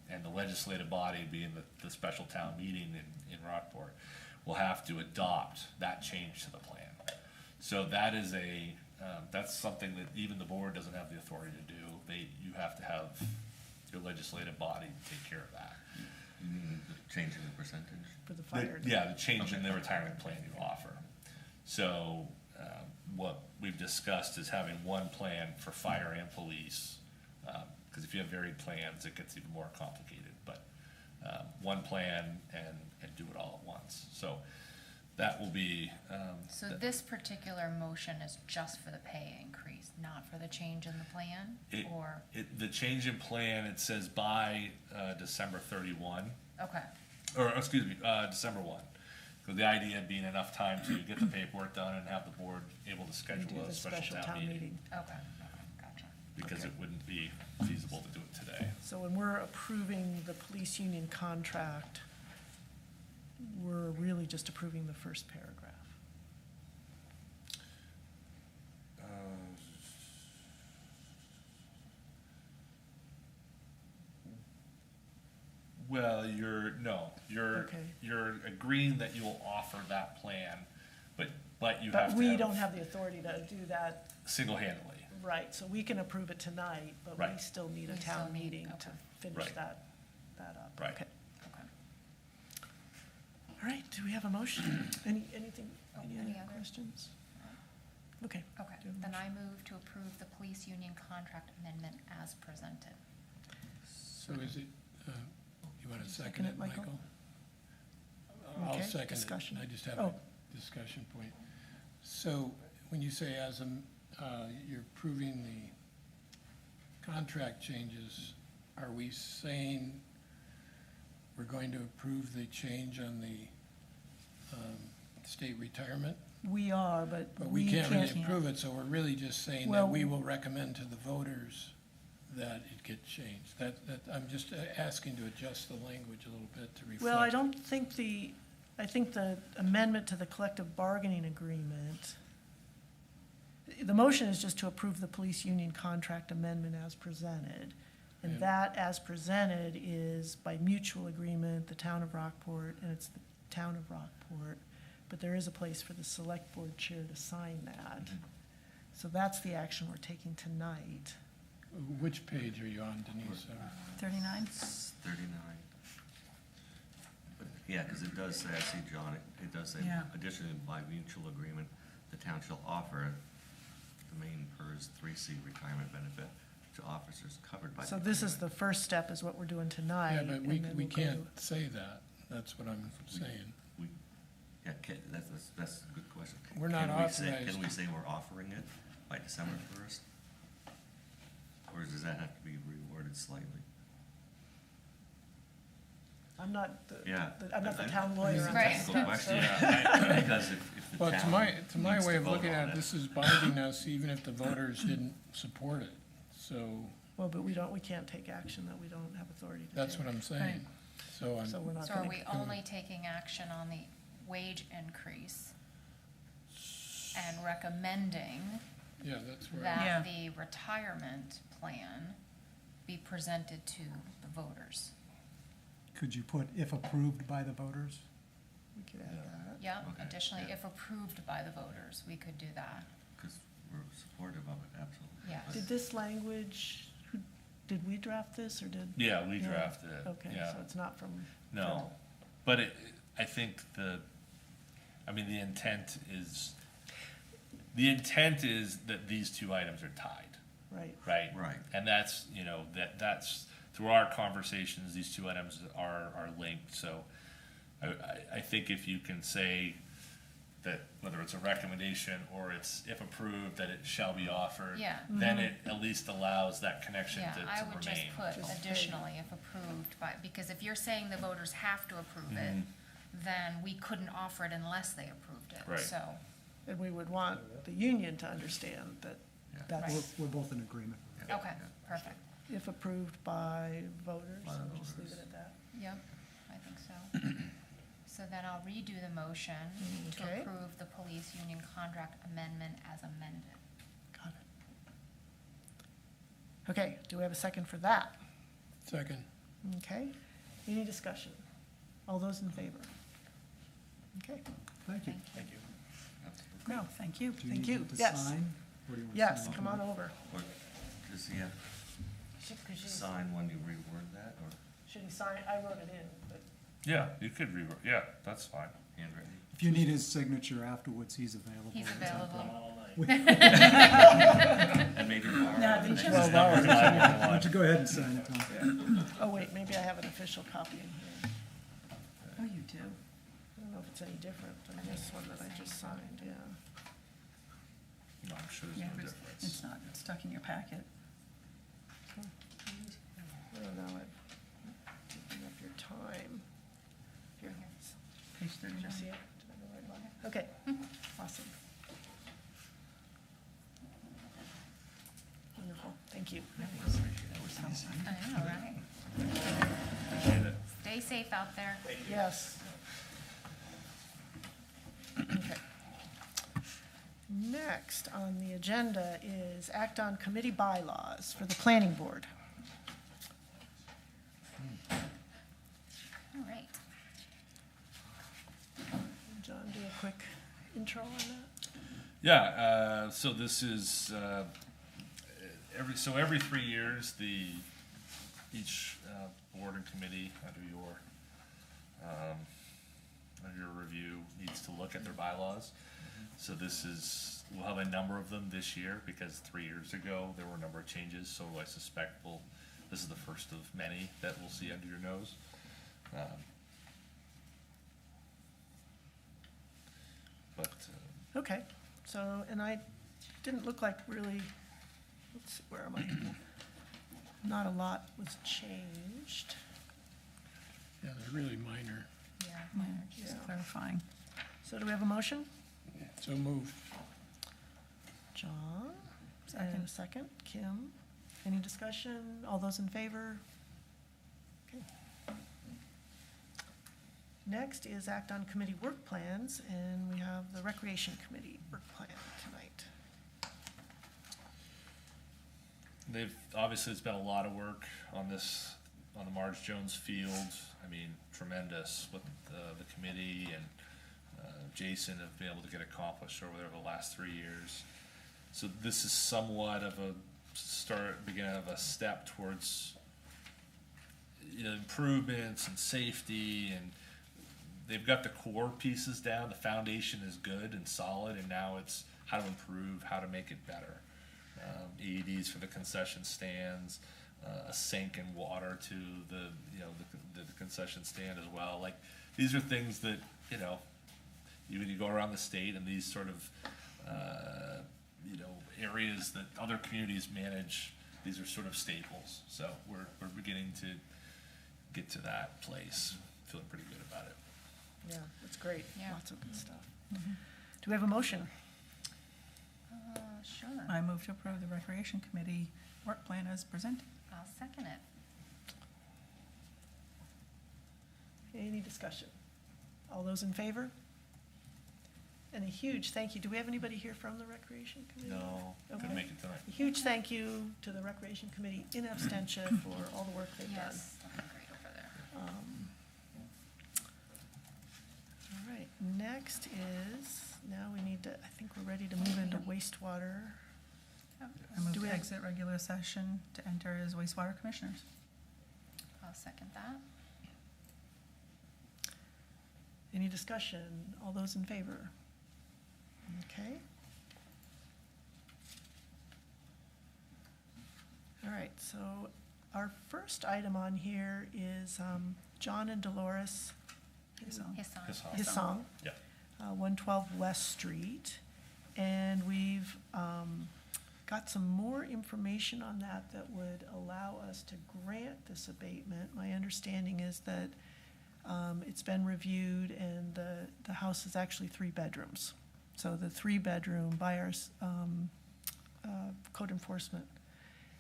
Speaker 1: and the legislative body, being the special town meeting in Rockport, will have to adopt that change to the plan. So that is that's something that even the board doesn't have the authority to do. You have to have your legislative body take care of that.
Speaker 2: you mean the change in the percentage?
Speaker 3: for the fire.
Speaker 1: Yeah, the change in the retirement plan you offer. So, what we've discussed is having one plan for fire and police. Because if you have varied plans, it gets even more complicated, but, one plan and do it all at once. So, that will be,
Speaker 6: So this particular motion is just for the pay increase, not for the change in the plan? Or,
Speaker 1: the change in plan, it says by, December 31.
Speaker 6: okay,
Speaker 1: Or, excuse me, December 1. So the idea being enough time to get the paperwork done and have the board able to
Speaker 3: We
Speaker 1: schedule
Speaker 3: do
Speaker 1: a
Speaker 3: the
Speaker 1: special town meeting.
Speaker 6: okay, gotcha.
Speaker 1: because
Speaker 3: Okay.
Speaker 1: it wouldn't be feasible to do it today.
Speaker 3: So when we're approving the police union contract, we're really just approving the first paragraph.
Speaker 1: Well, you're
Speaker 3: Okay.
Speaker 1: agreeing that you will offer that plan, but you have
Speaker 3: But
Speaker 1: to
Speaker 3: we don't have the authority to do that,
Speaker 1: single-handedly.
Speaker 3: right, so we can approve it tonight, but we
Speaker 1: Right.
Speaker 3: still need a
Speaker 6: We still
Speaker 3: town
Speaker 6: need-
Speaker 3: meeting to
Speaker 6: okay.
Speaker 3: finish
Speaker 1: Right.
Speaker 3: that up.
Speaker 1: Right.
Speaker 3: Okay.
Speaker 6: Okay.
Speaker 3: All right, do we have a motion? Anything, any
Speaker 6: Any
Speaker 3: other
Speaker 6: other?
Speaker 3: questions? Okay.
Speaker 6: Okay,
Speaker 3: Do you have a
Speaker 6: then
Speaker 3: motion?
Speaker 6: I move to approve the police union contract amendment as presented.
Speaker 5: So is it, you want to second
Speaker 3: Second
Speaker 5: it,
Speaker 3: it, Michael?
Speaker 5: Michael? I'll
Speaker 3: Okay,
Speaker 5: second it.
Speaker 3: discussion.
Speaker 5: I just have
Speaker 3: Oh.
Speaker 5: a discussion point. So when you say you're approving the contract changes, are we saying we're going to approve the change on the state retirement?
Speaker 3: We are, but
Speaker 5: But we can't really approve it, so we're really just saying
Speaker 3: Well-
Speaker 5: that we will recommend to the voters that it get changed. I'm just asking to adjust the language a little bit to reflect.
Speaker 3: Well, I don't think I think the amendment to the collective bargaining agreement, the motion is just to approve the police union contract amendment as presented. And
Speaker 5: Yeah.
Speaker 3: that, as presented, is by mutual agreement, the town of Rockport, and it's the town of Rockport. But there is a place for the select board chair to sign that. So that's the action we're taking tonight.
Speaker 5: Which page are you on, Denise?
Speaker 4: 39?
Speaker 2: It's 39. But, yeah, because it does say, I see, John, it does say,
Speaker 4: Yeah.
Speaker 2: additionally, by mutual agreement, the town shall offer the main PERS 3C retirement benefit to officers covered by the
Speaker 3: So this is
Speaker 2: agreement.
Speaker 3: the first step, is what we're doing tonight.
Speaker 5: Yeah, but we
Speaker 3: and then
Speaker 5: we
Speaker 3: we'll go
Speaker 5: can't say that. That's what I'm saying.
Speaker 2: Yeah, that's a good question.
Speaker 5: We're not
Speaker 2: Can we say-
Speaker 5: authorized.
Speaker 2: Can we say we're offering it by December 1st? Or does that have to be reworded slightly?
Speaker 3: I'm not the,
Speaker 2: Yeah.
Speaker 3: I'm not the
Speaker 2: I-
Speaker 3: town lawyer on
Speaker 6: Right.
Speaker 3: this
Speaker 2: Technical
Speaker 3: stuff, so.
Speaker 2: question, because if the
Speaker 5: Well,
Speaker 2: town
Speaker 5: to my
Speaker 2: needs
Speaker 5: way
Speaker 2: to
Speaker 5: of
Speaker 2: vote
Speaker 5: looking
Speaker 2: on
Speaker 5: at it, this is binding us even if the voters didn't support it. So
Speaker 3: Well, but we can't take action that we don't have authority to take.
Speaker 5: that's what I'm saying. So I'm,
Speaker 3: So we're not
Speaker 6: So are
Speaker 3: gonna.
Speaker 6: we only taking action on the wage increase and recommending
Speaker 5: yeah, that's where,
Speaker 4: Yeah.
Speaker 6: that the retirement plan be presented to the voters?
Speaker 11: Could you put if approved by the voters?
Speaker 3: We could add that.
Speaker 6: Yeah,
Speaker 2: Okay,
Speaker 6: additionally,
Speaker 2: yeah.
Speaker 6: if approved by the voters, we could do that.
Speaker 2: Because we're supportive of it, absolutely.
Speaker 6: Yes.
Speaker 3: Did this language, did we draft this, or did?
Speaker 1: Yeah, we
Speaker 3: Yeah.
Speaker 1: drafted it.
Speaker 3: Okay,
Speaker 1: Yeah.
Speaker 3: so it's not from.
Speaker 1: No, but I think the intent is that these two items are tied,
Speaker 3: Right.
Speaker 1: right?
Speaker 2: Right.
Speaker 1: And that's, that's, through our conversations, these two items are linked, so I think if you can say that whether it's a recommendation or it's if approved, that it shall be offered.
Speaker 6: Yeah.
Speaker 1: Then it at least allows that connection
Speaker 6: Yeah,
Speaker 1: to remain.
Speaker 6: I would just put additionally if approved by, because if you're saying the voters have to approve it, then we couldn't offer it unless they approved it,
Speaker 1: Right.
Speaker 6: so.
Speaker 3: And we would want the union to understand that
Speaker 2: Yeah.
Speaker 3: that's
Speaker 11: We're both in agreement.
Speaker 2: Yeah,
Speaker 6: Okay,
Speaker 2: yeah.
Speaker 6: perfect.
Speaker 3: if approved by voters,
Speaker 2: By the
Speaker 3: so just leave
Speaker 2: voters.
Speaker 3: it at that.
Speaker 6: Yep, I think so. So then I'll redo the motion to
Speaker 3: Okay.
Speaker 6: approve the police union contract amendment as amended.
Speaker 3: Got it. Okay, do we have a second for that?
Speaker 5: second.
Speaker 3: Okay, any discussion? All those in favor? Okay,
Speaker 11: Thank you.
Speaker 1: Thank you.
Speaker 3: no,
Speaker 4: Thank you.
Speaker 11: Do you
Speaker 3: Thank
Speaker 11: need
Speaker 3: you.
Speaker 11: to
Speaker 3: Yes.
Speaker 11: sign? Or do you want to
Speaker 3: yes,
Speaker 11: sign
Speaker 3: come
Speaker 11: off
Speaker 3: on
Speaker 11: it?
Speaker 3: over.
Speaker 2: Or does he have
Speaker 3: Should
Speaker 2: to sign when you reword that, or
Speaker 3: he sign, I wrote it in, but.
Speaker 1: Yeah, you could rewrite, yeah, that's fine.
Speaker 2: handwritten?
Speaker 11: If you need his signature afterwards, he's available.
Speaker 6: He's
Speaker 11: at some point.
Speaker 6: available.
Speaker 2: And maybe borrow
Speaker 4: Yeah,
Speaker 2: the
Speaker 4: did
Speaker 2: next-
Speaker 4: you-
Speaker 11: Why don't you go ahead and sign it, Tom?
Speaker 3: Oh, wait, maybe I have an official copy in here.
Speaker 4: Oh, you do?
Speaker 3: I don't know if it's any different than this one that I just signed, yeah.
Speaker 1: No, I'm sure there's
Speaker 4: Yeah,
Speaker 1: no
Speaker 4: it's
Speaker 1: difference.
Speaker 4: not stuck in your packet.
Speaker 3: I don't know, I've taken up your time. Here,
Speaker 4: Page
Speaker 3: did you
Speaker 4: 39.
Speaker 3: see it? Did I go right by it? Okay, awesome. Wonderful, thank Thank you.
Speaker 6: I know, right?
Speaker 1: Appreciate it.
Speaker 6: Stay safe out there.
Speaker 3: Yes. Okay. Next on the agenda is act on committee bylaws for the planning board.
Speaker 6: All right.
Speaker 3: John, do a quick intro on that?
Speaker 1: Yeah, so this is, every 3 years, each board and committee under your review needs to look at their bylaws. So we'll have a number of them this year, because 3 years ago, there were a number of changes, so I suspect this is the first of many that we'll see under your nose.
Speaker 3: Okay, so, and I didn't look like really, let's see, where am I? Not a lot was changed.
Speaker 5: Yeah, they're really minor.
Speaker 6: Yeah.
Speaker 4: Just
Speaker 3: Yeah.
Speaker 4: clarifying.
Speaker 3: So do we have a motion?
Speaker 5: So moved.
Speaker 3: John? And a second, Kim. Any discussion? All those in favor? Okay. Next is act on committee work plans, and we have the Recreation Committee work plan tonight.
Speaker 1: Obviously, it's been a lot of work on the Marge Jones Field. I mean, tremendous what the committee and Jason have been able to get accomplished over there the last 3 years. So this is somewhat of beginning of a step towards, improvements and safety, and they've got the core pieces down. The foundation is good and solid, and now it's how to improve, how to make it better. AEDs for the concession stands, a sink and water to the concession stand as well. Like, these are things that, when you go around the state and these sort of, areas that other communities manage, these are sort of staples. So we're beginning to get to that place, feeling pretty good about it.
Speaker 3: Yeah, that's great.
Speaker 6: Yeah.
Speaker 3: Lots of good stuff. Do we have a motion?
Speaker 6: Sure.
Speaker 4: I move to approve the Recreation Committee work plan as presented.
Speaker 6: I'll second it.
Speaker 3: Any discussion? All those in favor? And a huge thank you. Do we have anybody here from the Recreation Committee?
Speaker 1: No, couldn't
Speaker 3: Okay.
Speaker 1: make it tonight.
Speaker 3: A huge thank you to the Recreation Committee in absentia for all the work they've done.
Speaker 6: Yes, looking great over there.
Speaker 3: All right, next is, now we need to, I think we're ready to move into wastewater.
Speaker 4: I move
Speaker 3: Do we
Speaker 4: to
Speaker 3: have-
Speaker 4: exit regular session to enter as wastewater commissioners.
Speaker 6: I'll second that.
Speaker 3: Any discussion? All those in favor? Okay. All right, so our first item on here is John and Dolores
Speaker 4: His own.
Speaker 6: His song.
Speaker 3: Hissong,
Speaker 1: Yeah.
Speaker 3: 112 West Street. And we've got some more information on that would allow us to grant this abatement. My understanding is that it's been reviewed, and the house is actually 3 bedrooms. So the 3-bedroom by our code enforcement.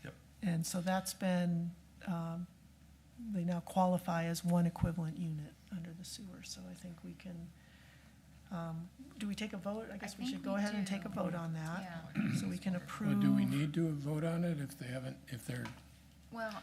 Speaker 1: Yep.
Speaker 3: And so that's been, they now qualify as one equivalent unit under the sewer. So I think we can, do we take a vote? I guess we
Speaker 6: think
Speaker 3: should go
Speaker 6: we
Speaker 3: ahead and
Speaker 6: do.
Speaker 3: take a vote on that.
Speaker 6: Yeah.
Speaker 3: So we can
Speaker 5: Well,
Speaker 3: approve.
Speaker 5: do we need to vote on it if they're,
Speaker 6: Well,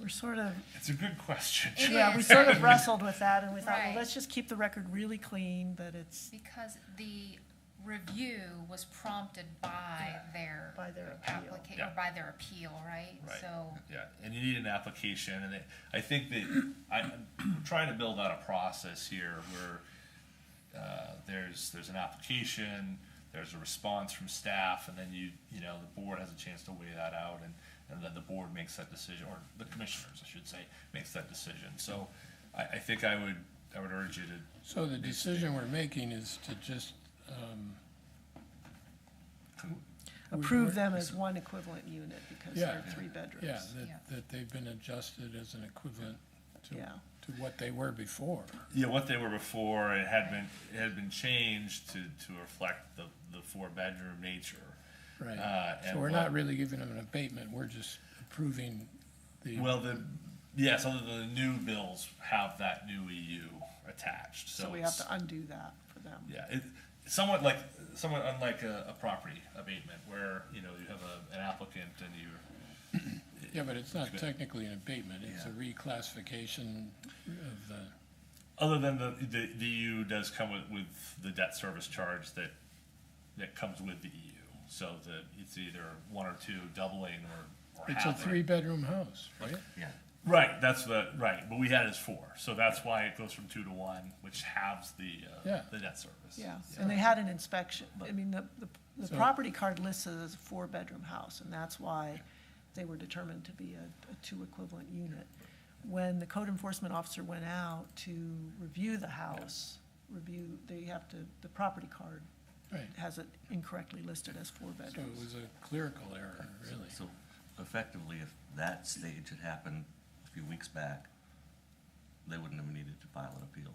Speaker 3: We're sort of,
Speaker 1: It's a good question.
Speaker 6: It
Speaker 3: yeah, we
Speaker 6: is.
Speaker 3: sort of wrestled with that, and we thought, well,
Speaker 6: Right.
Speaker 3: let's just keep the record really clean, that it's
Speaker 6: because the review was prompted by their
Speaker 3: by their appeal.
Speaker 6: application,
Speaker 1: Yeah.
Speaker 6: or by their appeal, right?
Speaker 1: Right.
Speaker 6: So,
Speaker 1: Yeah, and you need an application, and I think that I'm trying to build out a process here where there's an application, there's a response from staff, and then the board has a chance to weigh that out, and then the board makes that decision, or the commissioners, I should say, makes that decision. So I think I would urge you to,
Speaker 5: so the decision we're making is to just,
Speaker 3: approve them as one equivalent unit because they're
Speaker 5: Yeah.
Speaker 3: 3 bedrooms.
Speaker 5: yeah,
Speaker 6: Yeah.
Speaker 5: that they've been adjusted as an equivalent to
Speaker 3: Yeah.
Speaker 5: what they were before.
Speaker 1: what they were before, it had been changed to reflect the 4-bedroom nature.
Speaker 5: Right.
Speaker 1: and
Speaker 5: So we're
Speaker 1: what-
Speaker 5: not really giving them an abatement, we're just approving the.
Speaker 1: Well, yes, other than the new bills have that new EU attached, so
Speaker 3: So we have
Speaker 1: it's-
Speaker 3: to undo that for them.
Speaker 1: Yeah, somewhat unlike a property abatement where, you know, you have an applicant and you.
Speaker 5: Yeah, but it's not technically an abatement, it's a reclassification of the,
Speaker 1: Other than the EU does come with the debt service charge that comes with the EU. So that it's either one or two doubling or
Speaker 5: it's a
Speaker 1: halving.
Speaker 5: 3-bedroom house, right?
Speaker 2: Yeah,
Speaker 1: Right, right, but we had it as 4, so that's why it goes from 2 to 1, which halves
Speaker 5: Yeah.
Speaker 1: the debt service.
Speaker 3: Yeah, and they had an inspection, I mean, the
Speaker 5: So-
Speaker 3: property card lists it as a 4-bedroom house, and that's why they were determined to be a 2 equivalent unit. When the code enforcement officer went out to review the house, the property card
Speaker 5: Right,
Speaker 3: has it incorrectly listed as 4
Speaker 5: so it
Speaker 3: bedrooms.
Speaker 5: was a clerical error, really.
Speaker 2: so effectively, if that stage had happened a few weeks back, they wouldn't have needed to file an appeal.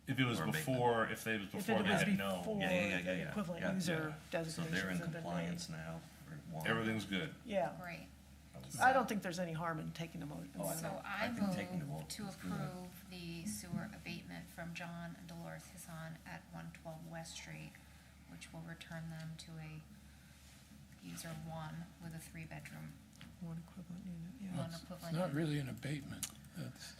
Speaker 1: If it was
Speaker 2: Or abatement.
Speaker 1: before, if they was
Speaker 3: If
Speaker 1: before
Speaker 3: it
Speaker 1: they
Speaker 3: was
Speaker 1: had known.
Speaker 3: before
Speaker 2: Yeah,
Speaker 3: the
Speaker 2: yeah.
Speaker 3: equivalent user
Speaker 2: So
Speaker 3: designations
Speaker 2: they're in
Speaker 3: had been made.
Speaker 2: compliance now. for one.
Speaker 1: Everything's good.
Speaker 3: Yeah,
Speaker 6: Great.
Speaker 3: I don't think there's any harm in taking them out.
Speaker 6: So I
Speaker 2: think taking the
Speaker 6: move
Speaker 2: vote
Speaker 6: to
Speaker 2: is good.
Speaker 6: approve the sewer abatement from John and Dolores Hisson at 112 West Street, which will return them to a user 1 with a 3-bedroom,
Speaker 3: One equivalent unit, yeah.
Speaker 6: one
Speaker 5: It's
Speaker 6: equivalent.
Speaker 5: not
Speaker 6: unit.
Speaker 5: really an abatement, that's,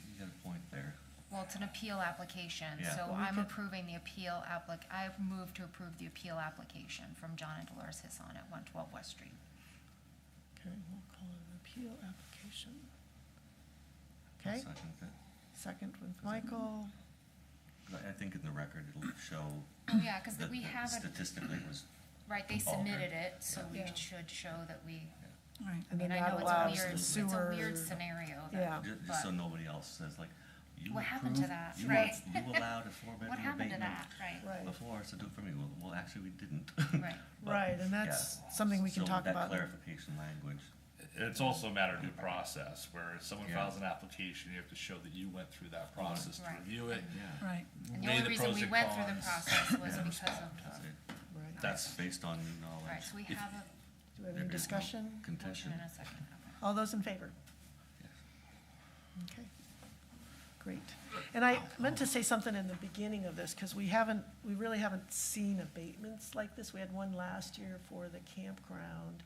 Speaker 2: You got a point there.
Speaker 6: Well, it's an appeal application,
Speaker 2: Yeah.
Speaker 6: so
Speaker 3: Well, we
Speaker 6: I'm
Speaker 3: could-
Speaker 6: approving the appeal I move to approve the appeal application from John and Dolores Hisson at 112 West Street.
Speaker 3: Okay, we'll call it an appeal application.
Speaker 2: I'll
Speaker 3: Okay,
Speaker 2: second that.
Speaker 3: second with Michael.
Speaker 2: I think in the record, it'll show
Speaker 6: Oh, yeah, because
Speaker 2: that
Speaker 6: we haven't,
Speaker 2: statistically it was,
Speaker 6: right, they
Speaker 2: altered.
Speaker 6: submitted it, so we
Speaker 3: Yeah.
Speaker 6: should show that we,
Speaker 4: Right.
Speaker 6: I
Speaker 3: And
Speaker 6: mean,
Speaker 3: then
Speaker 6: I
Speaker 3: that
Speaker 6: know
Speaker 3: allows
Speaker 6: it's a
Speaker 3: the
Speaker 6: weird, it's a
Speaker 3: sewer.
Speaker 6: weird scenario. that-
Speaker 3: Yeah.
Speaker 2: just so
Speaker 6: but-
Speaker 2: nobody else says like, you
Speaker 6: What happened to
Speaker 2: approved-
Speaker 6: that?
Speaker 2: you
Speaker 6: Right.
Speaker 2: You allowed a 4-bedroom
Speaker 6: What happened to
Speaker 2: abatement
Speaker 6: that, right?
Speaker 3: Right,
Speaker 2: before, so do it for me. Well, actually, we didn't.
Speaker 6: Right.
Speaker 2: But,
Speaker 3: right, and that's
Speaker 2: yeah.
Speaker 3: something we can
Speaker 2: So
Speaker 3: talk
Speaker 2: that
Speaker 3: about.
Speaker 2: clarification language,
Speaker 1: It's also a matter of due process, where if someone
Speaker 2: Yeah.
Speaker 1: files an application, you have to show that you went through that process to
Speaker 6: Right.
Speaker 1: review it.
Speaker 2: yeah.
Speaker 4: Right.
Speaker 6: And the
Speaker 1: weigh
Speaker 6: only reason
Speaker 1: pros
Speaker 6: we
Speaker 1: and
Speaker 6: went through the
Speaker 1: cons.
Speaker 6: process was
Speaker 2: Yeah.
Speaker 6: because of,
Speaker 2: That's it.
Speaker 3: Right.
Speaker 2: That's based on new knowledge.
Speaker 6: right, so we
Speaker 2: If
Speaker 6: have a
Speaker 3: Do we have
Speaker 2: there
Speaker 3: any
Speaker 2: is no
Speaker 3: discussion?
Speaker 6: motion
Speaker 2: Contention.
Speaker 6: and a second, okay.
Speaker 3: All those in favor?
Speaker 2: Yes.
Speaker 3: Okay, great. And I meant to say something in the beginning of this, because we really haven't seen abatements like this. We had one last year for the campground.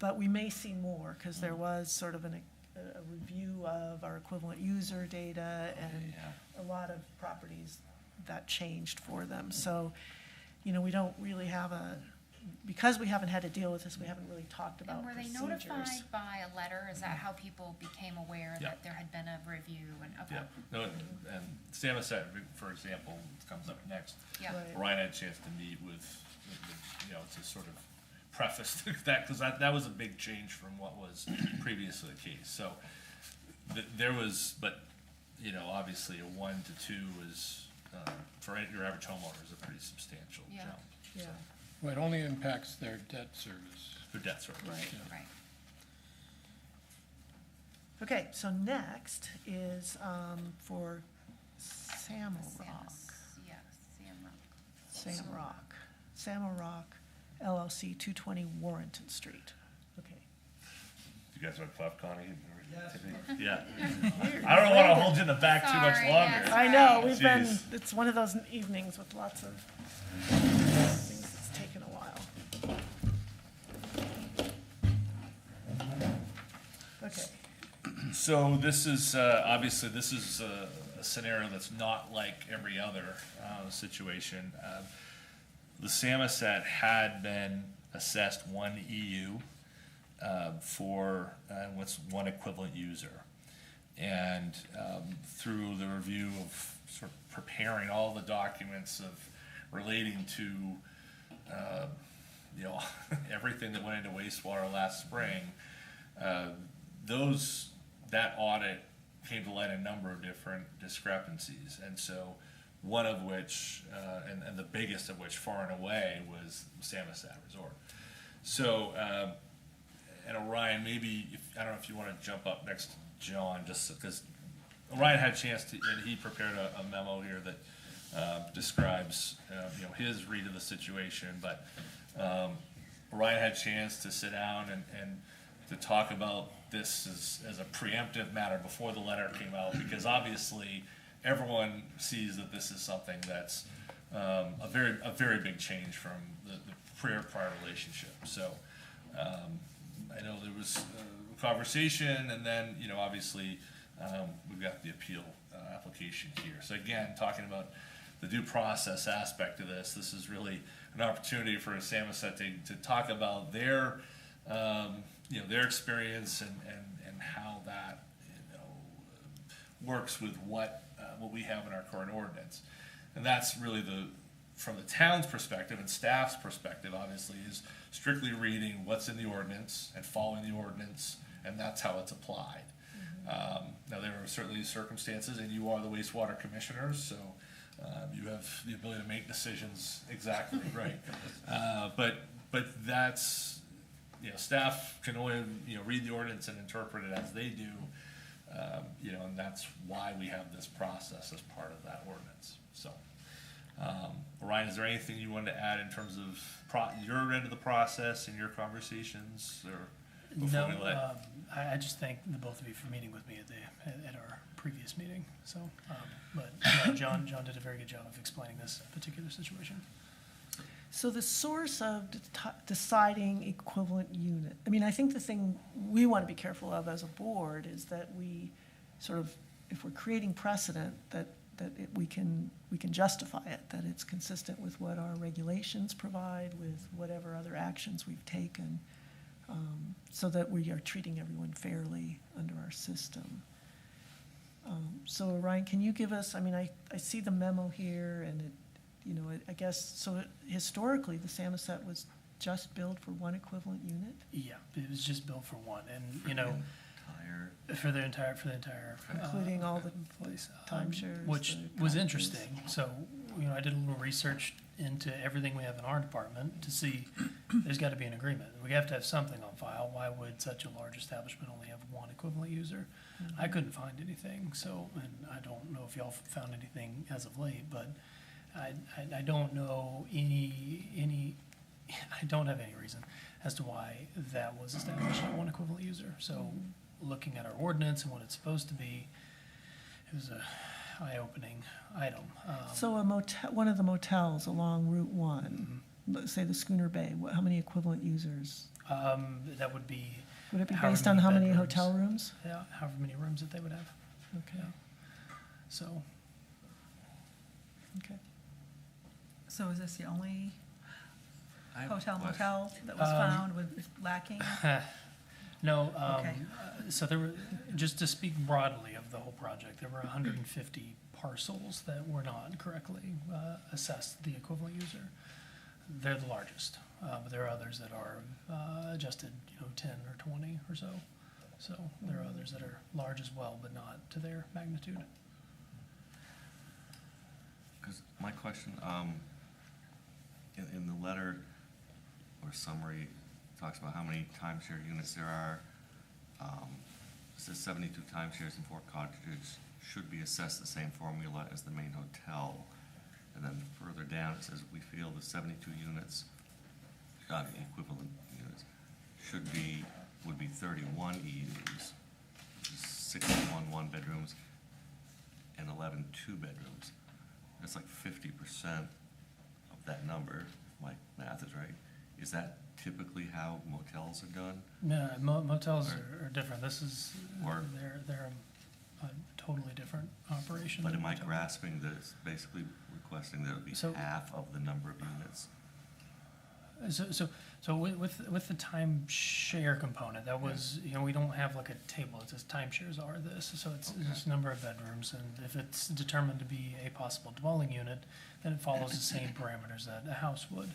Speaker 3: But we may see more, because there was sort of a review of our equivalent user data and
Speaker 2: Yeah.
Speaker 3: a lot of properties that changed for them. So, you know, we don't really have because we haven't had to deal with this, we haven't really talked about
Speaker 6: And were they
Speaker 3: procedures.
Speaker 6: notified by a letter? Is that how people became aware
Speaker 1: Yeah.
Speaker 6: that there had been a review and, okay?
Speaker 1: Yeah, no, and Samoset, for example, comes up next.
Speaker 6: Yeah,
Speaker 3: Right.
Speaker 1: Ryan had a chance to meet with, you know, to sort of preface that, because that was a big change from what was previously the case. So there was, but, you know, obviously a 1 to 2 is, for your average homeowner, is a pretty substantial
Speaker 6: Yeah.
Speaker 1: jump.
Speaker 3: Yeah,
Speaker 5: well, it only impacts their debt service.
Speaker 1: For debt service.
Speaker 3: right.
Speaker 6: right.
Speaker 3: Okay, so next is for Samrock. Samrock LLC, 220 Warrenton Street. Okay.
Speaker 1: You guys want to clap, Connie? Yeah. I don't want to hold you in the back too much
Speaker 6: Sorry,
Speaker 1: longer.
Speaker 6: yes.
Speaker 3: I know, we've been,
Speaker 1: Jeez.
Speaker 3: it's one of those evenings with lots of things that's taken a while. Okay,
Speaker 1: So this is, obviously, this is a scenario that's not like every other situation. The Samoset had been assessed 1 EU for what's 1 equivalent user. And through the review of sort of preparing all the documents of relating to, you know, everything that went into wastewater last spring, that audit came to light a number of different discrepancies. And so one of which, and the biggest of which far and away, was Samoset Resort. So, and Orion, maybe, I don't know if you want to jump up next to John, just because Orion had a chance to, and he prepared a memo here that describes, his read of the situation, but, Ryan had a chance to sit down and to talk about this as a preemptive matter before the letter came out, because obviously everyone sees that this is something that's a very big change from the prior relationship. So I know there was a conversation, and then obviously we've got the appeal application here. So again, talking about the due process aspect of this, this is really an opportunity for Samoset to talk about their their experience and how that works with what we have in our current ordinance. And that's really from the town's perspective and staff's perspective, obviously, is strictly reading what's in the ordinance and following the ordinance, and that's how it's applied. Now, there are certainly circumstances, and you are the wastewater commissioners, so you have the ability to make decisions exactly right. But that's, staff can only, read the ordinance and interpret it as they do, and that's why we have this process as part of that ordinance. So, Ryan, is there anything you wanted to add in terms of your end of the process and your conversations, or before we let?
Speaker 8: I just thank the both of you for meeting with me at our previous meeting. So, but John did a very good job of explaining this particular situation.
Speaker 3: So the source of deciding equivalent unit, I think the thing we want to be careful of as a board is that we sort of, if we're creating precedent, we can justify it, that it's consistent with what our regulations provide, with whatever other actions we've taken, so that we are treating everyone fairly under our system. So Ryan, can you give us, I see the memo here, and it, I guess, so historically, the Samoset was just billed for one equivalent unit?
Speaker 8: Yeah, it was just billed for one, and,
Speaker 2: Entire
Speaker 8: for the entire.
Speaker 3: Including all the
Speaker 8: place.
Speaker 3: timeshares?
Speaker 8: Which
Speaker 3: the
Speaker 8: was
Speaker 3: copies?
Speaker 8: interesting. So, I did a little research into everything we have in our department to see there's got to be an agreement. We have to have something on file. Why would such a large establishment only have one equivalent user?
Speaker 3: Mm-hmm.
Speaker 8: I couldn't find anything, so, and I don't know if y'all found anything as of late, but I don't know any I don't have any reason as to why that was established at one equivalent user. So, looking at our ordinance and what it's supposed to be, it was a eye-opening item.
Speaker 3: So one of the motels along Route 1, let's say the Schooner Bay, how many equivalent users?
Speaker 8: That would be.
Speaker 3: Would it be
Speaker 8: however
Speaker 3: based on how many
Speaker 8: bedrooms.
Speaker 3: hotel rooms?
Speaker 8: Yeah, however many rooms that they would have.
Speaker 3: Okay,
Speaker 8: So,
Speaker 3: okay.
Speaker 4: So is this the only
Speaker 2: I have a
Speaker 4: hotel
Speaker 2: question.
Speaker 4: motel that was found with lacking?
Speaker 8: no,
Speaker 4: Okay.
Speaker 8: so there were, just to speak broadly of the whole project, there were 150 parcels that were not correctly assessed the equivalent user. They're the largest, but there are others that are adjusted, 10 or 20 or so. So there are others that are large as well, but not to their magnitude.
Speaker 2: Because my question, in the letter or summary, talks about how many timeshare units there are. It says 72 timeshares in Fort Cottages should be assessed the same formula as the main hotel. And then further down, it says, we feel the 72 units, equivalent units, would be 31 EUs, which is 61 one-bedrooms and 11 two-bedrooms. That's like 50% of that number, if my math is right. Is that typically how motels are done?
Speaker 8: No, motels are different. This is,
Speaker 2: Or-
Speaker 8: they're a totally different operation.
Speaker 2: But
Speaker 8: than
Speaker 2: am I
Speaker 8: motel.
Speaker 2: grasping that it's basically requesting that it be
Speaker 8: So-
Speaker 2: half of the number of units?
Speaker 8: So with the timeshare component, that was, we don't have like a table, it says timeshares are this, so it's just number of bedrooms, and if it's determined to be a possible dwelling unit, then it follows the same parameters that a house would.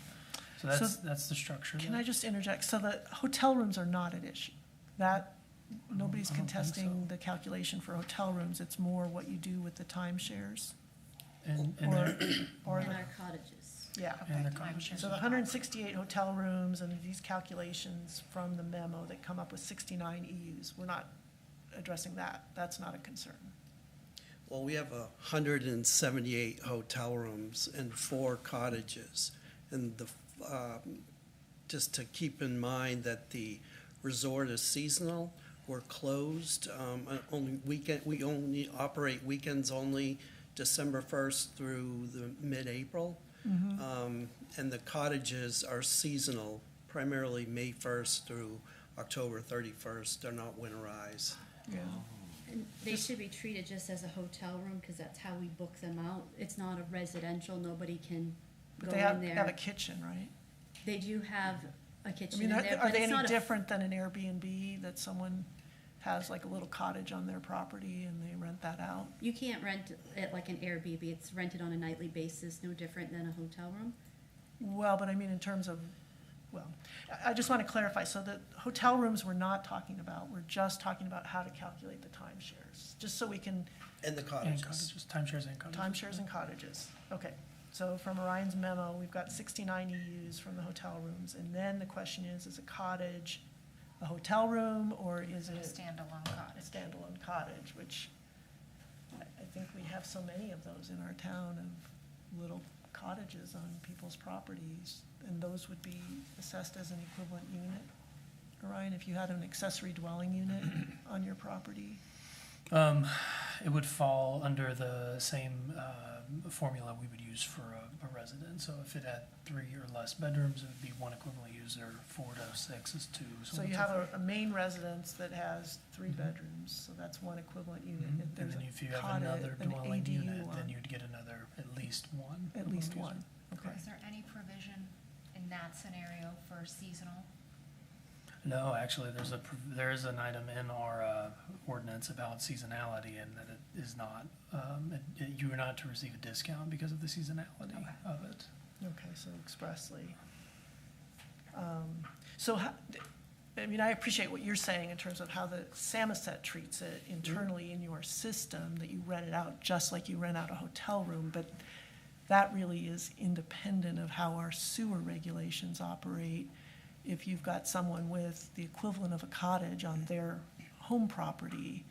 Speaker 8: So that's the structure.
Speaker 3: Can I just interject? So the hotel rooms are not at issue. Nobody's
Speaker 8: I don't think
Speaker 3: contesting
Speaker 8: so.
Speaker 3: the calculation for hotel rooms. It's more what you do with the timeshares.
Speaker 8: And
Speaker 3: Or
Speaker 8: they're-
Speaker 3: or
Speaker 13: And
Speaker 3: the,
Speaker 13: our cottages.
Speaker 3: yeah.
Speaker 8: and they're
Speaker 6: Timeshares.
Speaker 8: cottages.
Speaker 3: So the 168 hotel rooms and these calculations from the memo that come up with 69 EUs, we're not addressing that. That's not a concern.
Speaker 13: Well, we have 178 hotel rooms and 4 cottages. And just to keep in mind that the resort is seasonal, we're closed, we only operate weekends only December 1st through the mid-April. And the cottages are seasonal, primarily May 1st through October 31st. They're not winterized.
Speaker 3: Yeah.
Speaker 14: And they should be treated just as a hotel room, because that's how we book them out. It's not a residential, nobody can
Speaker 3: But
Speaker 14: go
Speaker 3: they
Speaker 14: in
Speaker 3: have a
Speaker 14: there.
Speaker 3: kitchen, right?
Speaker 14: They do have a
Speaker 3: I
Speaker 14: kitchen
Speaker 3: mean,
Speaker 14: in
Speaker 3: are
Speaker 14: there,
Speaker 3: are
Speaker 14: but
Speaker 3: they
Speaker 14: it's
Speaker 3: any
Speaker 14: not a,
Speaker 3: different than an Airbnb that someone has like a little cottage on their property and they rent that out?
Speaker 14: you can't rent it like an Airbnb. It's rented on a nightly basis, no different than a hotel room.
Speaker 3: Well, but I mean, in terms of, well, I just want to clarify, so the hotel rooms we're not talking about, we're just talking about how to calculate the timeshares, just so we can,
Speaker 13: And the
Speaker 8: And
Speaker 13: cottages.
Speaker 8: cottages, timeshares and cottages.
Speaker 3: timeshares and cottages. Okay, so from Orion's memo, we've got 69 EUs from the hotel rooms, and then the question is a cottage a hotel room, or is
Speaker 6: A
Speaker 3: it
Speaker 6: standalone
Speaker 3: a
Speaker 6: cottage.
Speaker 3: standalone cottage, which I think we have so many of those in our town, of little cottages on people's properties, and those would be assessed as an equivalent unit. Orion, if you had an accessory dwelling unit on your property?
Speaker 8: It would fall under the same formula we would use for a resident. So if it had 3 or less bedrooms, it would be 1 equivalent user, 4 to 6 is 2.
Speaker 3: So
Speaker 8: on
Speaker 3: you
Speaker 8: and
Speaker 3: have
Speaker 8: forth.
Speaker 3: a main residence that has 3 bedrooms, so that's 1 equivalent unit.
Speaker 8: Mhm.
Speaker 3: If
Speaker 8: And
Speaker 3: there's
Speaker 8: then
Speaker 3: a
Speaker 8: if you have
Speaker 3: cottage,
Speaker 8: another
Speaker 3: an
Speaker 8: dwelling
Speaker 3: ADU
Speaker 8: unit,
Speaker 3: on-
Speaker 8: then you'd get another, at least 1.
Speaker 3: At least
Speaker 8: equivalent
Speaker 3: 1,
Speaker 8: user.
Speaker 3: okay.
Speaker 6: Is there any provision in that scenario for seasonal?
Speaker 8: No, actually, there is an item in our ordinance about seasonality, and that it is not, you are not to receive a discount because of the seasonality of it.
Speaker 3: Okay, so expressly. So, I mean, I appreciate what you're saying in terms of how the Samoset treats it internally in your system, that you rent it out just like you rent out a hotel room, but that really is independent of how our sewer regulations operate. If you've got someone with the equivalent of a cottage on their home property,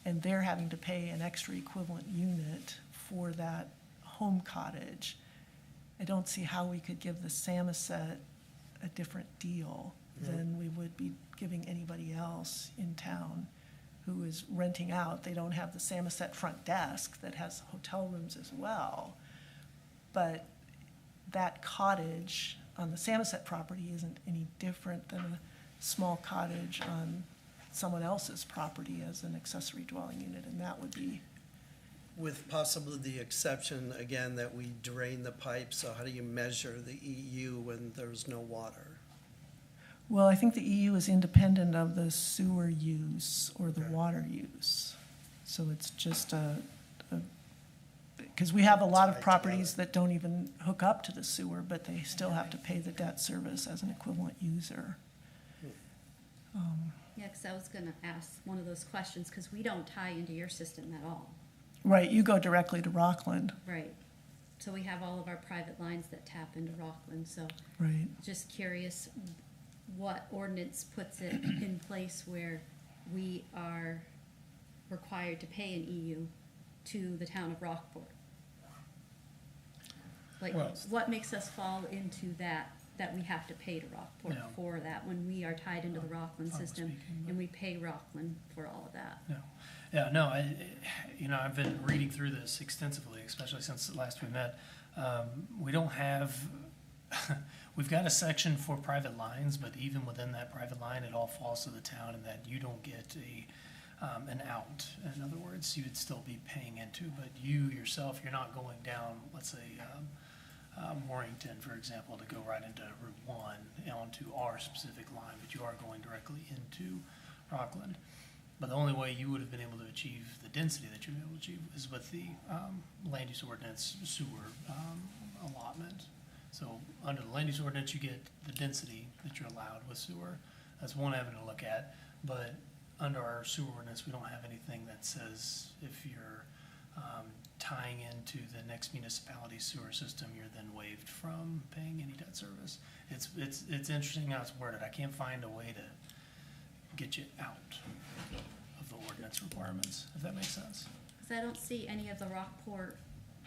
Speaker 3: and they're having to pay an extra equivalent unit for that home cottage, I don't see how we could give the Samoset a different deal than we would be giving anybody else in town who is renting out. They don't have the Samoset front desk that has hotel rooms as well. But that cottage on the Samoset property isn't any different than a small cottage on someone else's property as an accessory dwelling unit, and that would be,
Speaker 13: With possibly the exception, again, that we drain the pipes, so how do you measure the EU when there's no water?
Speaker 3: well, I think the EU is independent of the sewer use or the water use. So it's just because we have a lot of
Speaker 13: Tied
Speaker 3: properties that don't even hook up to the sewer, but they still have to pay the debt service as an equivalent user.
Speaker 14: Yeah, because I was gonna ask one of those questions, because we don't tie into your system at all.
Speaker 3: Right, you go directly to Rockland,
Speaker 14: Right. So we have all of our private lines that tap into Rockland, so
Speaker 3: right?
Speaker 14: just curious what ordinance puts it in place where we are required to pay an EU to the town of Rockport? Like,
Speaker 8: Well-
Speaker 14: what makes us fall into that we have to pay to Rockport
Speaker 8: No.
Speaker 14: for that, when we are tied into the Rockland
Speaker 8: Frankly
Speaker 14: system,
Speaker 8: speaking, but-
Speaker 14: and we pay Rockland for all of that?
Speaker 8: No, yeah, no, I've been reading through this extensively, especially since last we met. We don't have, we've got a section for private lines, but even within that private line, it all falls to the town, and that you don't get an out. In other words, you would still be paying into, but you yourself, you're not going down, let's say, Warrington, for example, to go right into Route 1 onto our specific line, but you are going directly into Rockland. But the only way you would have been able to achieve the density that you've been able to achieve is with the land use ordinance sewer allotment. So under the land use ordinance, you get the density that you're allowed with sewer. That's one avenue to look at. But under our sewer ordinance, we don't have anything that says if you're tying into the next municipality's sewer system, you're then waived from paying any debt service. It's interesting how it's worded. I can't find a way to get you out of the ordinance requirements, if that makes sense.
Speaker 14: Because I don't see any of the Rockport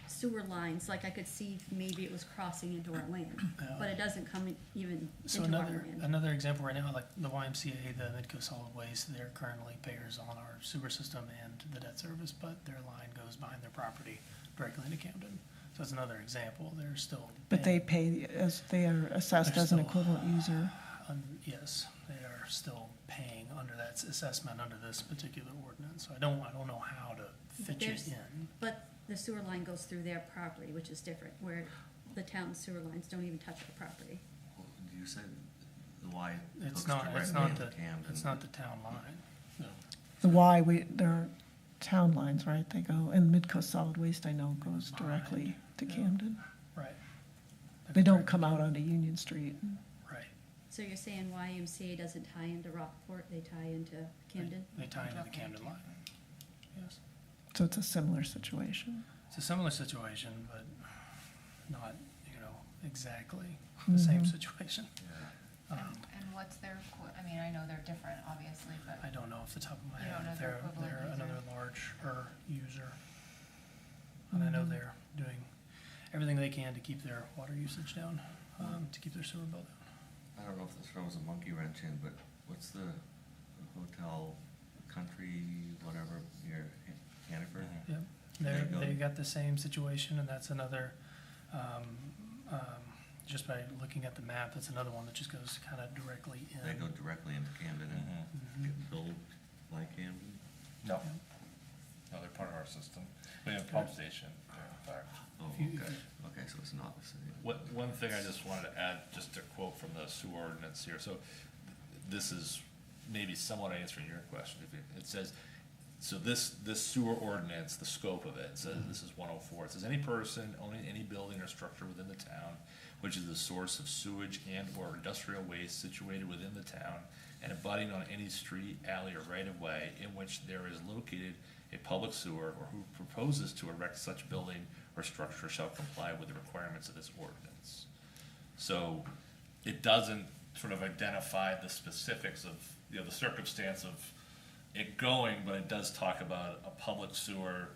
Speaker 14: sewer lines, like I could see maybe it was crossing into our land, but it doesn't come even
Speaker 8: So
Speaker 14: into our
Speaker 8: another,
Speaker 14: land.
Speaker 8: another example right now, like the YMCA, the Midco Solid Waste, they're currently payers on our sewer system and the debt service, but their line goes behind their property directly into Camden. So that's another example, they're still.
Speaker 3: But they pay, as they are assessed
Speaker 8: They're
Speaker 3: as an
Speaker 8: still-
Speaker 3: equivalent user.
Speaker 8: Yes, they are still paying under that assessment under this particular ordinance, so I don't know how to fit it
Speaker 14: There's-
Speaker 8: in.
Speaker 14: But the sewer line goes through their property, which is different, where the town sewer lines don't even touch the property.
Speaker 2: You said the Y hooks
Speaker 8: It's
Speaker 2: directly
Speaker 8: not
Speaker 2: into
Speaker 8: the,
Speaker 2: Camden.
Speaker 8: it's not the town line.
Speaker 3: The Y, there are town lines, right? They go, and Midco Solid Waste, I know, goes directly to Camden.
Speaker 8: Right.
Speaker 3: They don't come out onto Union Street.
Speaker 8: Right.
Speaker 14: So you're saying YMCA doesn't tie into Rockport, they tie into Camden?
Speaker 8: They tie into the Camden line. Yes.
Speaker 3: So it's a similar situation.
Speaker 8: It's a similar situation, but not, exactly the same situation.
Speaker 6: And what's their, I mean, I know they're different, obviously, but
Speaker 8: I don't know off the top of my
Speaker 6: You
Speaker 8: head.
Speaker 6: don't know their equivalent
Speaker 8: They're
Speaker 6: user.
Speaker 8: another larger user. And I know they're doing everything they can to keep their water usage down, to keep their sewer bill down.
Speaker 2: I don't know if this throws a monkey wrench in, but what's the hotel, country, whatever, near Hannaford?
Speaker 8: Yep,
Speaker 2: There you go.
Speaker 8: they got the same situation, and that's another, just by looking at the map, that's another one that just goes kind of directly in.
Speaker 2: They go directly into Camden and get billed by Camden?
Speaker 1: No. No, they're part of our system. We have a pump station, in fact.
Speaker 2: Oh,
Speaker 8: If you-
Speaker 2: okay, okay, so it's not the same.
Speaker 1: One thing I just wanted to add, just a quote from the sewer ordinance here, so this is maybe somewhat answering your question. It says, so this sewer ordinance, the scope of it, says, this is 104, it says, any person owning any building or structure within the town which is the source of sewage and/or industrial waste situated within the town and abutting on any street, alley, or right-of-way in which there is located a public sewer, or who proposes to erect such building or structure shall comply with the requirements of this ordinance. So it doesn't sort of identify the specifics of, the circumstance of it going, but it does talk about a public sewer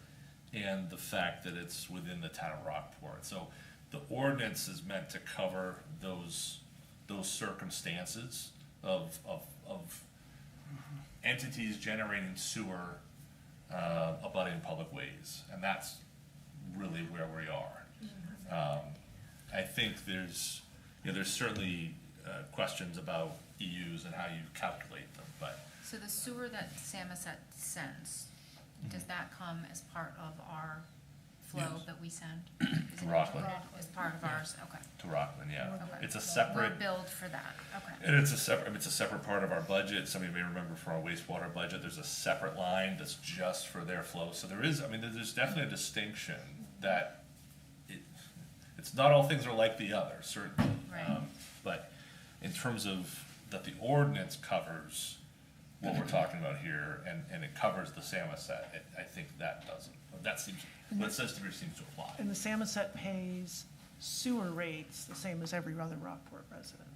Speaker 1: and the fact that it's within the town of Rockport. So the ordinance is meant to cover those circumstances of entities generating sewer abutting public ways, and that's really where we are. I think there's certainly questions about EUs and how you calculate them, but
Speaker 6: so the sewer that Samoset sends, does that come as part of our flow that we send? Is it
Speaker 1: Rockland.
Speaker 6: As part of ours, okay.
Speaker 1: to Rockland, yeah.
Speaker 6: Okay.
Speaker 1: It's a separate.
Speaker 6: We're billed for that, okay.
Speaker 1: And it's a separate part of our budget. Some of you may remember from our wastewater budget, there's a separate line that's just for their flow. So there's definitely a distinction that it's not all things are like the other, certainly.
Speaker 6: Right.
Speaker 1: But in terms of that the ordinance covers what we're talking about here, and it covers the Samoset, I think that doesn't, what it says to me seems to apply.
Speaker 3: And the Samoset pays sewer rates the same as every other Rockport resident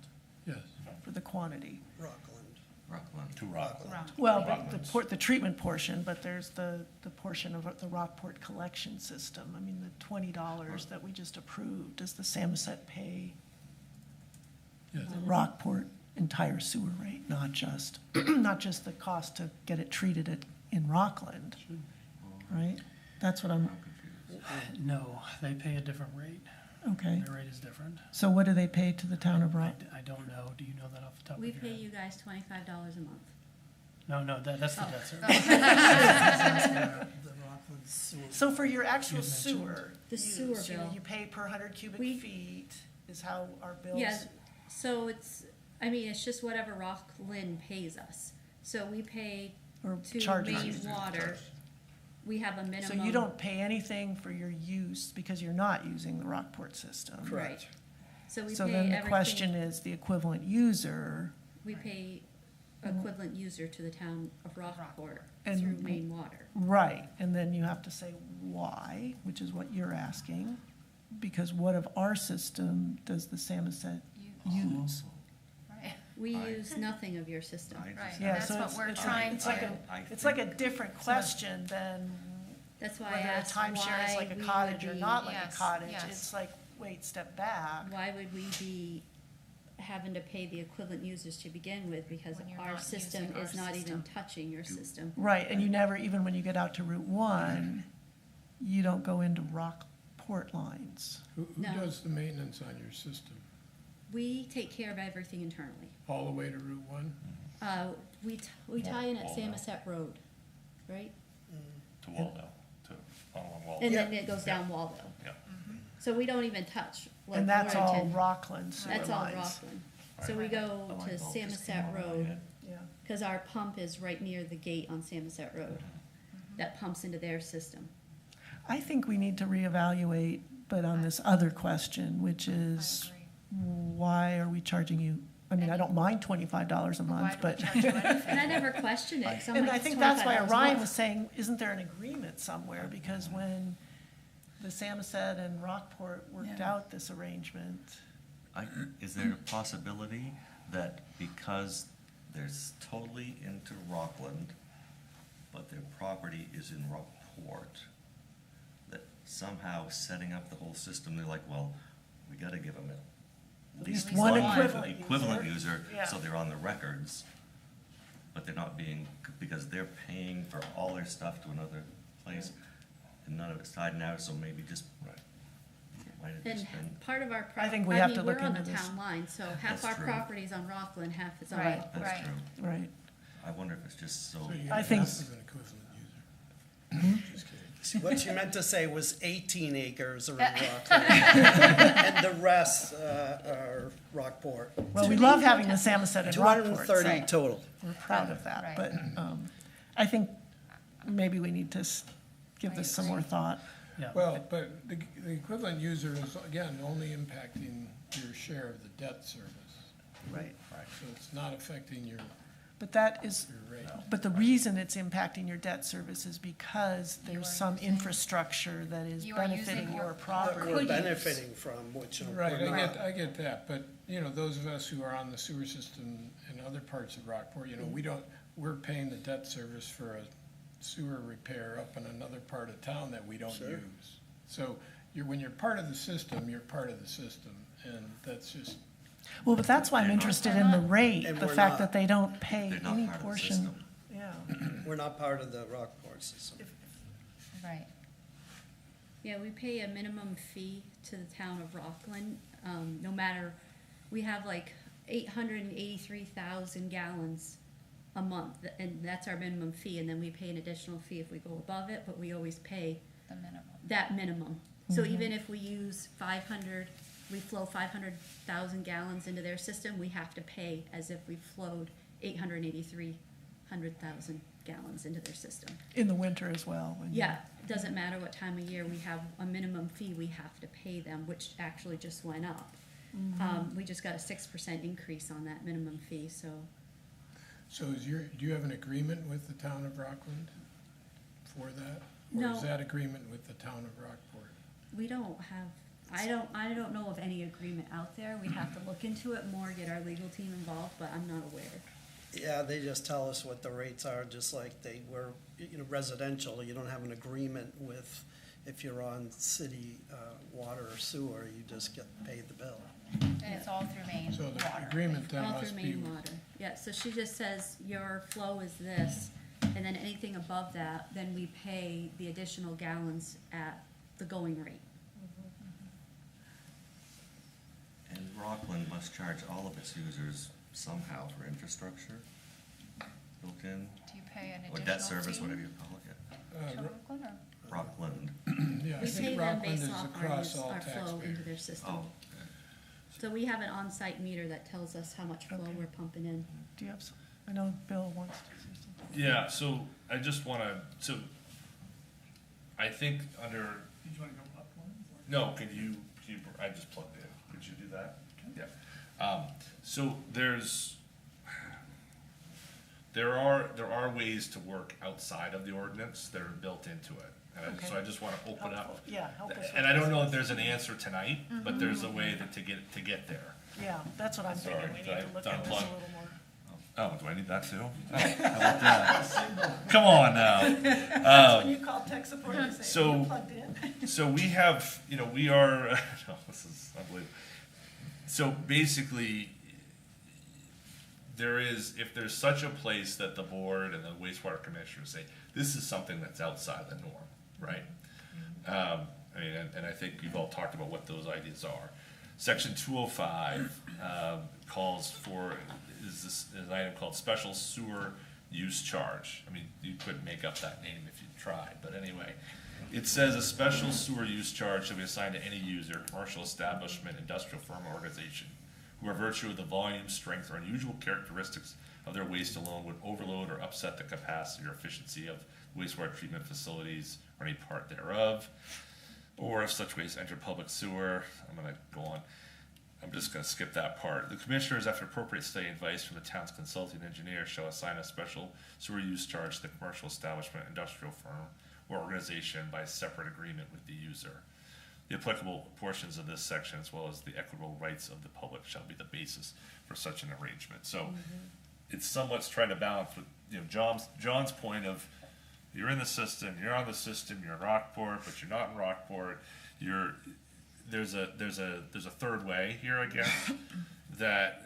Speaker 5: Yes.
Speaker 3: for the quantity.
Speaker 13: Rockland.
Speaker 2: Rockland.
Speaker 1: To Rockland.
Speaker 3: Well,
Speaker 1: Rockland's.
Speaker 3: the treatment portion, but there's the portion of the Rockport collection system. I mean, the $20 that we just approved, does the Samoset pay
Speaker 5: Yes.
Speaker 3: the Rockport entire sewer rate, not just the cost to get it treated in Rockland, right? That's what I'm,
Speaker 8: No, they pay a different rate.
Speaker 3: okay.
Speaker 8: Their rate is different.
Speaker 3: So what do they pay to the town of Rock?
Speaker 8: I don't know. Do you know that off the top of
Speaker 14: We
Speaker 8: your
Speaker 14: pay
Speaker 8: head?
Speaker 14: you guys $25 a month.
Speaker 8: No, that's the debt service.
Speaker 4: The Rockland sewer.
Speaker 3: So for your actual
Speaker 8: You mentioned
Speaker 3: sewer
Speaker 14: The sewer
Speaker 3: use,
Speaker 14: bill.
Speaker 3: you pay per 100 cubic
Speaker 14: We-
Speaker 3: feet is how our bills.
Speaker 14: Yeah, so it's just whatever Rockland pays us. So we pay
Speaker 3: Or
Speaker 14: to
Speaker 3: charges.
Speaker 14: main water, we have a
Speaker 3: So
Speaker 14: minimum.
Speaker 3: you don't pay anything for your use because you're not using the Rockport system.
Speaker 14: Right. So we
Speaker 3: So
Speaker 14: pay
Speaker 3: then the question
Speaker 14: everything,
Speaker 3: is, the equivalent user,
Speaker 14: we pay equivalent user to the town of Rockport
Speaker 3: And-
Speaker 14: through main water.
Speaker 3: right, and then you have to say why, which is what you're asking. Because what of our system does the Samoset use?
Speaker 6: Right,
Speaker 14: We use nothing of your system.
Speaker 2: I just-
Speaker 6: right,
Speaker 3: Yeah,
Speaker 6: that's
Speaker 3: so
Speaker 6: what
Speaker 3: it's-
Speaker 6: we're
Speaker 3: it's
Speaker 6: trying
Speaker 3: it's like
Speaker 6: to,
Speaker 3: a- It's like a different question than
Speaker 14: That's why I
Speaker 3: whether a
Speaker 14: asked
Speaker 3: timeshare is
Speaker 14: why
Speaker 3: like a
Speaker 14: we
Speaker 3: cottage
Speaker 14: would
Speaker 3: or
Speaker 14: be-
Speaker 3: not like a
Speaker 6: Yes,
Speaker 3: cottage.
Speaker 6: yes.
Speaker 3: It's like, wait, step back.
Speaker 14: Why would we be having to pay the equivalent users to begin with? Because
Speaker 6: When you're
Speaker 14: our
Speaker 6: not
Speaker 14: system
Speaker 6: using our
Speaker 14: is not even
Speaker 6: system.
Speaker 14: touching your system.
Speaker 3: Right, and you never, even when you get out to Route 1, you don't go into Rockport lines.
Speaker 5: Who
Speaker 14: No.
Speaker 5: does the maintenance on your system?
Speaker 14: We take care of everything internally.
Speaker 5: All the way to Route 1?
Speaker 14: We tie in at
Speaker 1: Walnut.
Speaker 14: Samoset Road, right?
Speaker 1: To Waldo, along Waldo.
Speaker 14: And then it goes down Waldo.
Speaker 1: Yeah.
Speaker 14: So we don't even touch like
Speaker 3: And that's all
Speaker 14: Warrington.
Speaker 3: Rockland sewer
Speaker 14: That's all
Speaker 3: lines.
Speaker 14: Rockland. So we go to Samoset Road,
Speaker 3: Yeah.
Speaker 14: because our pump is right near the gate on Samoset Road. That pumps into their system.
Speaker 3: I think we need to reevaluate, but on this other question, which
Speaker 6: I
Speaker 3: is,
Speaker 6: agree.
Speaker 3: why are we charging you? I mean, I don't mind $25 a
Speaker 6: Why
Speaker 3: month,
Speaker 6: do we
Speaker 3: but.
Speaker 6: charge you anything?
Speaker 14: And I never questioned it, 'cause I'm
Speaker 3: And
Speaker 14: like,
Speaker 3: I
Speaker 14: it's
Speaker 3: think that's why
Speaker 14: $25
Speaker 3: Orion
Speaker 14: more.
Speaker 3: was saying, isn't there an agreement somewhere? Because when the Samoset and Rockport worked
Speaker 4: Yeah.
Speaker 3: out this arrangement,
Speaker 2: Is there a possibility that because there's totally into Rockland, but their property is in Rockport, that somehow setting up the whole system, they're like, well, we gotta give them at least
Speaker 3: least one
Speaker 2: one
Speaker 3: equivalent
Speaker 2: equivalent
Speaker 3: user.
Speaker 2: user, so
Speaker 3: Yeah.
Speaker 2: they're on the records, but they're not being, because they're paying for all their stuff to another place, and none of it's tied now, so maybe just, might have just been.
Speaker 14: And part of our
Speaker 3: I think we have to look
Speaker 14: we're on
Speaker 3: into
Speaker 14: the
Speaker 3: this.
Speaker 14: town line, so half
Speaker 2: That's
Speaker 14: our
Speaker 2: true.
Speaker 14: property's on Rockland, half is on
Speaker 6: Right.
Speaker 14: Rockport.
Speaker 2: That's true.
Speaker 3: right?
Speaker 2: I wonder if it's just so.
Speaker 5: So you
Speaker 3: I
Speaker 5: get
Speaker 3: think-
Speaker 5: half of an equivalent user. Just kidding.
Speaker 13: What you meant to say was 18 acres are in Rockland, and the rest are Rockport.
Speaker 3: Well, we love having the Samoset and Rockport,
Speaker 13: 230
Speaker 3: so
Speaker 13: total.
Speaker 3: we're proud of that.
Speaker 6: Right.
Speaker 3: But I think maybe we need to give this some more thought.
Speaker 8: Yeah.
Speaker 5: Well, but the equivalent user is, again, only impacting your share of the debt service.
Speaker 3: Right.
Speaker 5: So it's not affecting your
Speaker 3: But that is,
Speaker 5: rate.
Speaker 3: but the reason it's impacting your debt service is because
Speaker 6: You
Speaker 3: there's
Speaker 6: are
Speaker 3: some
Speaker 6: using-
Speaker 3: infrastructure that is
Speaker 6: You are using
Speaker 3: benefiting
Speaker 6: your-
Speaker 3: your
Speaker 13: That
Speaker 3: property.
Speaker 13: we're
Speaker 6: Could use.
Speaker 13: benefiting from, which
Speaker 5: Right,
Speaker 13: we're not.
Speaker 5: I get that, but, you know, those of us who are on the sewer system in other parts of Rockport, you know, we're paying the debt service for a sewer repair up in another part of town that we don't
Speaker 13: Sure.
Speaker 5: use. So when you're part of the system, you're part of the system, and that's just,
Speaker 3: Well, but that's why I'm
Speaker 2: They're not.
Speaker 3: interested in the rate,
Speaker 13: And
Speaker 3: the
Speaker 13: we're
Speaker 3: fact
Speaker 13: not.
Speaker 3: that they don't pay
Speaker 2: They're not
Speaker 3: any
Speaker 2: part of the
Speaker 3: portion.
Speaker 2: system.
Speaker 3: Yeah.
Speaker 13: We're not part of the Rockport system.
Speaker 6: Right.
Speaker 14: Yeah, we pay a minimum fee to the town of Rockland, no matter, we have like 883,000 gallons a month, and that's our minimum fee, and then we pay an additional fee if we go above it, but we always pay
Speaker 6: The minimum.
Speaker 14: that minimum. So even if we use 500, we flow 500,000 gallons into their system, we have to pay as if we flowed 883,000 gallons into their system.
Speaker 3: In the winter as well. when you-
Speaker 14: Yeah, it doesn't matter what time of year, we have a minimum fee we have to pay them, which actually just went up. We just got a 6% increase on that minimum fee, so.
Speaker 5: so do you have an agreement with the town of Rockland for that? Or
Speaker 14: No.
Speaker 5: is that agreement with the town of Rockport?
Speaker 14: We don't have, I don't know of any agreement out there. We'd have to look into it more, get our legal team involved, but I'm not aware.
Speaker 13: Yeah, they just tell us what the rates are, just like they were, you know, residential. You don't have an agreement with, if you're on city water or sewer, you just get paid the bill.
Speaker 6: And it's all through main
Speaker 5: So the
Speaker 6: water.
Speaker 5: agreement then
Speaker 14: All
Speaker 5: must
Speaker 14: through
Speaker 5: be,
Speaker 14: main water. Yeah, so she just says your flow is this, and then anything above that, then we pay the additional gallons at the going rate.
Speaker 2: And Rockland must charge all of its users somehow for infrastructure built in,
Speaker 6: Do you pay an
Speaker 2: or
Speaker 6: additional
Speaker 2: debt service,
Speaker 6: fee
Speaker 2: whatever you call it.
Speaker 6: to
Speaker 5: Ro-
Speaker 6: Rockland, or?
Speaker 2: Rockland,
Speaker 5: yeah, I
Speaker 14: We pay
Speaker 5: think
Speaker 14: them
Speaker 5: Rockland
Speaker 14: based
Speaker 5: is
Speaker 14: off
Speaker 5: across all
Speaker 14: our flow into
Speaker 5: taxpayers.
Speaker 14: their system.
Speaker 2: oh,
Speaker 14: So we have an on-site meter that tells us how much flow
Speaker 3: Okay.
Speaker 14: we're pumping in.
Speaker 3: Do you have, I know Bill wants to say something.
Speaker 1: Yeah, so I just wanna, so I think under,
Speaker 8: Did you want to go up one?
Speaker 1: no, could you, I just plugged in, could you do that? Yeah. So there are ways to work outside of the ordinance that are built into it. So
Speaker 3: Okay.
Speaker 1: I just wanna open up.
Speaker 3: Helpful. Yeah, help us with
Speaker 1: And I don't
Speaker 3: this.
Speaker 1: know if there's an answer tonight, but there's a way to get there.
Speaker 3: Yeah, that's what I'm
Speaker 1: Sorry,
Speaker 3: thinking. We
Speaker 1: did I
Speaker 3: need to look at this a
Speaker 1: unplug?
Speaker 3: little more.
Speaker 1: Oh, do I need that too? Oh, how about that? Come on now.
Speaker 3: That's when you call tech support and say,
Speaker 1: so-
Speaker 3: are you plugged in?
Speaker 1: So we have, we are, no, this is unbelievable. So basically, if there's such a place that the board and the wastewater commissioners say, this is something that's outside the norm, right? And I think you've all talked about what those ideas are. Section 205 calls for, is an item called special sewer use charge. I mean, you couldn't make up that name if you tried, but anyway. It says a special sewer use charge shall be assigned to any user, commercial establishment, industrial firm, or organization, who by virtue of the volume, strength, or unusual characteristics of their waste alone would overload or upset the capacity or efficiency of wastewater treatment facilities or any part thereof, or if such waste enter public sewer. I'm gonna go on. I'm just gonna skip that part. The commissioners, after appropriate study and advice from the town's consulting engineer, shall assign a special sewer use charge to the commercial establishment, industrial firm, or organization by separate agreement with the user. The applicable portions of this section, as well as the equitable rights of the public, shall be the basis for such an arrangement. So it's somewhat trying to balance with, John's point of, you're in the system, you're on the system, you're in Rockport, but you're not in Rockport. There's a third way here, I guess, that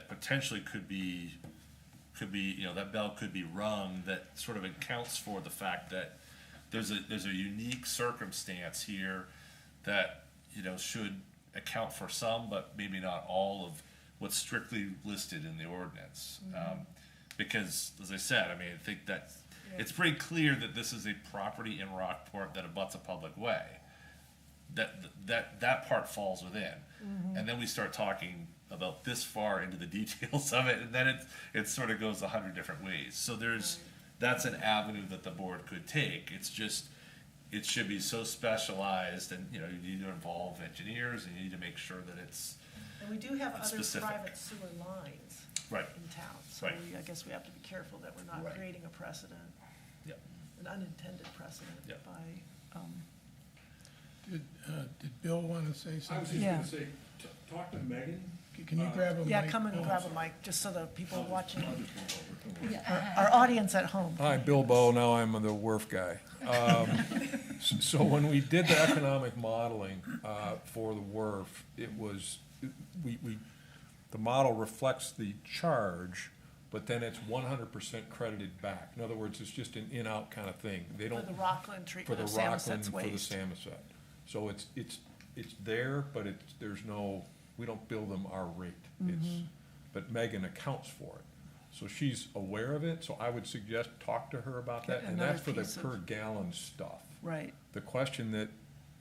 Speaker 1: potentially could be, that bell could be rung that sort of accounts for the fact that there's a unique circumstance here that, should account for some, but maybe not all of what's strictly listed in the ordinance. Because, as I said, I think that it's pretty clear that this is a property in Rockport that abuts a public way. That part falls within. And then we start talking about this far into the details of it, and then it sort of goes 100 different ways. So that's an avenue that the board could take. It's just, it should be so specialized, and, you need to involve engineers, and you need to make sure that it's
Speaker 3: And we do have other
Speaker 1: specific.
Speaker 3: private sewer lines
Speaker 1: Right.
Speaker 3: in town, so
Speaker 1: Right.
Speaker 3: I guess we have to be careful that we're not
Speaker 1: Right.
Speaker 3: creating a precedent,
Speaker 1: Yep.
Speaker 3: an unintended precedent
Speaker 1: Yep.
Speaker 3: by,
Speaker 5: Did Bill want to say
Speaker 9: I was
Speaker 5: something?
Speaker 9: just
Speaker 3: Yeah.
Speaker 9: gonna say, talk to Megan.
Speaker 5: Can you grab a mic?
Speaker 3: yeah, come and
Speaker 5: Oh,
Speaker 3: grab a mic, just so the people watching,
Speaker 14: Yeah.
Speaker 3: our audience at home.
Speaker 10: Hi, Bill Bowe, now I'm the wharf guy. So when we did the economic modeling for the wharf, it was, the model reflects the charge, but then it's 100% credited back. In other words, it's just an in-out kind of thing. They
Speaker 3: For
Speaker 10: don't.
Speaker 3: the Rockland
Speaker 10: For
Speaker 3: treatment
Speaker 10: the
Speaker 3: of
Speaker 10: Rockland,
Speaker 3: Samoset's
Speaker 10: for the
Speaker 3: waste.
Speaker 10: Samoset. So it's there, but there's no, we don't bill them our rate. But Megan accounts for it. So she's aware of it, so I would suggest talk to her about that, and that's for the
Speaker 3: Another piece
Speaker 10: per
Speaker 3: of-
Speaker 10: gallon stuff.
Speaker 3: Right,
Speaker 10: The question that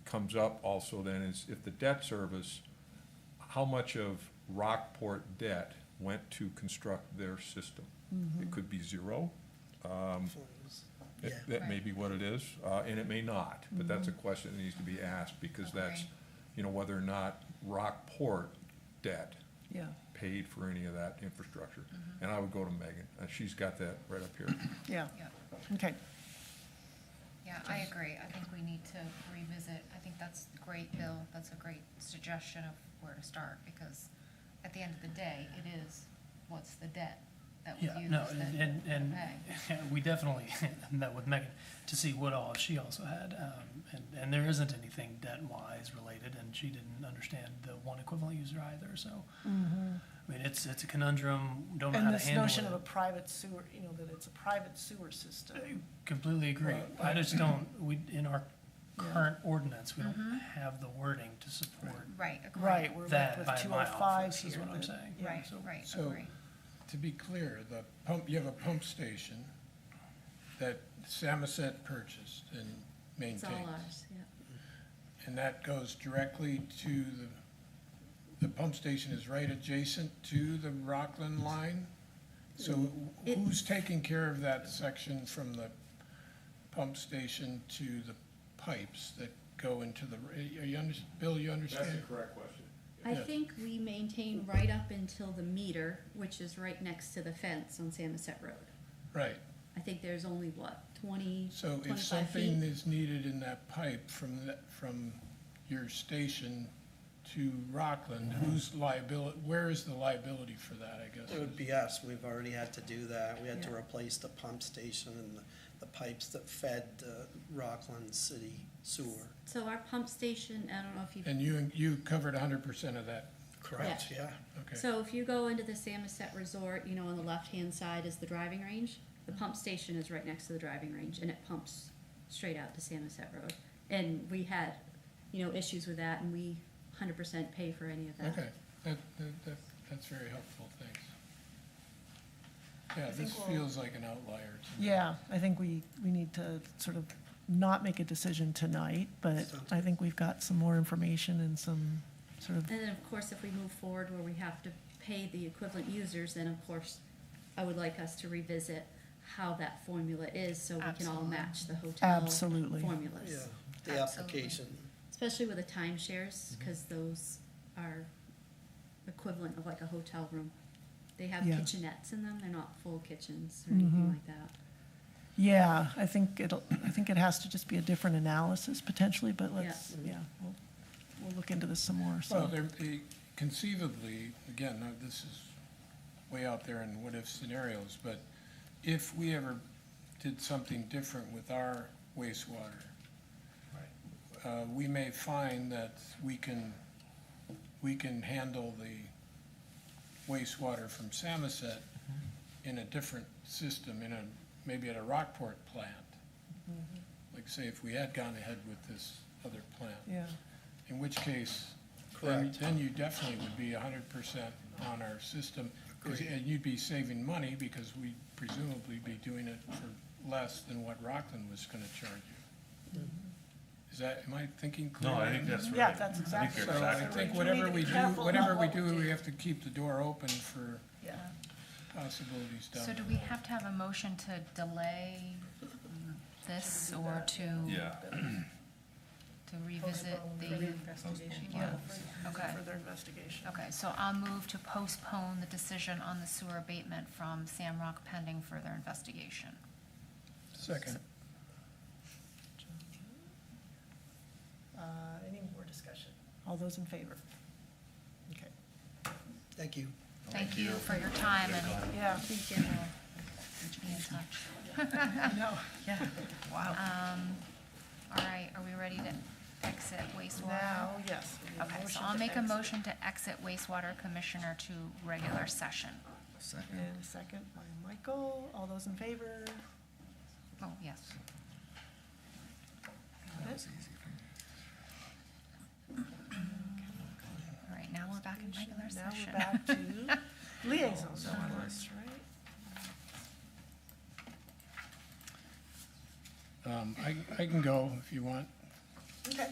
Speaker 10: comes up also then is, if the debt service, how much of Rockport debt went to construct their system? It could be zero. That may be what it is, and it may not, but that's a question that needs to be asked, because that's, whether or not Rockport debt
Speaker 3: yeah,
Speaker 10: paid for any of that infrastructure. And I would go to Megan, she's got that right up here.
Speaker 3: yeah,
Speaker 6: Yeah,
Speaker 3: okay.
Speaker 6: yeah, I agree. I think we need to revisit. I think that's great, Bill. That's a great suggestion of where to start, because at the end of the day, it is, what's the debt that we
Speaker 8: Yeah,
Speaker 6: use
Speaker 8: no,
Speaker 6: that
Speaker 8: and
Speaker 6: we pay?
Speaker 8: we definitely met with Megan to see what all she also had. And there isn't anything debt-wise related, and she didn't understand the one equivalent user either, so. I mean, it's a conundrum, don't know how
Speaker 3: And
Speaker 8: to
Speaker 3: this
Speaker 8: handle
Speaker 3: notion of a
Speaker 8: it.
Speaker 3: private sewer, that it's a private sewer system.
Speaker 8: Completely agree. I just don't, in our current ordinance, we don't have the wording to support
Speaker 6: Right, agree.
Speaker 3: Right, we're
Speaker 8: that
Speaker 3: with
Speaker 8: by my
Speaker 3: 205
Speaker 8: office,
Speaker 3: here.
Speaker 8: is what I'm
Speaker 3: that-
Speaker 8: saying.
Speaker 3: yeah.
Speaker 6: Right,
Speaker 8: So-
Speaker 6: right,
Speaker 5: So-
Speaker 6: agree.
Speaker 5: To be clear, you have a pump station that Samoset purchased and
Speaker 14: It's all
Speaker 5: maintains.
Speaker 14: ours, yeah.
Speaker 5: And that goes directly to the pump station is right adjacent to the Rockland line? So
Speaker 14: It-
Speaker 5: who's taking care of that section from the pump station to the pipes that go into the, Bill, you understand?
Speaker 9: correct question.
Speaker 14: I
Speaker 5: Yeah.
Speaker 14: think we maintain right up until the meter, which is right next to the fence on Samoset Road.
Speaker 5: Right.
Speaker 14: I think there's only, what, 20,
Speaker 5: So if
Speaker 14: 25
Speaker 5: something
Speaker 14: feet?
Speaker 5: is needed in that pipe from your station to Rockland, whose liability, where is the liability for that, I guess?
Speaker 13: It would be us. We've already had to do that. We had to
Speaker 3: Yeah.
Speaker 13: replace the pump station and the pipes that fed Rockland City sewer.
Speaker 14: So our pump station, I don't know if you've.
Speaker 5: And you covered 100% of that?
Speaker 13: Correct, yeah.
Speaker 5: Okay.
Speaker 14: So if you go into the Samoset Resort, you know, on the left-hand side is the driving range. The pump station is right next to the driving range, and it pumps straight out to Samoset Road. And we had, you know, issues with that, and we 100% pay for any of that.
Speaker 5: Okay, that's very helpful, thanks. Yeah,
Speaker 3: I think
Speaker 5: this
Speaker 3: we'll-
Speaker 5: feels like an outlier to me.
Speaker 3: Yeah, I think we need to sort of not make a decision tonight, but
Speaker 13: Sounds
Speaker 3: I think we've got some more information and some sort of,
Speaker 14: And then, of course, if we move forward where we have to pay the equivalent users, then of course, I would like us to revisit how that formula is, so we can all
Speaker 6: Absolutely.
Speaker 14: match the hotel
Speaker 3: Absolutely.
Speaker 14: formulas.
Speaker 13: Yeah, the
Speaker 6: Absolutely.
Speaker 13: application.
Speaker 14: Especially with the timeshares, because those are equivalent of like a hotel room. They have
Speaker 3: Yeah.
Speaker 14: kitchenettes in them, they're not full kitchens or anything like that.
Speaker 3: yeah, I think it has to just be a different analysis potentially, but let's, yeah, we'll look into this some more,
Speaker 5: Well,
Speaker 3: so.
Speaker 5: conceivably, again, this is way out there in what-if scenarios, but if we ever did something different with our wastewater, we may find that we can handle the wastewater from Samoset in a different system, maybe at a Rockport plant. Like say if we had gone ahead with this other plant.
Speaker 3: Yeah,
Speaker 5: In which case,
Speaker 13: Correct.
Speaker 5: then you definitely would be 100% on our system. And you'd be saving money because we'd presumably be doing it for less than what Rockland was gonna charge you. Am I thinking clearly?
Speaker 1: No, I think that's right.
Speaker 3: Yeah, that's
Speaker 1: I think
Speaker 3: exactly
Speaker 1: you're
Speaker 5: So I
Speaker 1: exactly
Speaker 5: think
Speaker 1: right.
Speaker 5: whatever
Speaker 3: We need
Speaker 5: we
Speaker 3: to be
Speaker 5: do,
Speaker 3: careful
Speaker 5: whatever
Speaker 3: about
Speaker 5: we
Speaker 3: what
Speaker 5: do,
Speaker 3: we
Speaker 5: we
Speaker 3: do.
Speaker 5: have to keep the door open for
Speaker 3: yeah.
Speaker 5: possibilities down
Speaker 6: So
Speaker 5: the
Speaker 6: do we have to have a motion to delay this or to?
Speaker 1: Yeah.
Speaker 6: To revisit the? Yeah, okay.
Speaker 3: Further investigation.
Speaker 6: Okay, so I'll move to postpone the decision on the sewer abatement from Samrock pending further investigation.
Speaker 5: second.
Speaker 3: Any more discussion? All those in favor? Okay.
Speaker 13: Thank you.
Speaker 6: Thank you for your time and
Speaker 3: Yeah,
Speaker 6: be in touch.
Speaker 3: I know, yeah, wow.
Speaker 6: All right, are we ready to exit wastewater?
Speaker 3: Now, yes. we need a
Speaker 6: Okay, so
Speaker 3: motion
Speaker 6: I'll
Speaker 3: to
Speaker 6: make a
Speaker 3: exit.
Speaker 6: motion to exit wastewater commissioner to regular session.
Speaker 2: Second.
Speaker 3: And a second by Michael. All those in favor?
Speaker 6: Oh, yes.
Speaker 2: That was easy for me.
Speaker 6: All right, now we're back in regular
Speaker 3: Now
Speaker 6: session.
Speaker 3: we're back to liaison reports, right?
Speaker 5: I can go if you want.
Speaker 3: Okay.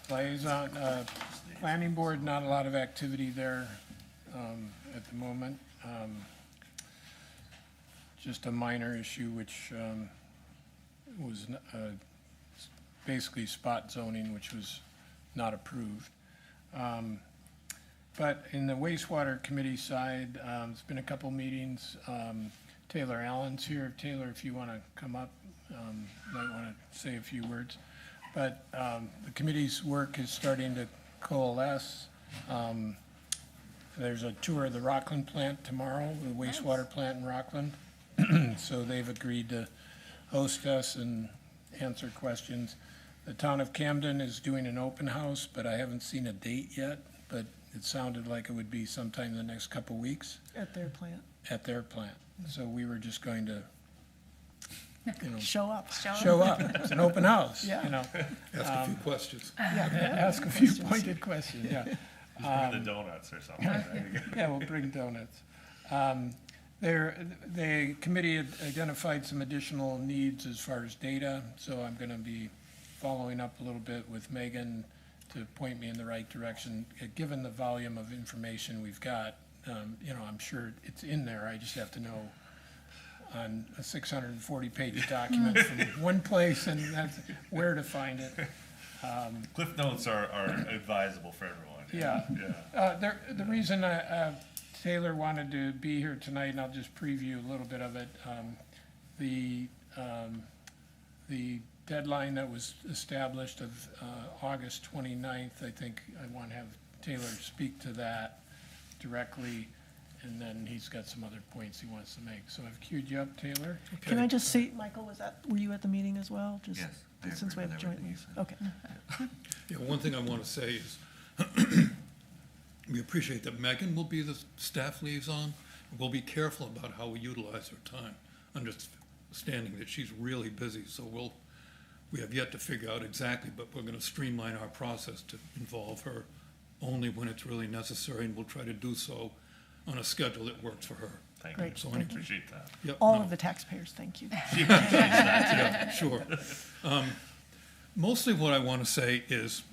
Speaker 5: Liaison, planning board, not a lot of activity there at the moment. Just a minor issue which was basically spot zoning, which was not approved. But in the wastewater committee side, it's been a couple meetings. Taylor Allen's here. Taylor, if you want to come up, might want to say a few words. But the committee's work is starting to coalesce. There's a tour of the Rockland plant tomorrow, the wastewater plant in Rockland. So they've agreed to host us and answer questions. The town of Camden is doing an open house, but I haven't seen a date yet. But it sounded like it would be sometime in the next couple weeks
Speaker 3: At their plant.
Speaker 5: at their plant. So we were just going to,
Speaker 3: Show up.
Speaker 5: show up. It's an open house,
Speaker 3: Yeah.
Speaker 10: Ask a few questions.
Speaker 5: Ask a few pointed questions, yeah.
Speaker 1: Just bring the donuts or something. There you go.
Speaker 5: Yeah, we'll bring donuts. The committee had identified some additional needs as far as data, so I'm gonna be following up a little bit with Megan to point me in the right direction. Given the volume of information we've got, I'm sure it's in there, I just have to know on a 640-page document from one place, and that's where to find it.
Speaker 1: Cliff notes are advisable for everyone.
Speaker 5: Yeah.
Speaker 1: Yeah.
Speaker 5: The reason Taylor wanted to be here tonight, and I'll just preview a little bit of it, the deadline that was established of August 29th, I think I want to have Taylor speak to that directly, and then he's got some other points he wants to make. So I've queued you up, Taylor.
Speaker 3: Can I just see, Michael, were you at the meeting as well? Just
Speaker 2: Yes, I
Speaker 3: since we
Speaker 2: agree
Speaker 3: have
Speaker 2: with
Speaker 3: joint
Speaker 2: everything you
Speaker 3: meetings.
Speaker 2: said.
Speaker 3: Okay.
Speaker 15: Yeah, one thing I want to say is, we appreciate that Megan will be the staff liaison. We'll be careful about how we utilize her time, understanding that she's really busy, so we have yet to figure out exactly, but we're gonna streamline our process to involve her only when it's really necessary, and we'll try to do so on a schedule that works for her.
Speaker 1: Thank
Speaker 3: Great,
Speaker 1: you.
Speaker 15: So
Speaker 3: thank you.
Speaker 1: Appreciate that.
Speaker 15: Yep,
Speaker 3: All
Speaker 15: no.
Speaker 3: of the taxpayers, thank you.
Speaker 15: Yeah, sure. Mostly what I want to say is,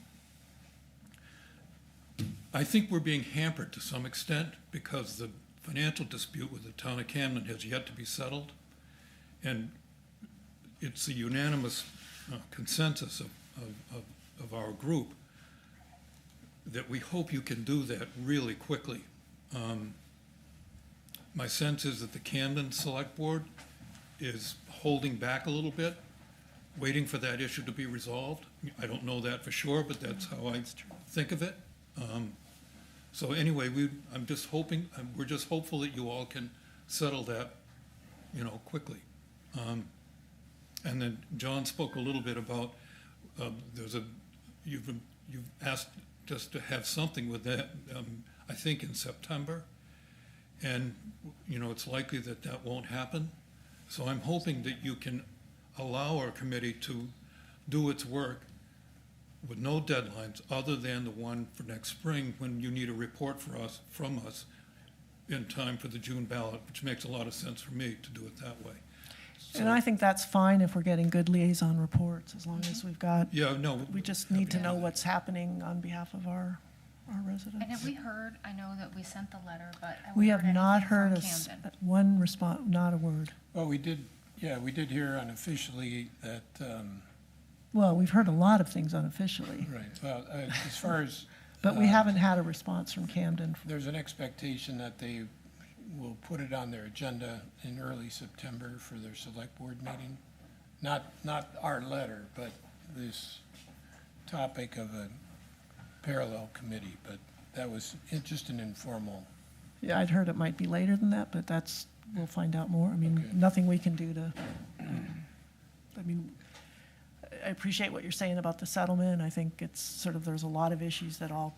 Speaker 15: I think we're being hampered to some extent because the financial dispute with the town of Camden has yet to be settled. And it's a unanimous consensus of our group that we hope you can do that really quickly. My sense is that the Camden Select Board is holding back a little bit, waiting for that issue to be resolved. I don't know that for sure, but that's how I think of it. So anyway, I'm just hoping, we're just hopeful that you all can settle that, quickly. And then John spoke a little bit about, you've asked just to have something with that, I think in September. And, it's likely that that won't happen. So I'm hoping that you can allow our committee to do its work with no deadlines other than the one for next spring when you need a report from us in time for the June ballot, which makes a lot of sense for me to do it that way.
Speaker 3: And I think that's fine if we're getting good liaison reports, as long as we've got,
Speaker 15: Yeah, no.
Speaker 3: we just need to know what's happening on behalf of our residents.
Speaker 6: And have we heard, I know that we sent the letter, but have
Speaker 3: We
Speaker 6: we
Speaker 3: have
Speaker 6: heard
Speaker 3: not
Speaker 6: anything
Speaker 3: heard
Speaker 6: from Camden?
Speaker 3: one response, not a word.
Speaker 5: Well, we did hear unofficially that,
Speaker 3: Well, we've heard a lot of things unofficially,
Speaker 5: right, well, as far as.
Speaker 3: but we haven't had a response from Camden.
Speaker 5: There's an expectation that they will put it on their agenda in early September for their select board meeting. Not our letter, but this topic of a parallel committee, but that was just an informal.
Speaker 3: Yeah, I'd heard it might be later than that, but we'll find out more. I mean,
Speaker 5: Okay.
Speaker 3: nothing we can do to, I mean, I appreciate what you're saying about the settlement. I think it's sort of, there's a lot of issues that all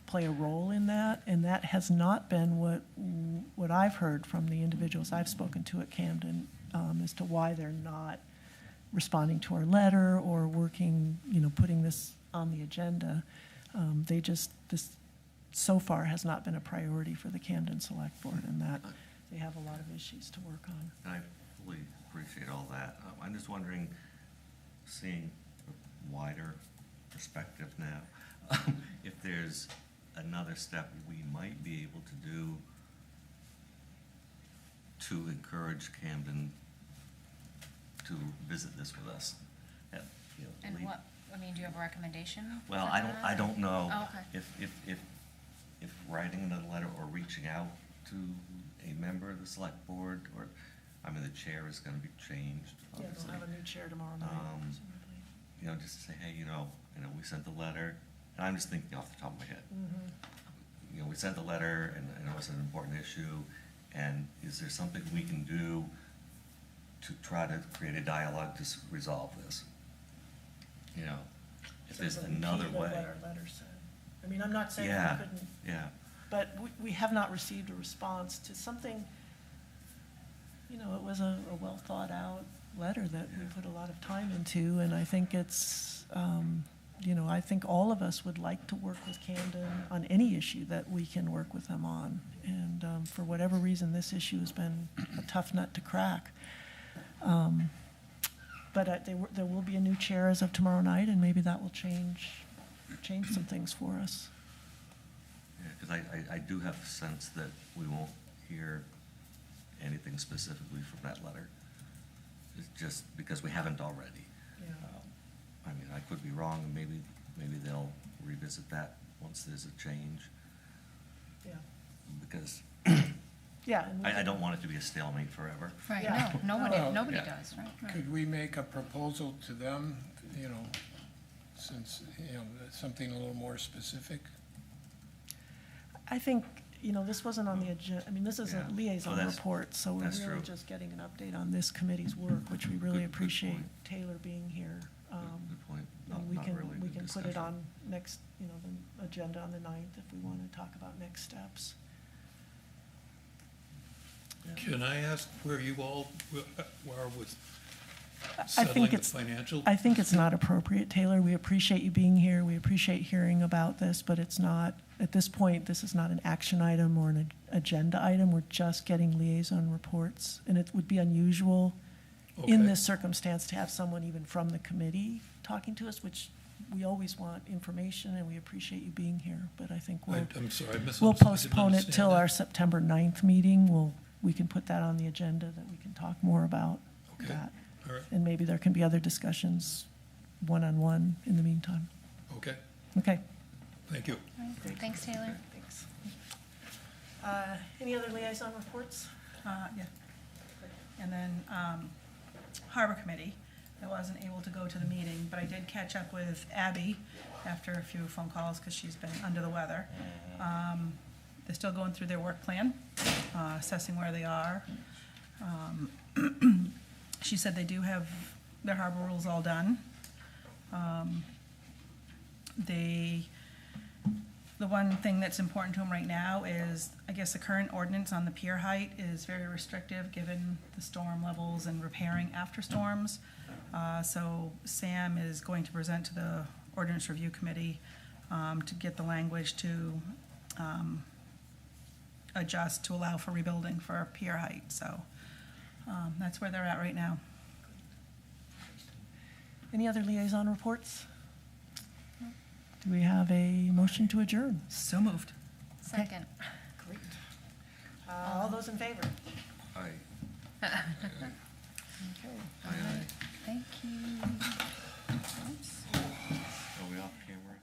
Speaker 3: play a role in that, and that has not been what I've heard from the individuals I've spoken to at Camden, as to why they're not responding to our letter or working, putting this on the agenda. This so far has not been a priority for the Camden Select Board, and that they have a lot of issues to work on.
Speaker 2: And I fully appreciate all that. I'm just wondering, seeing a wider perspective now, if there's another step we might be able to do to encourage Camden to visit this with us.
Speaker 6: And what, do you have a recommendation?
Speaker 2: Well,
Speaker 6: for
Speaker 2: I
Speaker 6: that?
Speaker 2: don't know
Speaker 6: Oh, okay.
Speaker 2: if writing another letter or reaching out to a member of the select board, or, the chair is gonna be changed,
Speaker 3: Yeah,
Speaker 2: obviously.
Speaker 3: they'll have a new chair tomorrow night, presumably.
Speaker 2: Just to say, hey, we sent the letter, and I'm just thinking off the top of my head. We sent the letter, and I know it's an important issue, and is there something we can do to try to create a dialogue to resolve this? If there's
Speaker 3: Sort of a
Speaker 2: another
Speaker 3: repeat of
Speaker 2: way.
Speaker 3: what our letter said. I mean, I'm not saying
Speaker 2: Yeah,
Speaker 3: we couldn't,
Speaker 2: yeah.
Speaker 3: but we have not received a response to something, it was a well-thought-out letter that we put a lot of time into, and I think it's, I think all of us would like to work with Camden on any issue that we can work with them on. And for whatever reason, this issue has been a tough nut to crack. But there will be a new chair as of tomorrow night, and maybe that will change some things for us.
Speaker 2: Yeah, because I do have a sense that we won't hear anything specifically from that letter. It's just because we haven't already.
Speaker 3: Yeah.
Speaker 2: I could be wrong, and maybe they'll revisit that once there's a change,
Speaker 3: Yeah.
Speaker 2: because
Speaker 3: Yeah. and we
Speaker 2: I
Speaker 3: can-
Speaker 2: don't want it to be a stalemate forever.
Speaker 6: Right,
Speaker 3: Yeah.
Speaker 6: no,
Speaker 5: Well,
Speaker 6: nobody
Speaker 2: yeah.
Speaker 6: does, right?
Speaker 5: Could we make a proposal to them you know, since, you know, something a little more specific?
Speaker 3: I think, you know, this wasn't on the agenda, I mean, this is a
Speaker 2: Yeah.
Speaker 3: liaison
Speaker 2: Oh, that's-
Speaker 3: report, so we're
Speaker 2: that's
Speaker 3: really
Speaker 2: true.
Speaker 3: just getting an update on this committee's work, which we really
Speaker 2: Good
Speaker 3: appreciate
Speaker 2: point.
Speaker 3: Taylor being here.
Speaker 2: Good point. Not-
Speaker 3: And we
Speaker 2: not
Speaker 3: can,
Speaker 2: really
Speaker 3: we
Speaker 2: good
Speaker 3: can put it
Speaker 2: discussion.
Speaker 3: on next, you know, the agenda on the 9th if we want to talk about next steps.
Speaker 15: Can I ask where you all are with
Speaker 3: I
Speaker 15: settling
Speaker 3: think
Speaker 15: the
Speaker 3: it's,
Speaker 15: financial?
Speaker 3: I think it's not appropriate, Taylor. We appreciate you being here. We appreciate hearing about this, but it's not, at this point, this is not an action item or an agenda item. We're just getting liaison reports. And it would be unusual in
Speaker 15: Okay.
Speaker 3: this circumstance to have someone even from the committee talking to us, which we always want information and we appreciate you being here. But I think
Speaker 15: I'm sorry, I misunderstood.
Speaker 3: we'll
Speaker 15: I didn't
Speaker 3: postpone it
Speaker 15: understand
Speaker 3: till
Speaker 15: that.
Speaker 3: our September 9th meeting. We can put that on the agenda that we can talk more about
Speaker 15: Okay.
Speaker 3: that.
Speaker 15: All right,
Speaker 3: And maybe there can be other discussions one-on-one in the meantime.
Speaker 15: okay,
Speaker 3: Okay.
Speaker 15: thank you.
Speaker 6: Thanks, Taylor.
Speaker 3: Thanks. Any other liaison reports?
Speaker 4: Yeah. And then Harbor Committee, I wasn't able to go to the meeting, but I did catch up with Abby after a few phone calls because she's been under the weather. They're still going through their work plan, assessing where they are. She said they do have their harbor rules all done. The one thing that's important to them right now is, I guess, the current ordinance on the pier height is very restrictive, given the storm levels and repairing after storms. So Sam is going to present to the Ordinance Review Committee to get the language to adjust to allow for rebuilding for pier height. So that's where they're at right now.
Speaker 3: Any other liaison reports? Do we have a motion to adjourn?
Speaker 4: So moved.
Speaker 6: Second.
Speaker 3: Great. All those in favor?
Speaker 2: Aye.
Speaker 3: Okay.
Speaker 2: Aye, aye.
Speaker 6: Thank you. Oops.
Speaker 2: Are we off camera?